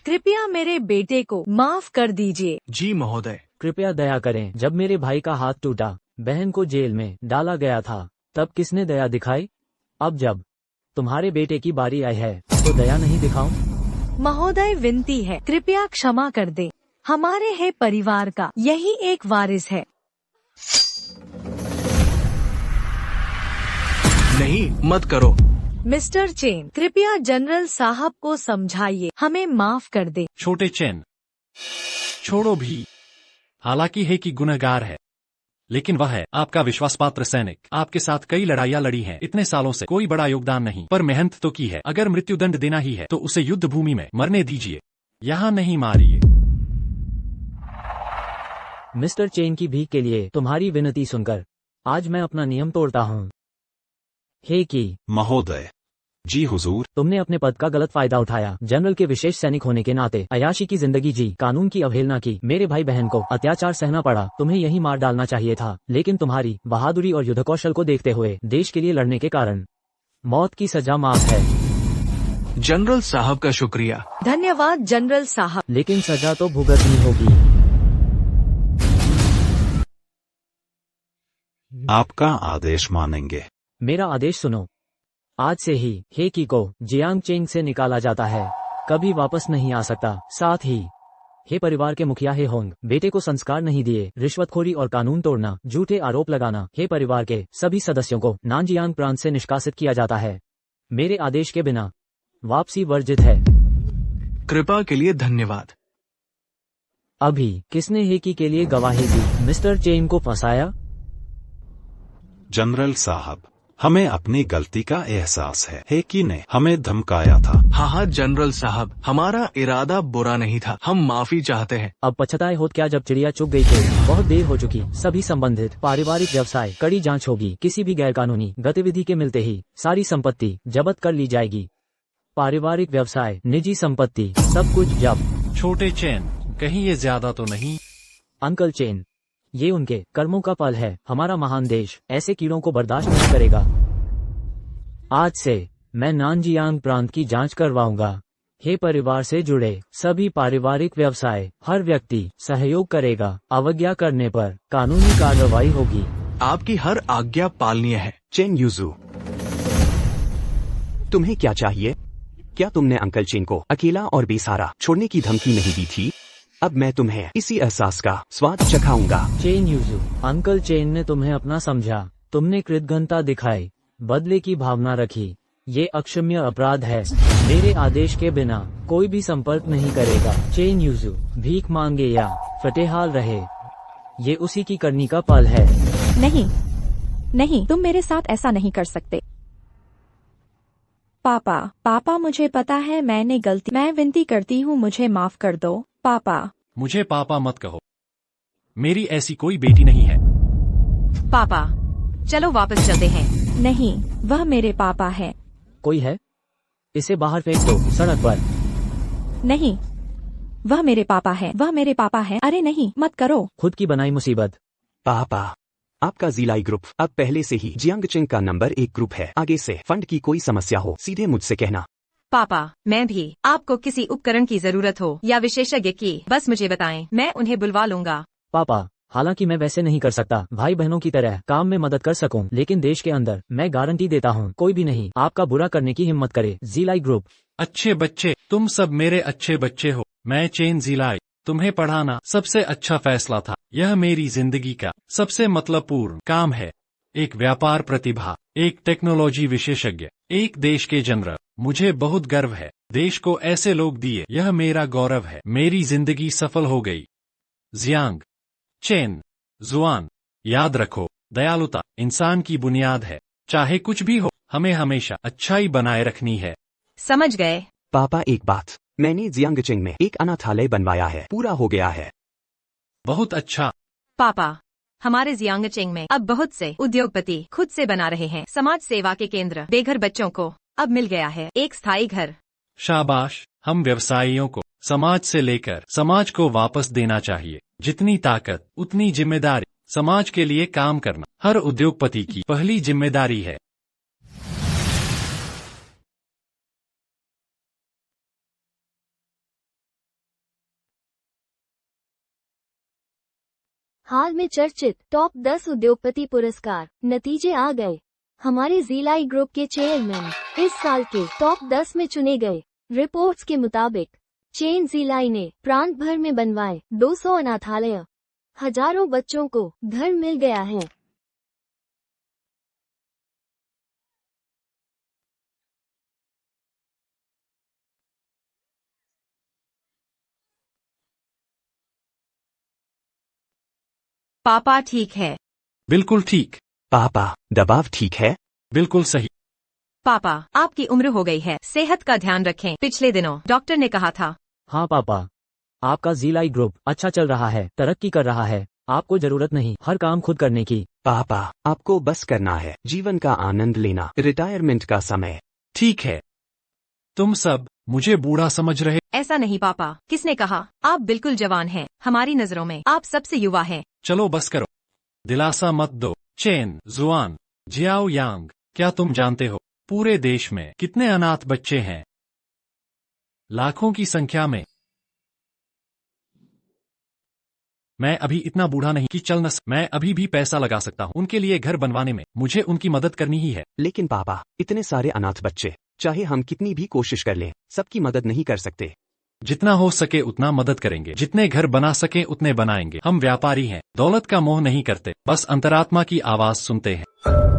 Speaker 11: कृपया मेरे बेटे को माफ कर दीजिए।
Speaker 9: जी महोदय।
Speaker 5: कृपया दया करें। जब मेरे भाई का हाथ टूटा, बहन को जेल में डाला गया था, तब किसने दया दिखाई? अब जब तुम्हारे बेटे की बारी आई है तो दया नहीं दिखाऊं?
Speaker 11: महोदय, विनती है, कृपया क्षमा कर दें। हमारे है परिवार का यही एक वारिस है।
Speaker 9: नहीं, मत करो।
Speaker 11: मिस्टर चेन, कृपया जनरल साहब को समझाइए, हमें माफ कर दे।
Speaker 2: छोटे चेन, छोड़ो भी। हालांकि है कि गुनहगार है, लेकिन वह है आपका विश्वासपात्र सैनिक। आपके साथ कई लड़ाइयाँ लड़ी हैं इतने सालों से, कोई बड़ा योगदान नहीं, पर मेहनत तो की है। अगर मृत्युदंड देना ही है तो उसे युद्ध भूमि में मरने दीजिए, यहाँ नहीं मारिए।
Speaker 5: मिस्टर चेन की भीख के लिए तुम्हारी विनती सुनकर आज मैं अपना नियम तोड़ता हूँ। हे की
Speaker 7: महोदय। जी हुजूर।
Speaker 5: तुमने अपने पद का गलत फायदा उठाया। जनरल के विशेष सैनिक होने के नाते अयाशी की जिंदगी जी, कानून की अवहेलना की, मेरे भाई बहन को अत्याचार सहना पड़ा। तुम्हें यही मार डालना चाहिए था, लेकिन तुम्हारी बहादुरी और युद्ध कौशल को देखते हुए देश के लिए लड़ने के कारण मौत की सजा माफ है।
Speaker 9: जनरल साहब का शुक्रिया।
Speaker 11: धन्यवाद जनरल साहब।
Speaker 5: लेकिन सजा तो भुगतनी होगी।
Speaker 7: आपका आदेश मानेंगे।
Speaker 5: मेरा आदेश सुनो। आज से ही हे की को जियांग चेंग से निकाला जाता है, कभी वापस नहीं आ सकता। साथ ही हे परिवार के मुखिया हे होंग, बेटे को संस्कार नहीं दिए, रिश्वतखोरी और कानून तोड़ना, झूठे आरोप लगाना। हे परिवार के सभी सदस्यों को नानजियांग प्रांत से निष्कासित किया जाता है। मेरे आदेश के बिना वापसी वर्जित है।
Speaker 9: कृपा के लिए धन्यवाद।
Speaker 5: अभी किसने हेकी के लिए गवाही दी? मिस्टर चेन को फंसाया?
Speaker 7: जनरल साहब, हमें अपनी गलती का एहसास है। हेकी ने हमें धमकाया था।
Speaker 9: हाँ जनरल साहब, हमारा इरादा बुरा नहीं था, हम माफी चाहते हैं।
Speaker 5: अब पछताए होत क्या जब चिड़िया चुग गई थी। बहुत देर हो चुकी। सभी संबंधित पारिवारिक व्यवसाय कड़ी जांच होगी। किसी भी गैरकानूनी गतिविधि के मिलते ही सारी संपत्ति जब्त कर ली जाएगी। पारिवारिक व्यवसाय, निजी संपत्ति, सब कुछ जब्त।
Speaker 2: छोटे चेन, कहीं ये ज्यादा तो नहीं?
Speaker 5: अंकल चेन, ये उनके कर्मों का फल है। हमारा महान देश ऐसे कीड़ों को बर्दाश्त नहीं करेगा। आज से मैं नानजियांग प्रांत की जांच करवाऊंगा। हे परिवार से जुड़े सभी पारिवारिक व्यवसाय, हर व्यक्ति सहयोग करेगा। अवज्ञा करने पर कानूनी कार्रवाई होगी।
Speaker 9: आपकी हर आज्ञा पालनीय है।
Speaker 3: चेन यूजू, तुम्हें क्या चाहिए? क्या तुमने अंकल चेन को अकेला और बेसहारा छोड़ने की धमकी नहीं दी थी? अब मैं तुम्हें इसी एहसास का स्वाद चखाऊंगा।
Speaker 5: चेन यूजू, अंकल चेन ने तुम्हें अपना समझा। तुमने कृतज्ञता दिखाई, बदले की भावना रखी। ये अक्षम्य अपराध है। मेरे आदेश के बिना कोई भी संपर्क नहीं करेगा। चेन यूजू, भीख मांगे या फटेहाल रहे, ये उसी की करनी का फल है।
Speaker 1: नहीं नहीं, तुम मेरे साथ ऐसा नहीं कर सकते। पापा मुझे पता है मैंने गलती। मैं विनती करती हूँ मुझे माफ कर दो पापा।
Speaker 2: मुझे पापा मत कहो, मेरी ऐसी कोई बेटी नहीं है।
Speaker 4: पापा, चलो वापस चलते हैं।
Speaker 1: नहीं, वह मेरे पापा है।
Speaker 5: कोई है? इसे बाहर फेंक दो, सड़क पर।
Speaker 1: नहीं, वह मेरे पापा है, वह मेरे पापा है। अरे नहीं, मत करो।
Speaker 5: खुद की बनाई मुसीबत।
Speaker 3: पापा, आपका जिलाई ग्रुप अब पहले से ही जियांगचिंग का नंबर 1 ग्रुप है। आगे से फंड की कोई समस्या हो सीधे मुझसे कहना।
Speaker 4: पापा, मैं भी। आपको किसी उपकरण की जरूरत हो या विशेषज्ञ की, बस मुझे बताएं, मैं उन्हें बुलवा लूंगा।
Speaker 5: पापा, हालांकि मैं वैसे नहीं कर सकता, भाई बहनों की तरह काम में मदद कर सकूं, लेकिन देश के अंदर मैं गारंटी देता हूं, कोई भी नहीं आपका बुरा करने की हिम्मत करे। जिलाई ग्रुप।
Speaker 2: अच्छे बच्चे, तुम सब मेरे अच्छे बच्चे हो। मैं चेन जिलाई, तुम्हें पढ़ाना सबसे अच्छा फैसला था। यह मेरी जिंदगी का सबसे मतलबपूर्ण काम है। एक व्यापार प्रतिभा, एक टेक्नोलॉजी विशेषज्ञ, एक देश के जनरल। मुझे बहुत गर्व है। देश को ऐसे लोग दिए, यह मेरा गौरव है। मेरी जिंदगी सफल हो गई। जियांग, चेन, जुआन, याद रखो, दयालुता इंसान की बुनियाद है। चाहे कुछ भी हो, हमें हमेशा अच्छाई बनाए रखनी है।
Speaker 4: समझ गए?
Speaker 3: पापा, एक बात, मैंने जियांगचिंग में एक अनाथालय बनवाया है, पूरा हो गया है।
Speaker 2: बहुत अच्छा।
Speaker 4: पापा, हमारे जियांगचिंग में अब बहुत से उद्योगपति खुद से बना रहे हैं। समाज सेवा के केंद्र बेघर बच्चों को अब मिल गया है एक स्थायी घर।
Speaker 2: शाबाश। हम व्यवसायियों को समाज से लेकर समाज को वापस देना चाहिए। जितनी ताकत उतनी जिम्मेदारी। समाज के लिए काम करना हर उद्योगपति की पहली जिम्मेदारी है।
Speaker 8: हाल में चर्चित टॉप 10 उद्योगपति पुरस्कार नतीजे आ गए। हमारे जिलाई ग्रुप के चेयरमैन इस साल के टॉप 10 में चुने गए। रिपोर्ट्स के मुताबिक चेन जिलाई ने प्रांत भर में बनवाए 200 अनाथालय, हजारों बच्चों को घर मिल गया है।
Speaker 4: पापा ठीक है।
Speaker 2: बिल्कुल ठीक।
Speaker 3: पापा, दबाव ठीक है?
Speaker 2: बिल्कुल सही।
Speaker 4: पापा, आपकी उम्र हो गई है, सेहत का ध्यान रखें। पिछले दिनों डॉक्टर ने कहा था।
Speaker 5: हाँ पापा, आपका जिलाई ग्रुप अच्छा चल रहा है, तरक्की कर रहा है। आपको जरूरत नहीं हर काम खुद करने की।
Speaker 3: पापा, आपको बस करना है, जीवन का आनंद लेना, रिटायरमेंट का समय।
Speaker 2: ठीक है। तुम सब मुझे बूढ़ा समझ रहे?
Speaker 4: ऐसा नहीं पापा, किसने कहा? आप बिल्कुल जवान हैं। हमारी नजरों में आप सबसे युवा हैं।
Speaker 2: चलो बस करो, दिलासा मत दो। चेन, जुआन, जियाओ यांग, क्या तुम जानते हो पूरे देश में कितने अनाथ बच्चे हैं? लाखों की संख्या में। मैं अभी इतना बूढ़ा नहीं कि चल न मैं अभी भी पैसा लगा सकता हूँ उनके लिए घर बनवाने में। मुझे उनकी मदद करनी ही है।
Speaker 3: लेकिन पापा, इतने सारे अनाथ बच्चे, चाहे हम कितनी भी कोशिश कर लें, सबकी मदद नहीं कर सकते।
Speaker 2: जितना हो सके उतना मदद करेंगे, जितने घर बना सके उतने बनाएंगे। हम व्यापारी हैं, दौलत का मोह नहीं करते, बस अंतरात्मा की आवाज सुनते हैं।